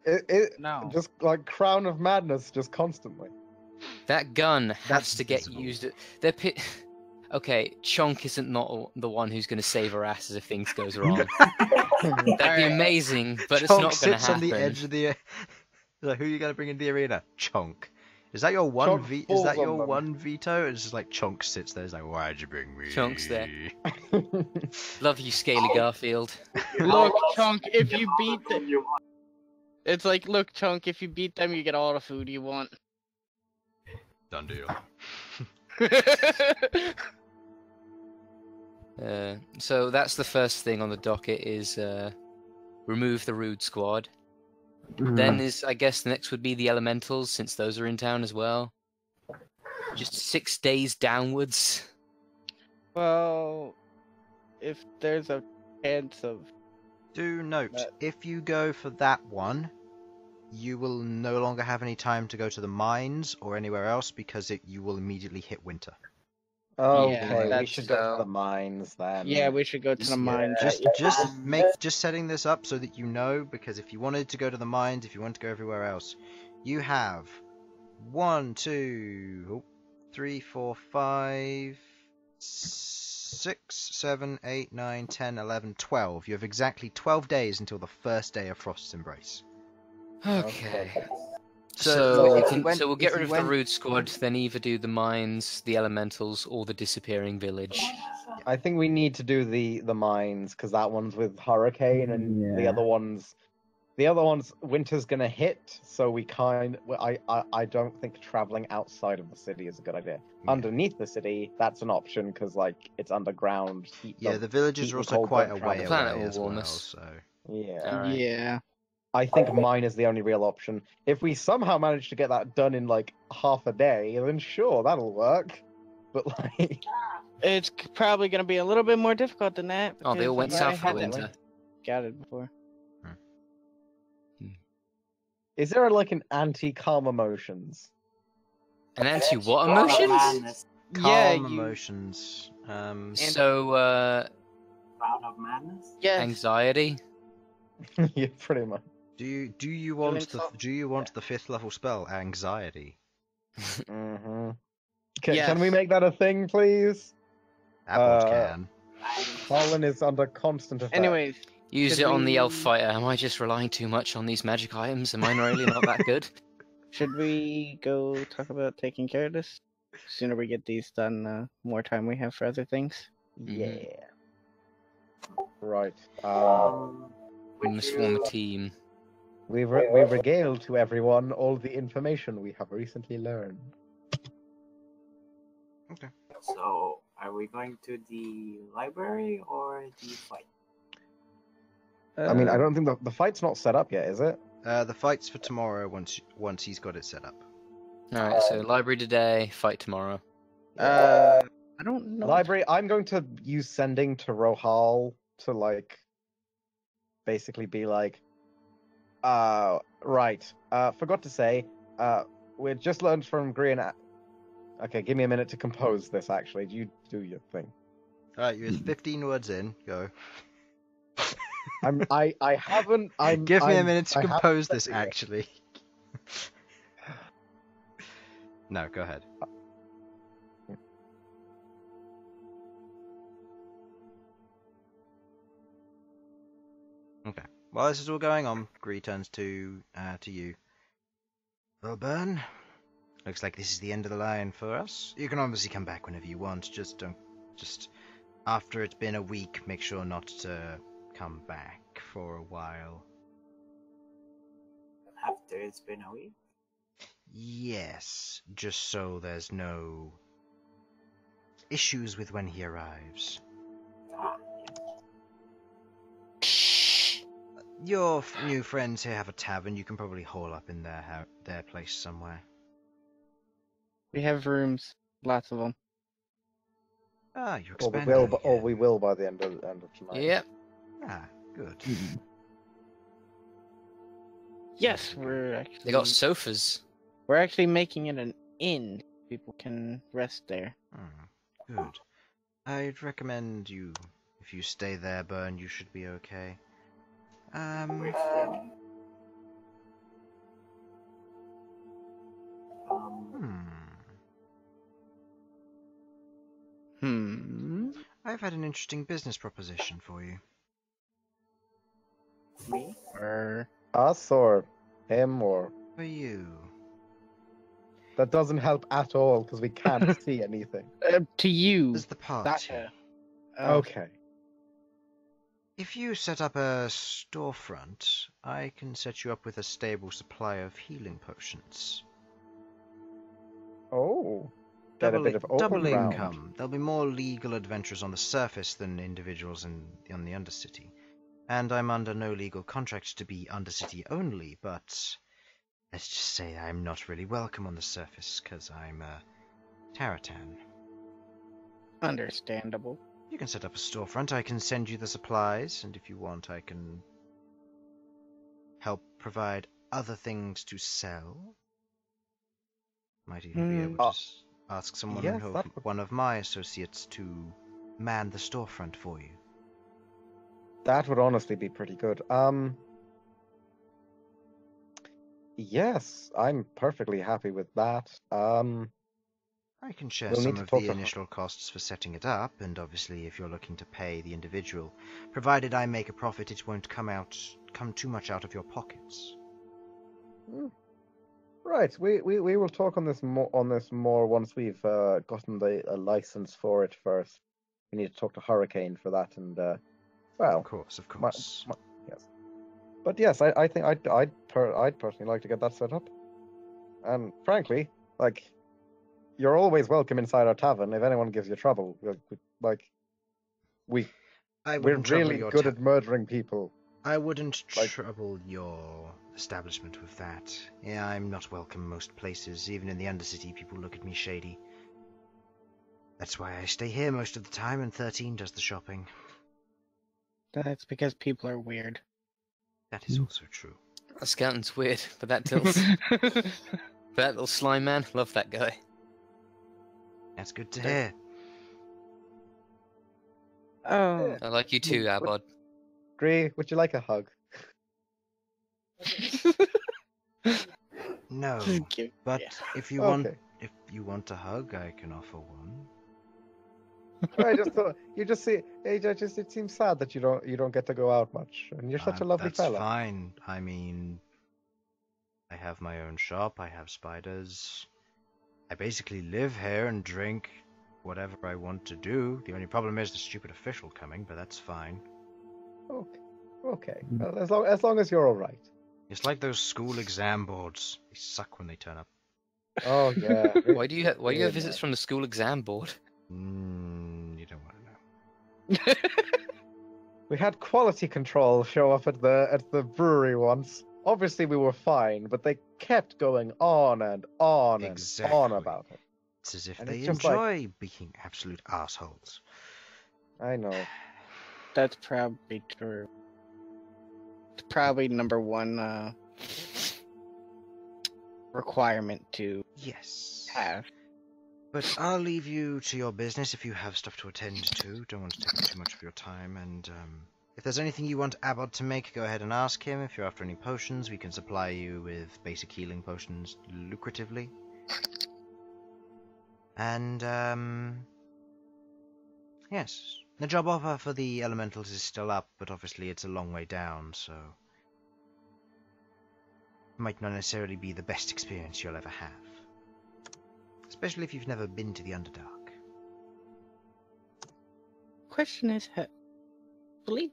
it will. No. Just like Crown of Madness, just constantly. That gun has That's to get visible. used. Okay, Chonk isn't not the one who's going to save her asses if things goes wrong. That'd be amazing, but it's Chonk not going to sits happen. on the edge of the. So who are you going to bring in the arena? Chonk. Is that your one Chonk Is falls that on your them. one veto? It's just like Chonk sits there. It's like, why'd you bring me? Chonk's there. Love you, Scaly Garfield. Look, Chunk, if you beat them, it's like, look, Chunk, if you beat them, you get all the food you want. Done deal. So that's the first thing on the docket is remove the Rude Squad. Then I guess the next would be the Elementals, since those are in town as well. Just 6 days downwards. Well, if there's a chance of... Do note, That- if you go for that one, you will no longer have any time to go to the mines or anywhere else because you will immediately hit winter. Okay, we that's should go so- to the mines then. Yeah, we should go to the mines. Just setting this up so that you know, because if you wanted to go to the mines, if you wanted to go everywhere else, you have 1, 2, 3, 4, 5, 6, 7, 8, 9, 10, 11, 12. You have exactly 12 days until the first day of Frost's Embrace. Okay. So if you went- So we'll get if rid you of went- the Rude Squad, then either do the mines, the Elementals, or the Disappearing Village. I think we need to do the mines because that one's with Hurricane, and the Yeah. other ones, winter's gonna hit. So we I don't think traveling outside of the city is a good idea. Yeah. Underneath the city, that's an option because like it's underground. Heat Yeah, doesn't- the villages heat are and also cold quite don't a way travel. Planet away will as warm well, us. so... Yeah, Alright. Yeah. I think mine is the only real option. If we somehow manage to get that done in like half a day, then sure, that'll work. But like, It's probably going to be a little bit more difficult than that. Oh, they all went because I south for haven't winter. Got it before. is there like an anti-calm emotions? And anti what Crown of emotions? Madness. Yeah, Calm you- emotions. So, Crown of Madness. Yes. anxiety. Yeah, pretty much. Do you want insult- the 5th level spell anxiety? Mm-hmm. Yes. Can we make that a thing, please? Apples Uh, can. Harlan is under constant effect. Anyways, Use Should it on the elf we- fighter. Am I just relying too much on these magic items? Am I really not that good? should we go talk about taking care of this? Sooner we get these done, the more time we have for other things. Yeah. Right. We must form a team. We've regaled to everyone all the information we have recently learned. So, are we going to the library or the fight? I mean, I don't think the fight's not set up yet, is it? The fight's for tomorrow once he's got it set up. Alright, so library today, fight tomorrow. I don't know. Library. I'm going to use sending to Rohal to like, basically be like, right. Forgot to say, we just learned from Green. Okay, give me a minute to compose this. Actually, you do your thing. Alright, you're 15 words in. Go. I haven't. Give me a minute to I haven't compose said this. it yet. Actually. No, go ahead. Okay. While this is all going on, Gree turns to you. Well, Bern, looks like this is the end of the line for us. You can obviously come back whenever you want. Just don't. Just after it's been a week, make sure not to come back for a while. After it's been a week? Yes, just so there's no issues with when he arrives. Ah, Your new friends here have a tavern. You can probably haul up in their place somewhere. We have rooms, lots of them. Ah, you're Or we expanding. will, or again. we will by the end of tonight. Yep. Ah, good. Yes, we're actually. They got sofas. We're actually making it an inn. People can rest there. Good. I'd recommend you, if you stay there, Bern, you should be okay. with I've had an interesting business proposition for you. me? Or Us or him or For you. that doesn't help at all because we can't see anything. to you, There's the party. Sasha. Okay. If you set up a storefront, I can set you up with a stable supply of healing potions. Oh. Get a bit of open double ground. income. There'll be more legal adventurers on the surface than individuals in the Undercity. And I'm under no legal contract to be Undercity only, but let's just say I'm not really welcome on the surface, because I'm a Taratan. Understandable. You can set up a storefront, I can send you the supplies, and if you want I can help provide other things to sell. Might even be able to ask someone yes, one of my associates to man the storefront for you. That would honestly be pretty good. Yes, I'm perfectly happy with that. I can share We'll need some to of talk the to initial costs for setting it up, and obviously if you're looking to pay the individual, provided I make a profit, it won't come too much out of your pockets. Right, we will talk on this more once we've gotten the license for it first. We need to talk to Hurricane for that, and well, Of course. yes. But yes, I think I'd personally like to get that set up. And frankly, like, you're always welcome inside our tavern. If anyone gives you trouble, we're really good at murdering people. I wouldn't like- trouble your establishment with that. Yeah, I'm not welcome most places. Even in the Undercity, people look at me shady. That's why I stay here most of the time, and 13 does the shopping. That's because people are weird. That is also true. That skeleton's weird, but that tilts. That little slime man, love that guy. That's good to hear. Oh. I like you too, Abod. Grey, would you like a hug? No, Cute. but Yeah. if you Okay. want a hug, I can offer one. I just thought it seems sad that you don't get to go out much, and you're such a lovely That's fella. fine. I mean, I have my own shop. I have spiders. I basically live here and drink whatever I want to do. The only problem is the stupid official coming, but that's fine. Okay. Well, as long as you're all right. It's like those school exam boards. They suck when they turn up. Oh yeah. Why do you have visits from the school exam board? You don't want to know. We had quality control show up at the brewery once. Obviously we were fine, but they kept going on and on and on about it. It's as if And they it's just enjoy being absolute assholes. I know. That's probably true. It's probably number one requirement to Yes. have. But I'll leave you to your business if you have stuff to attend to. Don't want to take up too much of your time. And if there's anything you want Abod to make, go ahead and ask him. If you're after any potions, we can supply you with basic healing potions lucratively. And, yes. The job offer for the elementals is still up, but obviously it's a long way down, so might not necessarily be the best experience you'll ever have. especially if you've never been to the Underdark. Question is, believe.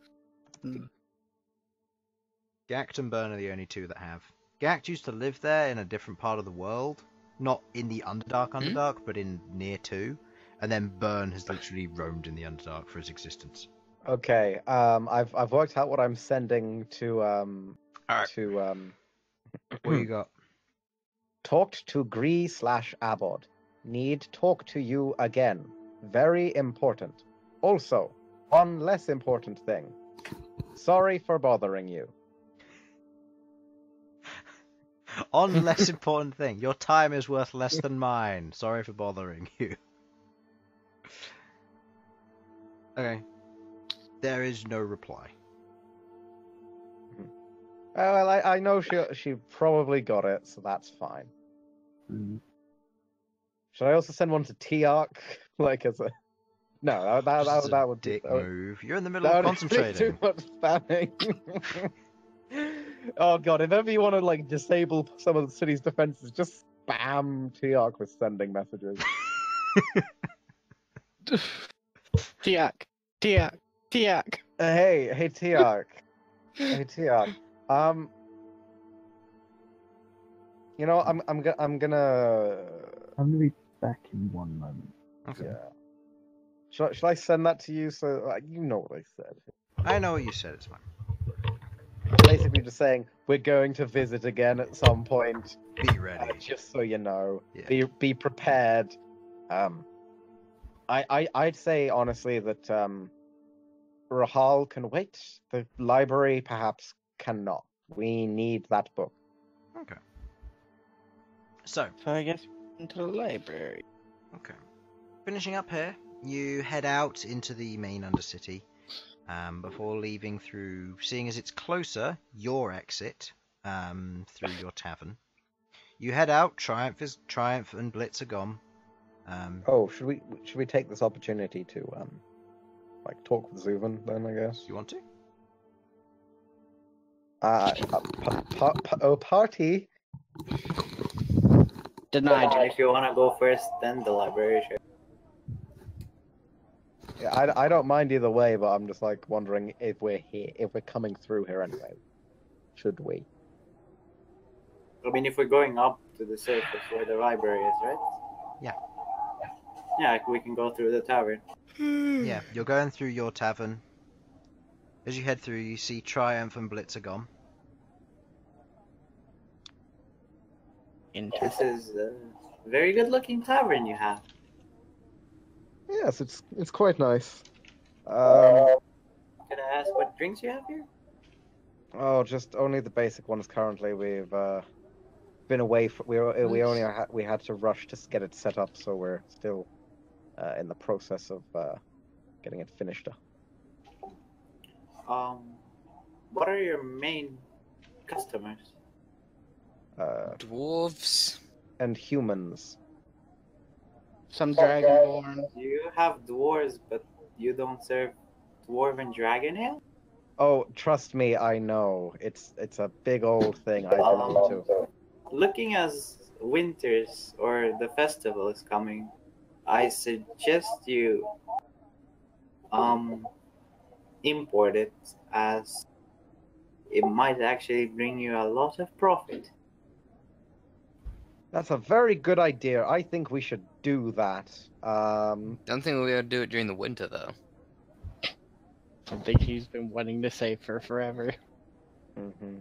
Ghaakt and Bern are the only two that have. Ghaakt used to live there in a different part of the world, not in the Underdark, but in near to, and then Bern has literally roamed in the Underdark for his existence. Okay, I've worked out what I'm sending to Alright. What you got? Talked to Gree/Abod. Need talk to you again. Very important. Also, one less important thing. Sorry for bothering you. On less important thing. Your time is worth less than mine. Sorry for bothering you. Okay. There is no reply. Well, I know she probably got it, so that's fine. Should I also send one to T-Arc? Like as a... No, that would dick be... move. You're in the middle of concentrating. Too much spamming. Oh god, if ever you want to like disable some of the city's defenses, just spam T-Arc with sending messages. Tiak. Hey T-Arc. Hey T-Arc. You know, I'm gonna be back in one moment. Okay. Yeah. Should I send that to you? So you know what I said. I know what you said. It's fine. Basically, just saying we're going to visit again at some point. Be ready. Just so you know, Yeah. be prepared. I'd say honestly that Rahal can wait. The library perhaps cannot. We need that book. Okay. So I guess into the library. Okay. Finishing up here, you head out into the main Undercity before leaving through, seeing as it's closer, your exit through your tavern. You head out, Triumph and Blitz are gone. Should we take this opportunity to like talk with Zuvan then, I guess? You want to? Party? Denied. If you want to go first, then the library should. Yeah, I don't mind either way, but I'm just like wondering if we're coming through here anyway. Should we? I mean, if we're going up to the surface where the library is, right? Yeah. Yeah, we can go through the tavern. Yeah, you're going through your tavern. As you head through, you see Triumph and Blitz are gone. This is a very good-looking tavern you have. Yes, it's quite nice. Can I ask what drinks you have here? Oh, just only the basic ones currently. We've been away from we had to rush to get it set up, so we're still in the process of getting it finished up. What are your main customers? Dwarves. And humans. Some dragonborn. You have dwarves, but you don't serve dwarven dragon ale? Oh, trust me, I know. It's a big old thing I've been into. Looking as winters or the festival is coming, I suggest you import it, as it might actually bring you a lot of profit. That's a very good idea. I think we should do that. Don't think we'll be able to do it during the winter, though. I think he's been wanting to say for forever. You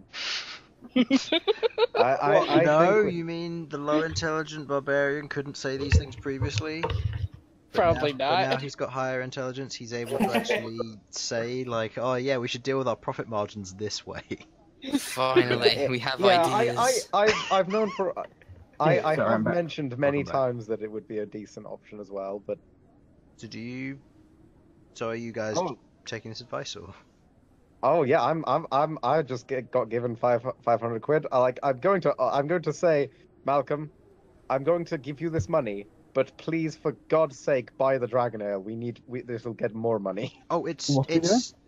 mean the low intelligent barbarian couldn't say these things previously? Probably But not. now he's got higher intelligence, he's able to actually say, like, oh yeah, we should deal with our profit margins this way. Finally, we have ideas. I've known for... I Sorry, have I'm back. mentioned many Welcome back. times that it would be a decent option as well, but... So are you guys taking this advice, or? Oh yeah, I just got given 500 quid. I'm going to say, Malcolm, I'm going to give you this money, but please, for God's sake, buy the dragon ale. This will get more money. Oh, it's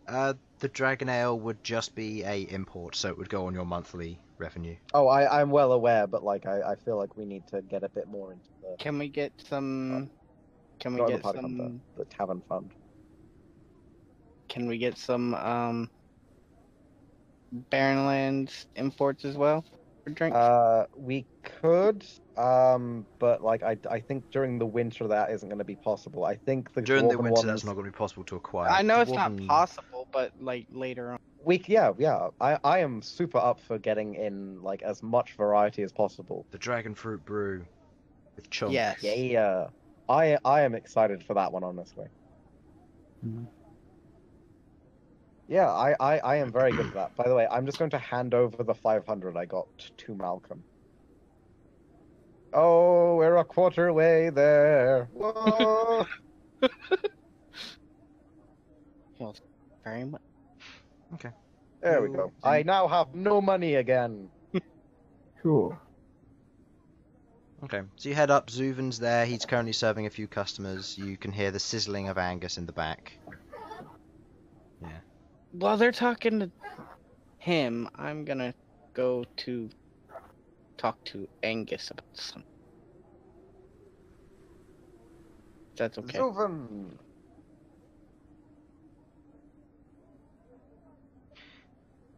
the dragon ale would just be a import, so it would go on your monthly revenue. Oh, I'm well aware, but like I feel like we need to get a bit more into Can we get some? Can we not the get party fund, some? the tavern fund. Can we get some Barrenlands imports as well for drinks? We could, but like I think during the winter that isn't going to be possible. I think the During the dwarven winter, ones. that's not going to be possible to acquire. I know it's not Dwarven- possible, but like later on. Yeah. I am super up for getting in like as much variety as possible. The dragon fruit brew with chunk. Yes. Yeah. I am excited for that one, honestly. Mm. Yeah, I am very good at that. By the way, I'm just going to hand over the 500 I got to Malcom. Oh, we're a quarter way there. Whoa! Well, very much. Okay. There we go. I now have no money again. Cool. Okay. So you head up. Zuven's there. He's currently serving a few customers. You can hear the sizzling of Angus in the back. Yeah. While they're talking to him, I'm gonna go to talk to Angus about something. That's okay. Zuven!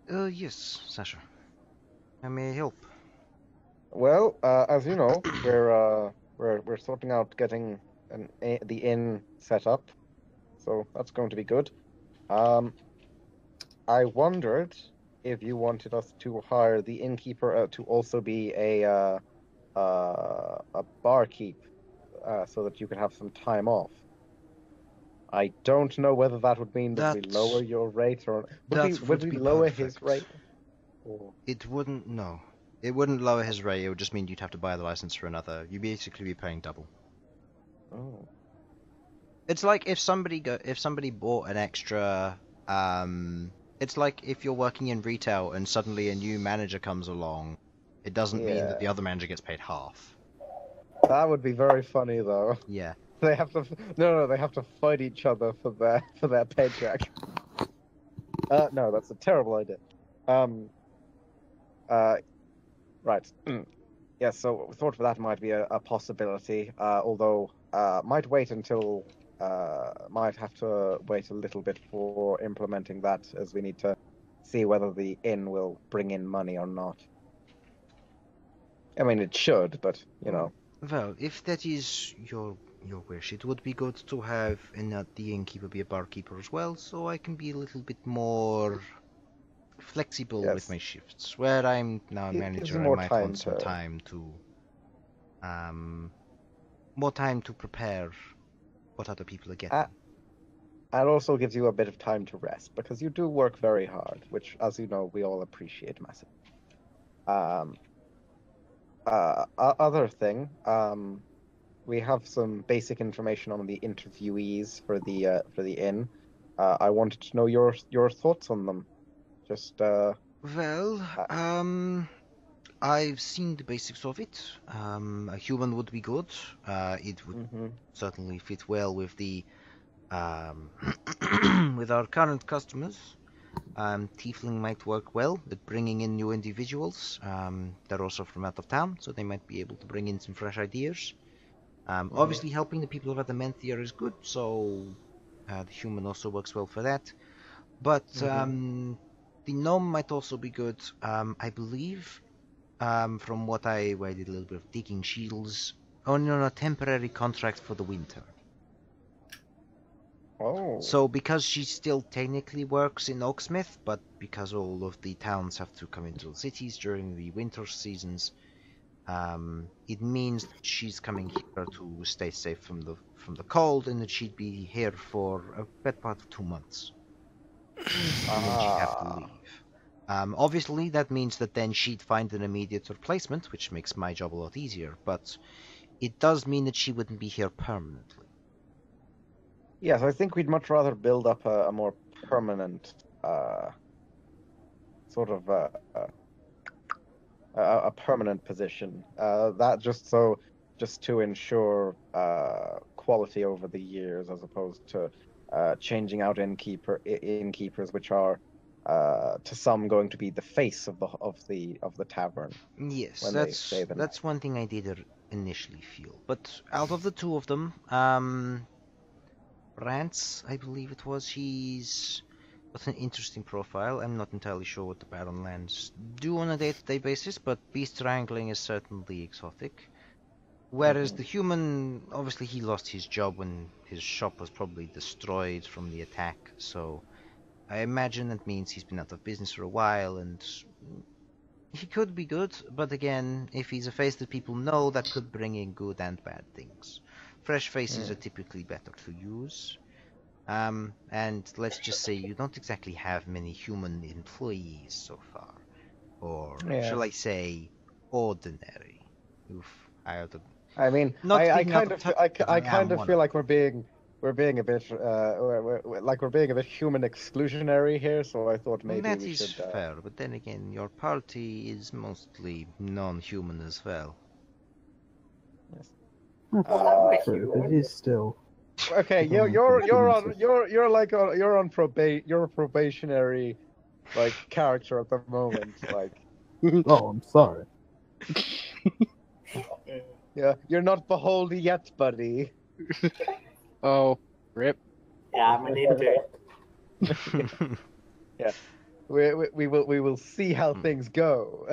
Yes, Sasha. How may I help? Well, as you know, we're sorting out getting the inn set up, so that's going to be good. I wondered if you wanted us to hire the innkeeper to also be a barkeep, so that you could have some time off. I don't know whether that would mean that we lower your rate or would we lower his rate? Or... It wouldn't. No, it wouldn't lower his rate. It would just mean you'd have to buy the license for another. You'd basically be paying double. Oh. It's like if somebody bought an extra. It's like if you're working in retail and suddenly a new manager comes along. It doesn't mean that the other manager gets paid half. That would be very funny, though. Yeah. They have to they have to fight each other for their paycheck. No, that's a terrible idea. Right. Yeah, so we thought that might be a possibility, although might have to wait a little bit for implementing that, as we need to see whether the inn will bring in money or not. I mean, it should, but you know. Well, if that is your wish, it would be good to have the innkeeper be a barkeeper as well, so I can be a little bit more flexible with my shifts. Where I'm now a manager, I might want some time to more time to prepare what other people are getting. It also gives you a bit of time to rest, because you do work very hard, which, as you know, we all appreciate massively. Other thing, we have some basic information on the interviewees for the inn. I wanted to know your thoughts on them. Just I've seen the basics of it. A human would be good. It would certainly fit well with the with our current customers. Tiefling might work well at bringing in new individuals. They're also from out of town, so they might be able to bring in some fresh ideas. Obviously, helping the people of Adamanthia is good, so the human also works well for that. But the gnome might also be good. I believe, from what I did a little bit of digging, shields only on a temporary contract for the winter. Oh. So because she still technically works in Oaksmith, but because all of the towns have to come into the cities during the winter seasons, it means that she's coming here to stay safe from the cold, and that she'd be here for a better part of 2 months. And then she'd have to leave. Obviously, that means that then she'd find an immediate replacement, which makes my job a lot easier, but it does mean that she wouldn't be here permanently. Yes, I think we'd much rather build up a more permanent sort of a permanent position. That just to ensure quality over the years, as opposed to changing out innkeepers, which are to some going to be the face of the tavern. Yes, when they say the that's one thing I did initially feel. But out of the two of them, Rance, I believe it was, he's got an interesting profile. I'm not entirely sure what the Baron lands do on a day-to-day basis, but beast wrangling is certainly exotic. Whereas the human, obviously he lost his job when his shop was probably destroyed from the attack, so I imagine that means he's been out of business for a while, and he could be good, but again, if he's a face that people know, that could bring in good and bad things. Fresh faces are typically better to use. And let's just say you don't exactly have many human employees so far. Or, shall I say, ordinary. You've hired a... I mean, Not I speaking out kind of of, turn, I I kind am of feel like we're being a bit, like we're being a bit human exclusionary here. So I thought maybe that we is should. fair, but then again, your party is mostly non-human as well. That's true. It is still. Okay, you're on probationary, like, character at the moment, like. Oh, I'm sorry. Yeah, you're not beholden yet, buddy. Oh, rip. Yeah, I'm an intern. Yeah, we will see how things go.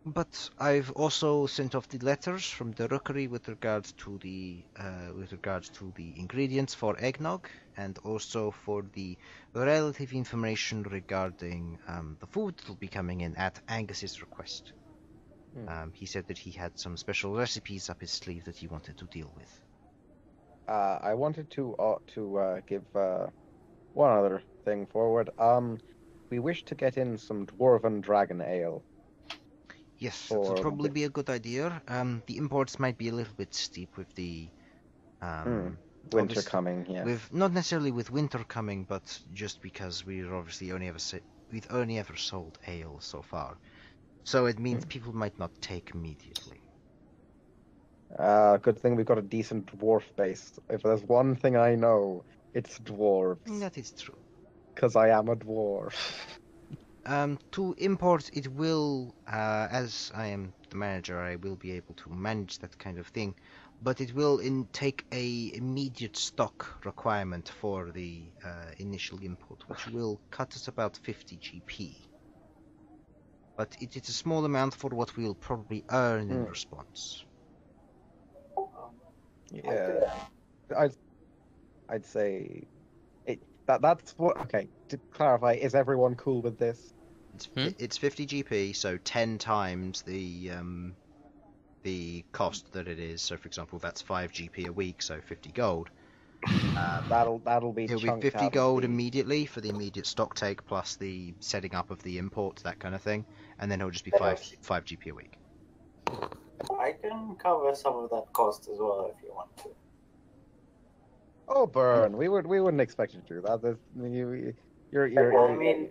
But I've also sent off the letters from the rookery with regards to the ingredients for eggnog, and also for the relative information regarding the food that will be coming in at Angus's request. He said that he had some special recipes up his sleeve that he wanted to deal with. I wanted to give one other thing forward. We wish to get in some dwarven dragon ale. Yes, that would probably be a good idea. The imports might be a little bit steep with the winter coming. Yeah, with not necessarily with winter coming, but just because we're obviously we've only ever sold ale so far, so it means people might not take immediately. Good thing we've got a decent dwarf base. If there's one thing I know, it's dwarves. That is true. Because I am a dwarf. To import, it will, as I am the manager, I will be able to manage that kind of thing, but it will take a immediate stock requirement for the initial import, which will cut us about 50 GP. But it is a small amount for what we'll probably earn in response. Yeah, I'd say that's what. Okay, to clarify, is everyone cool with this? It's 50 GP, so 10 times the cost that it is. So, for example, that's 5 GP a week, so 50 gold. That'll be. It'll be 50 gold immediately for the immediate stock take, plus the setting up of the import, that kind of thing, and then it'll just be 5 GP a week. I can cover some of that cost as well if you want to. Oh, Bern, we wouldn't expect you to do that. You're I mean,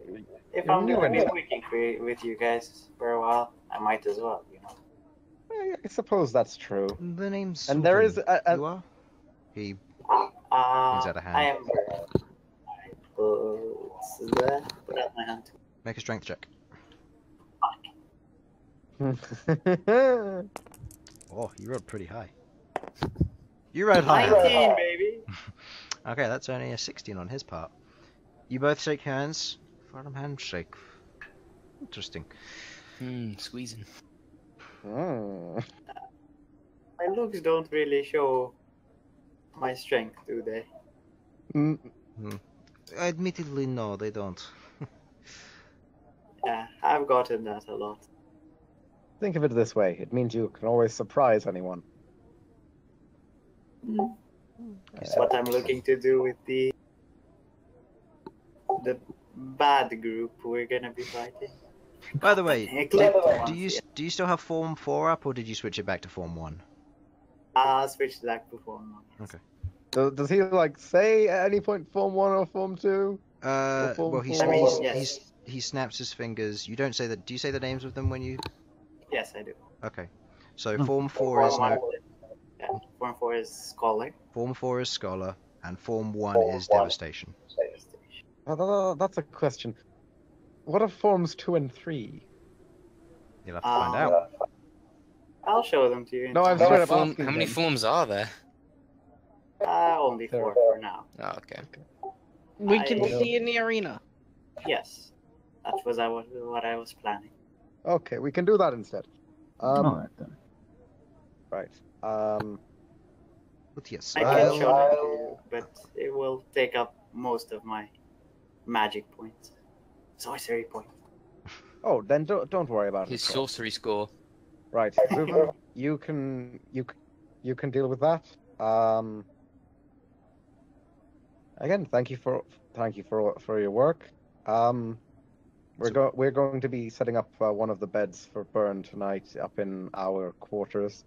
if I'm going to be working with you guys for a while, I might as well, you know. I suppose that's true. The name's and there is you are? He he's out of hand. I am put out my hand. Make a strength check. Oh, you rolled pretty high. You rolled high. 19, baby. Okay, that's only a 16 on his part. You both shake hands. Firm handshake. Interesting. Squeezing. My looks don't really show my strength, do they? Admittedly, no, they don't. Yeah, I've gotten that a lot. Think of it this way: it means you can always surprise anyone. That's what I'm looking to do with the bad group we're gonna be fighting. By the way, do you ones, still have Form 4 up, or did you switch it back to Form 1? I'll switch back to Form 1. Okay. Does he like say at any point Form 1 or Form 2? Well, yes. he snaps his fingers. You don't say that. Do you say the names of them when you? Yes, I do. Okay. So Form 4 is Form 4 is Scholar. Form 4 is Scholar, and Form 1 is Devastation. That's a question. What are forms 2 and 3? You'll have to find out. I'll show them to you. No, I'm How straight many, up form, asking how many them. forms are there? Only 4 for now. Oh, okay. We can I- see in the arena. Yes, that was what I was planning. Okay, we can do that instead. Alright then. Right. But yes, I can I'll- show them to you, but it will take up most of my magic points, sorcery points. Oh, then don't worry about His it. sorcery score. Right, Reuben, you can deal with that. Again, thank you for your work. We're going to be setting up one of the beds for Bern tonight up in our quarters,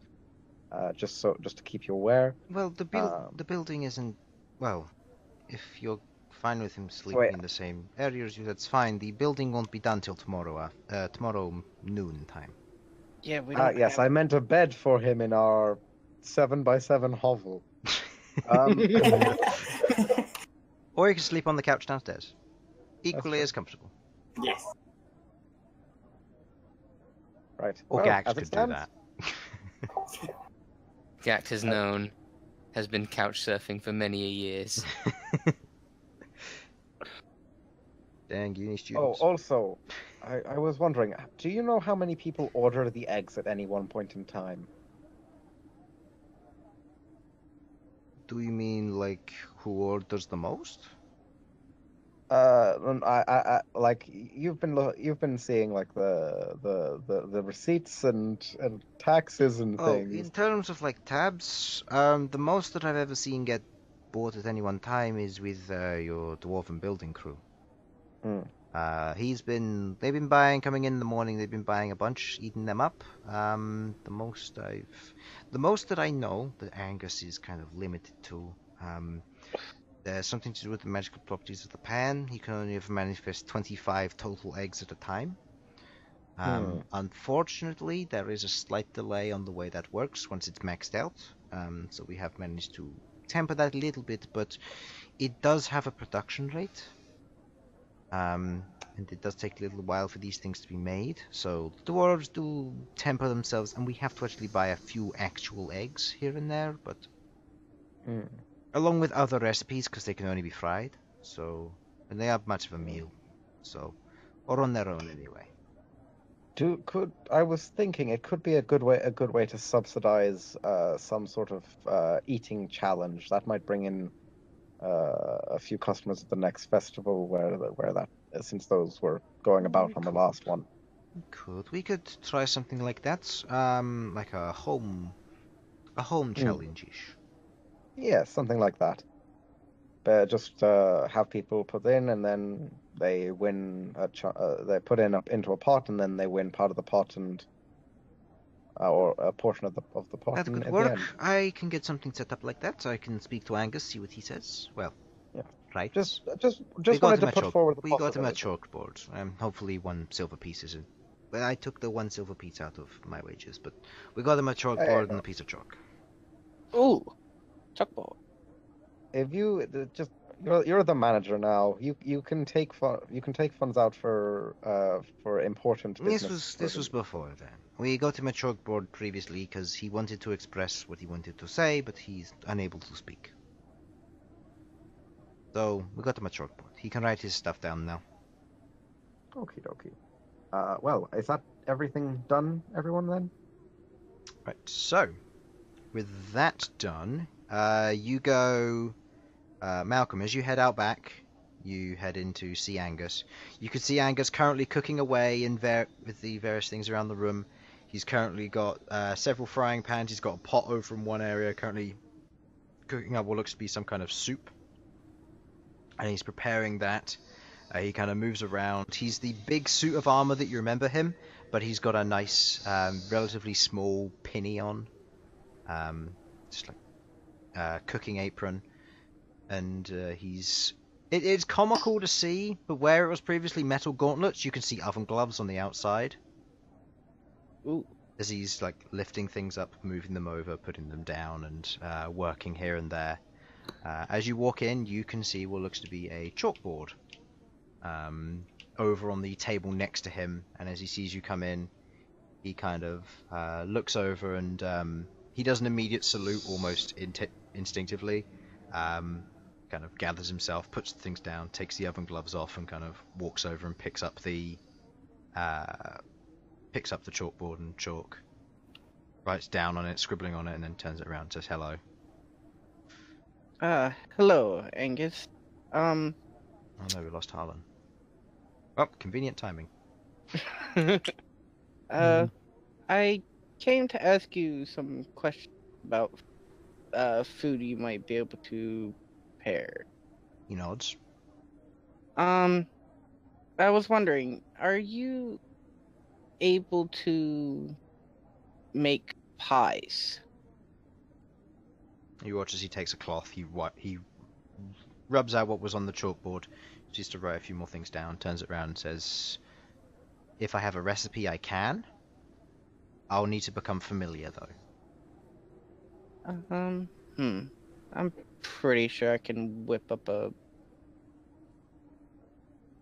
just to keep you aware. well, the building isn't. Well, if you're fine with him sleeping Wait. in the same area as you, that's fine. The building won't be done till tomorrow. Tomorrow noon time. Yeah, we don't. Yes, I meant a bed for him in our 7x7 hovel. Or you can sleep on the couch downstairs. Equally true. as comfortable. Yes. Right. Or well, Ghaakt as it could do stands- that. Ghaakt has been couch surfing for many a years. Dang, uni Oh, students. also, I was wondering, do you know how many people order the eggs at any one point in time? Do you mean like who orders the most? I like you've been seeing like the receipts and taxes and Oh, things. in terms of like tabs, the most that I've ever seen get bought at any one time is with your dwarven building crew. Hmm. They've been buying, coming in the morning, they've been buying a bunch, eating them up. The most that I know that Angus is kind of limited to, there's something to do with the magical properties of the pan. He can only ever manifest 25 total eggs at a time. Unfortunately, there is a slight delay on the way that works once it's maxed out. So we have managed to temper that a little bit, but it does have a production rate. And it does take a little while for these things to be made. So the dwarves do temper themselves, and we have to actually buy a few actual eggs here and there, but along with other recipes because they can only be fried. So and they aren't much of a meal. So or on their own anyway. I was thinking it could be a good way to subsidize some sort of eating challenge that might bring in a few customers at the next festival where that since those were going about on the last one. We could try something like that, like a home challenge-ish. Yeah, something like that. Just have people put in, and then they win. They put in into a pot, and then they win part of the pot, and or a portion of the pot. That could at the work. end. I can get something set up like that. I can speak to Angus, see what he says. Well, Yeah. right. Just We got wanted him to a put forward the We got him a possibility. chalkboard. Hopefully 1 silver piece isn't. Well, I took the 1 silver piece out of my wages, but we got him a chalkboard and a piece of chalk. Ooh, chalkboard. If you you're the manager now, you can take funds out for important business. This was before then. We got him a chalkboard previously because he wanted to express what he wanted to say, but he's unable to speak. So we got him a chalkboard. He can write his stuff down now. Okie dokie. Well, is that everything done, everyone then? Right. So with that done, you go, Malcolm. As you head out back, you head in to see Angus. You can see Angus currently cooking away with the various things around the room. He's currently got several frying pans. He's got a pot over in one area, currently cooking up what looks to be some kind of soup. And he's preparing that. He kind of moves around. He's the big suit of armor that you remember him, but he's got a nice, relatively small pinny on. Just like cooking apron. And it's comical to see, but where it was previously metal gauntlets, you can see oven gloves on the outside. Ooh. As he's like lifting things up, moving them over, putting them down, and working here and there. As you walk in, you can see what looks to be a chalkboard. over on the table next to him, and as he sees you come in, he kind of looks over and he does an immediate salute almost instinctively, kind of gathers himself, puts the things down, takes the oven gloves off, and kind of walks over and picks up the chalkboard and chalk, writes down on it, scribbling on it, and then turns it around and says hello. Hello, Angus. Oh no, we lost Harlan. Oh, convenient timing. I came to ask you some questions about food you might be able to prepare. He nods. I was wondering, are you able to make pies? You watch as he takes a cloth, he rubs out what was on the chalkboard, just to write a few more things down, turns it around and says, if I have a recipe I can. I'll need to become familiar though. I'm pretty sure I can whip up a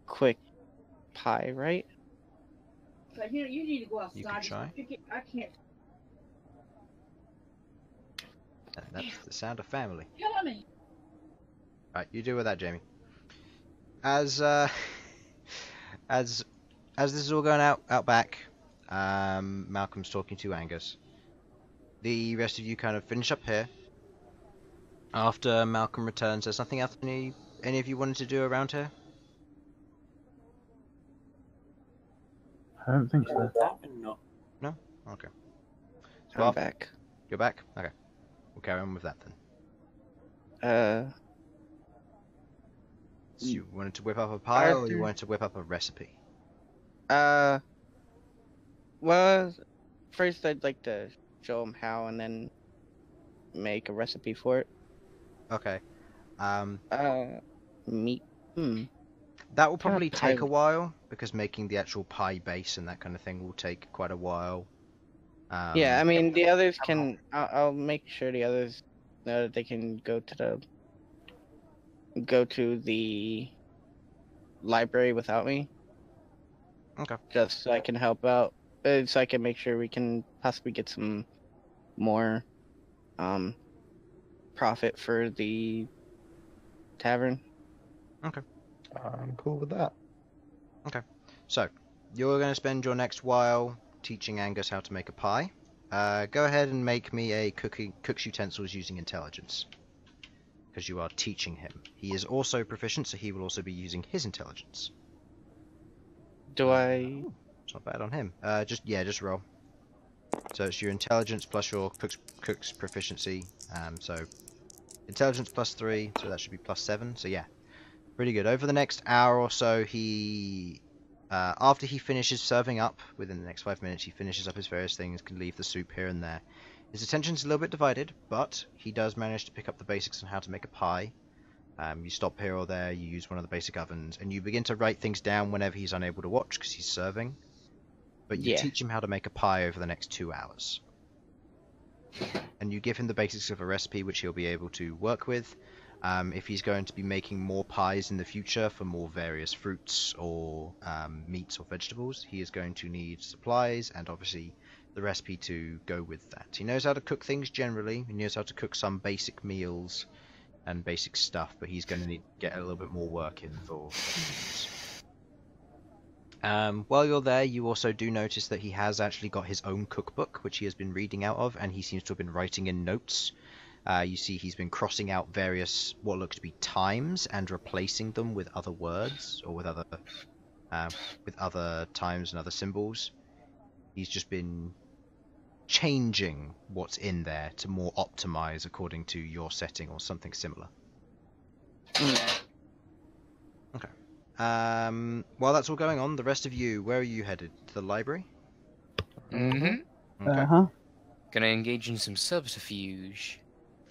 quick pie, right? But you need to go outside. You can try. I can't. That's the sound of family. Tell me. Right, you do with that, Jamie. As this is all going out back, Malcolm's talking to Angus. The rest of you kind of finish up here. After Malcolm returns, there's nothing else any of you wanted to do around here? I don't think so. No. No? Okay. I'm back. You're back? Okay. We'll carry on with that then. So you wanted to whip up a pie, or you wanted to whip up a recipe? Well, first I'd like to show him how, and then make a recipe for it. Okay. Meat. That will probably Kinda take a while, because making the actual pie base and that kind of thing will take quite a while. Yeah, I mean, the others can... I'll make sure the others know that they can go to the library without me. Okay. Just so I can help out. So I can make sure we can possibly get some more profit for the tavern. Okay. I'm cool with that. Okay. So, you're going to spend your next while teaching Angus how to make a pie. Go ahead and make me a cook's utensils using intelligence. Because you are teaching him. He is also proficient, so he will also be using his intelligence. Do I... It's not bad on him. Just roll. So it's your intelligence plus your cook's proficiency. So intelligence plus 3, so that should be plus 7. So yeah, pretty good. Over the next hour or so, he after he finishes serving up, within the next 5 minutes, he finishes up his various things, can leave the soup here and there. His attention's a little bit divided, but he does manage to pick up the basics on how to make a pie. You stop here or there, you use one of the basic ovens, and you begin to write things down whenever he's unable to watch because he's serving. But you teach him how to make a pie over the next 2 hours. And you give him the basics of a recipe which he'll be able to work with. If he's going to be making more pies in the future for more various fruits or meats or vegetables, he is going to need supplies and obviously the recipe to go with that. He knows how to cook things generally, he knows how to cook some basic meals and basic stuff, but he's going to need to get a little bit more work in for things. While you're there, you also do notice that he has actually got his own cookbook, which he has been reading out of, and he seems to have been writing in notes. You see he's been crossing out various, what look to be times, and replacing them with other words, or with other times and other symbols. He's just been changing what's in there to more optimize according to your setting or something similar. Okay. While that's all going on, the rest of you, where are you headed? To the library? Mm-hmm. Okay. Gonna engage in some subterfuge.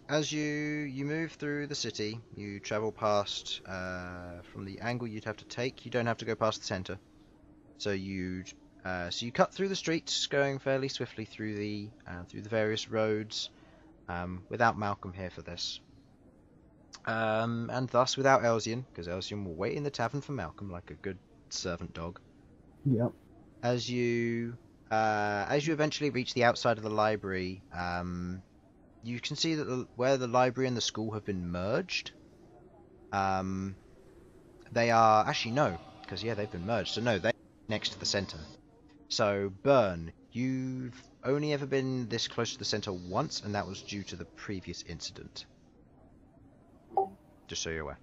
As you move through the city, you travel past, from the angle you'd have to take, you don't have to go past the center. So you cut through the streets, going fairly swiftly through the various roads, without Malcom here for this. And thus without Elsyan, because Elsyan will wait in the tavern for Malcom like a good servant dog. Yep. As you eventually reach the outside of the library, you can see that where the library and the school have been merged, they are actually no, because they've been merged. So no, they're next to the center. So Bern, you've only ever been this close to the center once, and that was due to the previous incident. Just so you're aware.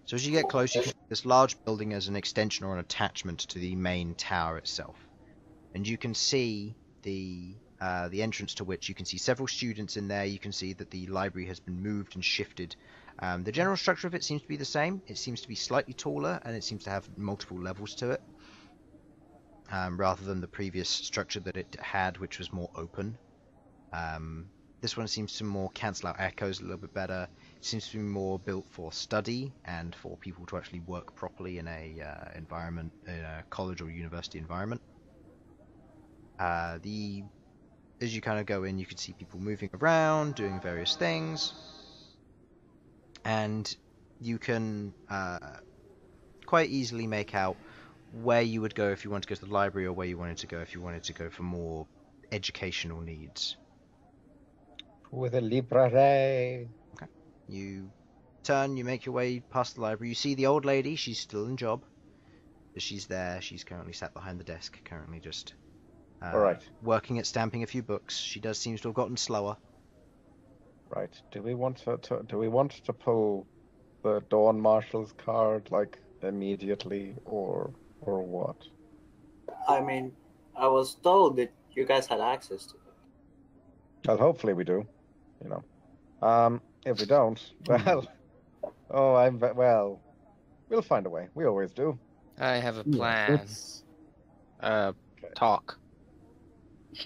So as you get close, you can see this large building as an extension or an attachment to the main tower itself, and you can see the entrance to which you can see several students in there. You can see that the library has been moved and shifted. The general structure of it seems to be the same. It seems to be slightly taller, and it seems to have multiple levels to it, rather than the previous structure that it had, which was more open. This one seems to more cancel out echoes a little bit better. It seems to be more built for study and for people to actually work properly in a environment, in a college or university environment. As you kind of go in, you can see people moving around, doing various things, and you can quite easily make out where you would go if you wanted to go to the library, or where you wanted to go if you wanted to go for more educational needs. With a library. Okay. You turn, you make your way past the library. You see the old lady. She's still in job. She's there. She's currently sat behind the desk, currently just All right. working at stamping a few books. She does seem to have gotten slower. Right. Do we want to pull the Dawn Marshal's card like immediately, or what? I mean, I was told that you guys had access to it. Well, hopefully we do. You know. If we don't, well, we'll find a way. We always do. I have a Yeah, plan. let's- Talk.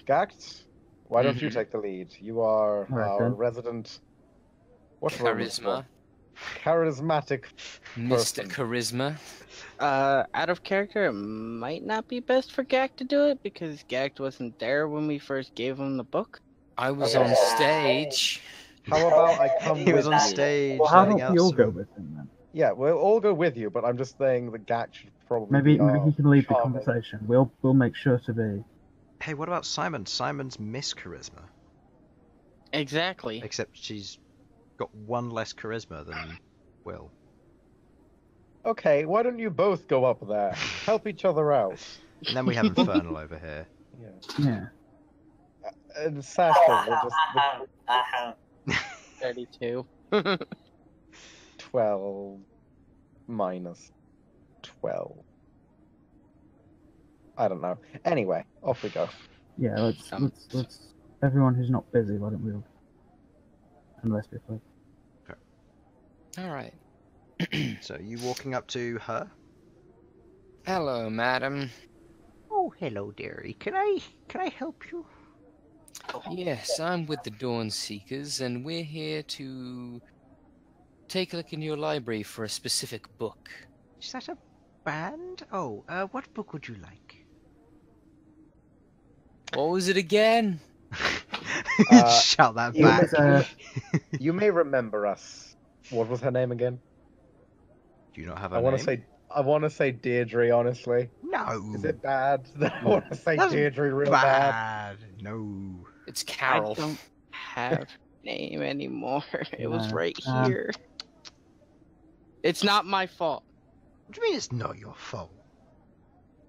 Ghaakt, why don't you take the lead? You are Alright, our then. resident. What role is Charisma. that? Charismatic. Mr. person. Charisma. Out of character, it might not be best for Ghaakt to do it because Ghaakt wasn't there when we first gave him the book. I was Okay. on stage. How about I come He with was on you? stage. Well, how letting don't out we all some- go with him then? Yeah, we'll all go with you, but I'm just saying that Ghaakt should probably Maybe be our he can lead the charming- conversation. We'll make sure to be. Hey, what about Simon? Simon's Miss Charisma. Exactly. Except she's got one less charisma than Will. Okay, why don't you both go up there? Help each other out. And then we have Infernal over here. Yeah. Yeah. And Sasha will just 32. 12 minus 12. I don't know. Anyway, off we go. Yeah, let's everyone who's not busy, why don't we all? Unless we play. All right. So you walking up to her? Hello, madam. Oh, hello, dearie. Can I help you? Yes, I'm with the Dawn Seekers, and we're here to take a look in your library for a specific book. Is that a band? Oh, what book would you like? What was it again? Shout that you back. You may remember us. What was her name again? Do you not have a I want name? to say Deirdre, honestly. No. Is it bad? I want to say That's Deirdre real bad. No. It's Carol. I don't have name anymore. It was Yeah, right here. It's not my fault. What do you mean it's not your fault?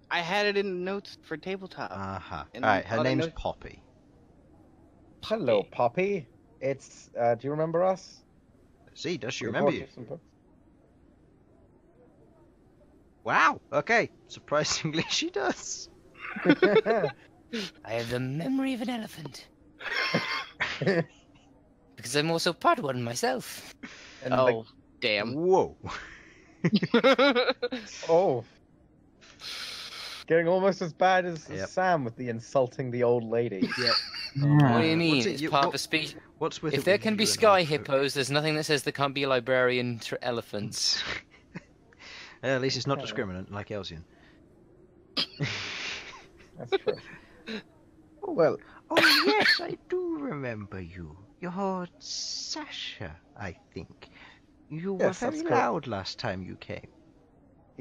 I had it in the notes for tabletop. Uh-huh. And Alright, her all I name's know- Poppy. Hello, Poppy. It's, do you remember us? See, does she We remember bought you? some books. Wow, okay. Surprisingly, she does. I have the memory of an elephant. Because I'm also part one myself. And Oh, damn. Whoa. oh. Getting almost as bad as Yep. Sam with the insulting the old lady. Yeah. What do Yeah. you mean? What's it- It's you- part what- of a speech. What's with If it there with can be you and sky elephant? hippos, there's nothing that says there can't be a librarian to elephants. Yeah, at least it's not Yeah. discriminant like Elsyan. That's true. Well, oh yes, I do remember you. You're Sasha, I think. You were Yes, very that's correct. loud last time you came.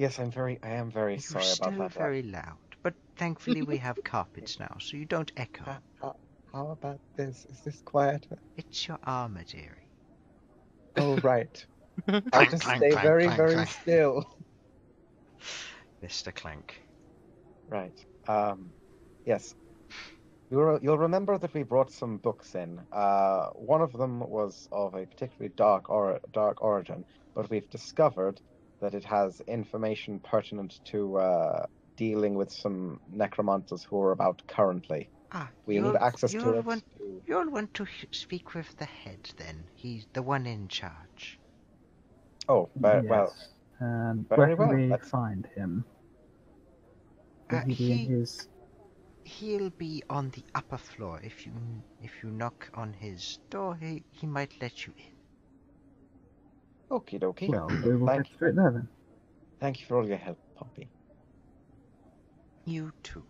Yes, I am very You're sorry still about that. very loud, but thankfully we have carpets now, so you don't echo. How about this? Is this quieter? It's your armor, dearie. Oh, right. I'll Clank, just clank, stay clank, very, clank, very clank. still. Mr. Clank. Right. Yes. You'll remember that we brought some books in. One of them was of a particularly dark origin, but we've discovered that it has information pertinent to dealing with some necromancers who are about currently. We need access to it. You'll want to speak with the head then. He's the one in charge. Oh, well. Yes. very Where can well. we Let's- find him? Will he be in his... He'll be on the upper floor. If you knock on his door, he might let you in. Okie dokie. Well, we will Thank get straight there then. Thank you for all your help, Poppy. You too.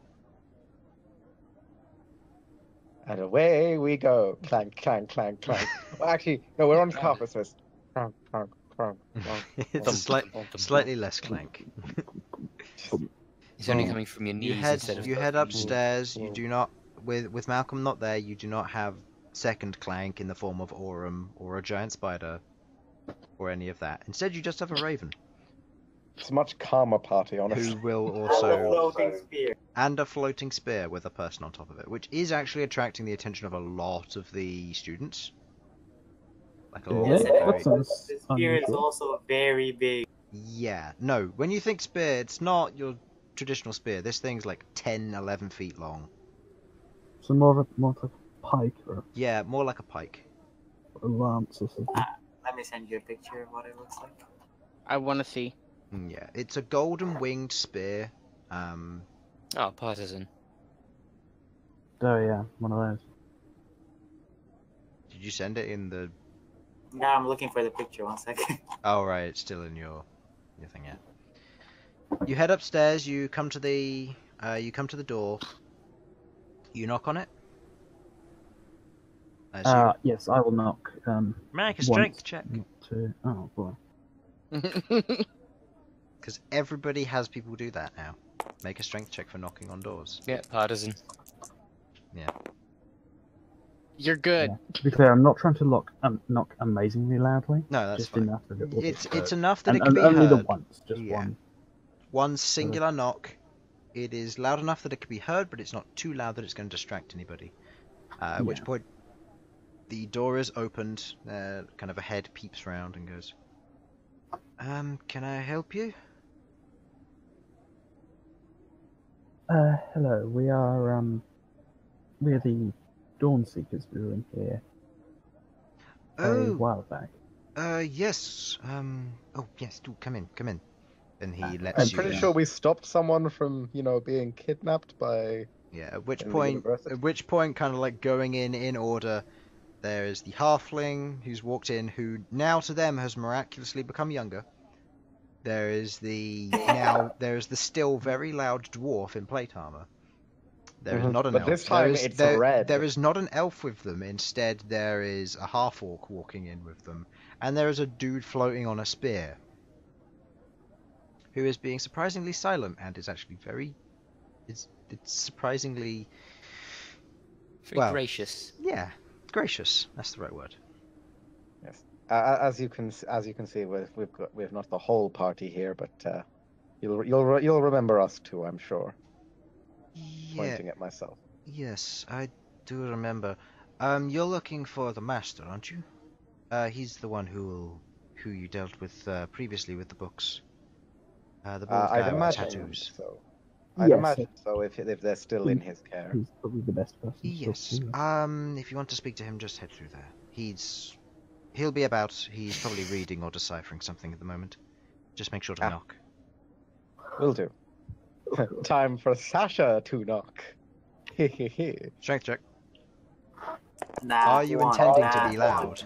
And away we go. Clank, clank, clank, clank. Well, actually, no, we're on carpet first. Clank, clank, clank, clank. It's slightly less clank. It's only coming from your knees instead of. You head upstairs. You do not, with Malcolm not there, you do not have second clank in the form of Aurum or a giant spider or any of that. Instead, you just have a raven. It's a much calmer party, honestly. Who will And a also floating spear. and a floating spear with a person on top of it, which is actually attracting the attention of a lot of the students. Like a lot Yeah, of Yes, and that sounds the spear is unusual. also very big. Yeah, no. When you think spear, it's not your traditional spear. This thing's like 10, 11 feet long. So more like a pike or Yeah, more like a pike. a lance or something. Let me send you a picture of what it looks like. I want to see. Yeah, it's a golden winged spear. Oh, partisan. Oh yeah, one of those. Did you send it in the? Now I'm looking for the picture. 1 second. Oh right, it's still in your thing. Yeah. You head upstairs. You come to the door. You knock on it. I assume. Yes, I will knock. Make a strength once, check. not two. Oh boy. Because everybody has people do that now. Make a strength check for knocking on doors. Yeah, partisan. You're good. Yeah. To be clear, I'm not trying to knock amazingly loudly. No, that's just fine. enough that it will be It's heard. enough that And, it can be only the heard. once, just Yeah. one. One singular knock. It is loud enough that it can be heard, but it's not too loud that it's going to distract anybody. At which Yeah. point, the door is opened. Kind of a head peeps round and goes, can I help you? Hello. We're the Dawn Seekers. We were in here a Oh, while back. yes. Oh, yes. Do come in. And he lets I'm you. pretty in. sure we stopped someone from, being kidnapped by. Yeah. At which in the point, university. kind of like going in order. There is the halfling who's walked in, who now to them has miraculously become younger. There is the still very loud dwarf in plate armor. There is not an But elf. this time it's red. There is not an elf with them. Instead, there is a half-orc walking in with them, and there is a dude floating on a spear, who is being surprisingly silent and is actually very. It's surprisingly. Very Well, gracious. Yeah, gracious. That's the right word. Yes. As you can see, we've not the whole party here, but you'll remember us too, I'm sure. Yeah. Pointing at myself. Yes, I do remember. You're looking for the master, aren't you? He's the one who you dealt with previously with the books. The bald I'd guy with imagine tattoos. so. I'd Yes, imagine so if they're still in his care. He's probably the best person. to talk Yes. to. If you want to speak to him, just head through there. He'll be about. He's probably reading or deciphering something at the moment. Just make sure to knock. Will do. Time for Sasha to knock. Strength check. Nat Are you one, intending to nat be one, loud?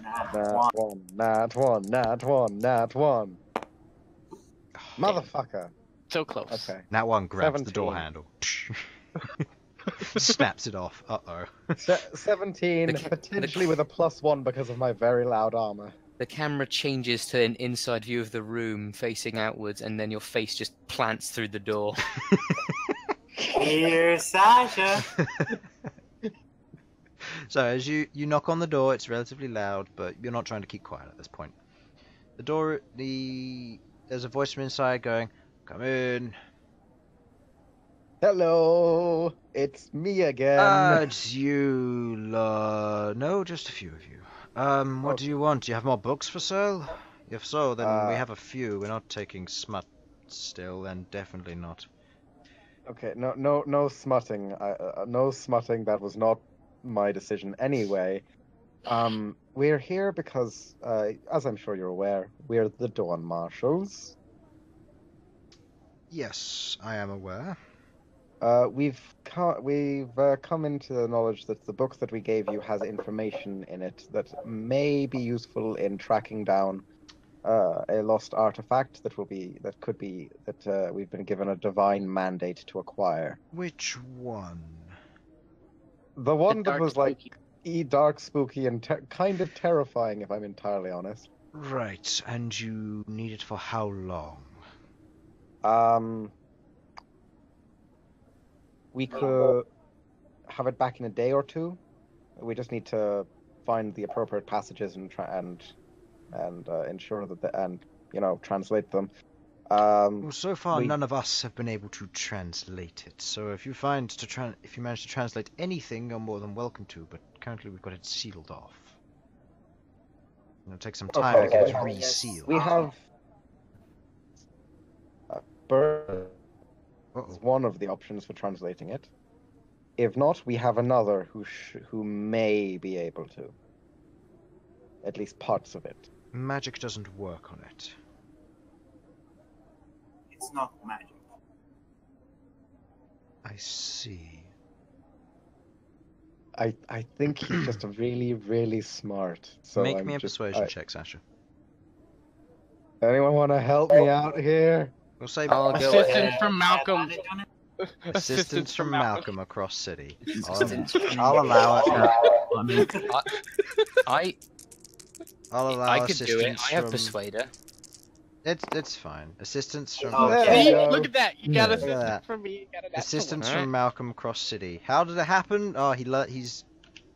nat one. Nat one. Motherfucker. So close. Okay. That one grabs the door 17. handle. Snaps it off. Uh-oh. 17, The ca- potentially with a +1 because of my very loud armor. the camera changes to an inside view of the room facing outwards, and then your face just plants through the door. Here's Sasha. So as you knock on the door, it's relatively loud, but you're not trying to keep quiet at this point. There's a voice from inside going, "Come in." Hello, it's me again. It's you, no, just a few of you. What do you want? Do you have more books for sale? If so, then we have a few. We're not taking smut still, then definitely not. Okay, no smutting. No smutting. That was not my decision anyway. We're here because, as I'm sure you're aware, we're the Dawn Marshals. Yes, I am aware. We've come into the knowledge that the book that we gave you has information in it that may be useful in tracking down a lost artifact that we've been given a divine mandate to acquire. Which one? The one that dark was spooky. dark, spooky, and kind of terrifying, if I'm entirely honest. Right, and you need it for how long? We could have it back in a day or two. We just need to find the appropriate passages and ensure that translate them. Well, so far none of us have been able to translate it. So if you manage to translate anything, you're more than welcome to. But currently we've got it sealed off. It'll take some time to get it resealed. We have Bern is one of the options for translating it. If not, we have another who may be able to. At least parts of it. Magic doesn't work on it. It's not magic. I see. I think he's just really, really smart. So Make me a persuasion check, Sasha. Anyone want to help me out here? We'll say I'll go Assistance ahead. from Malcom. assistance from Malcom across city. Assistance from- I'll allow it. I'll allow I could do it. assistance I have from- Persuader. It's fine. Assistance from Okay. There you See? go. Look at that. You got Yeah, look at assistance that. from me. You got a natural assistance one. from Malcolm across city. How did it happen? Oh, he's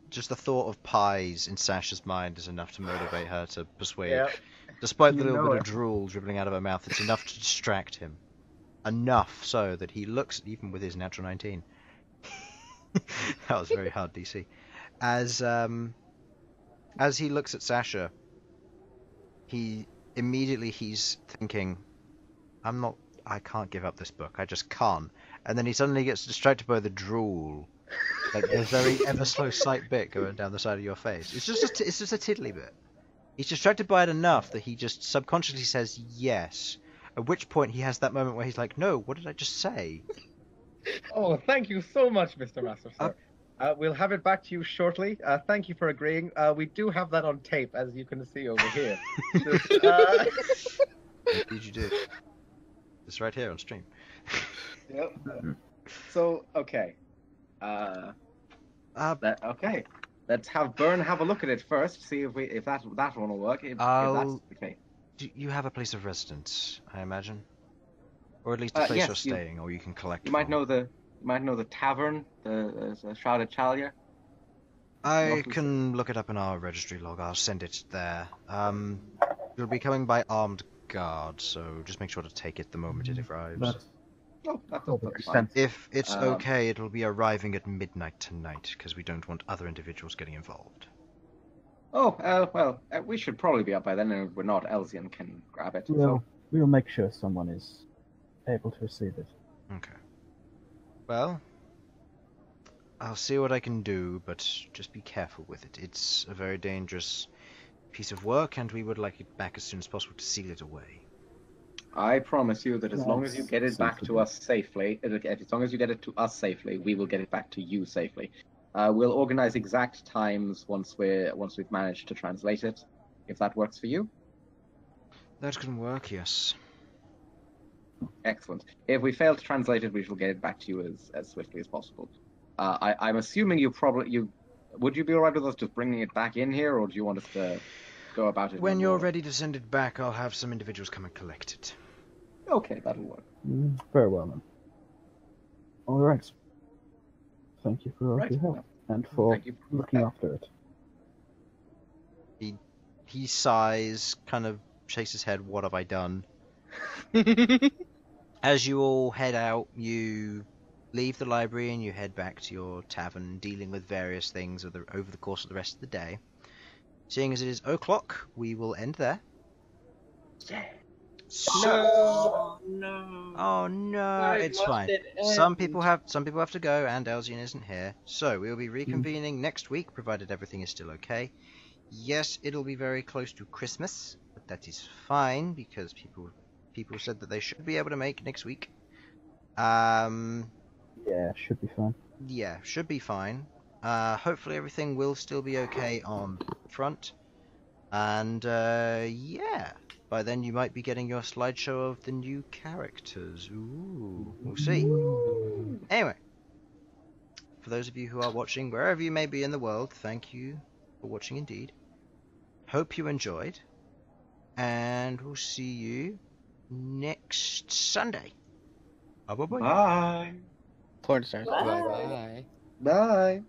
just the thought of pies in Sasha's mind is enough to motivate her to persuade. Yeah. Despite the You little know bit it. of drool dribbling out of her mouth, it's enough to distract him. Enough so that he looks, even with his natural 19. That was very hard DC. As he looks at Sasha, he's thinking, I can't give up this book. I just can't. And then he suddenly gets distracted by the drool. Like the very ever slow sight bit going down the side of your face. It's just a tiddly bit. He's distracted by it enough that he just subconsciously says yes. At which point he has that moment where he's like, no, what did I just say? Oh, thank you so much, Mr. Master, sir. We'll have it back to you shortly. Thank you for agreeing. We do have that on tape, as you can see over here. Did you do? It's right here on stream. Yep. So, okay. Okay. Let's have Bern have a look at it first. See if that one will work. If that's okay. Do you have a place of residence, I imagine? Or at least a place yes, you're staying, or you can collect You might from? know the tavern, the Shrouded Chalier. I Northeast. can look it up in our registry log. I'll send it there. You'll be coming by armed guard, so just make sure to take it the moment it arrives. That's That's probably fine. If it's Um, okay, it'll be arriving at midnight tonight, because we don't want other individuals getting involved. We should probably be up by then, and if we're not, Elsyan can grab it. we'll make sure someone is able to receive it. Okay. Well, I'll see what I can do, but just be careful with it. It's a very dangerous piece of work, and we would like it back as soon as possible to seal it away. I promise you that as long as you get it back to sensible. us safely, as long as you get it to us safely, we will get it back to you safely. We'll organize exact times once we've managed to translate it, if that works for you. That can work, yes. Excellent. If we fail to translate it, we shall get it back to you as swiftly as possible. I'm assuming would you be alright with us just bringing it back in here, or do you want us to go about it. When no you're more. ready to send it back, I'll have some individuals come and collect it. Okay, that'll work. Very well then. Alright. Thank you for all Right. your help and for Thank you. looking after it. He sighs, kind of shakes his head. What have I done? As you all head out, you leave the library and you head back to your tavern, dealing with various things over the course of the rest of the day. Seeing as it is 0:00, we will end there. Yeah. So, No. oh no, Why it's must fine. it Some end? people have to go, and Elsyan isn't here, so we will be reconvening next week, provided everything is still okay. Yes, it'll be very close to Christmas, but that is fine because people said that they should be able to make next week. Yeah, should be fine. Yeah, should be fine. Hopefully everything will still be okay on front, and yeah. By then you might be getting your slideshow of the new characters. Ooh, we'll see. Anyway, for those of you who are watching, wherever you may be in the world, thank you for watching indeed. Hope you enjoyed, and we'll see you next Sunday. Bye bye bye. Bye. Porn stars. Bye bye. Bye.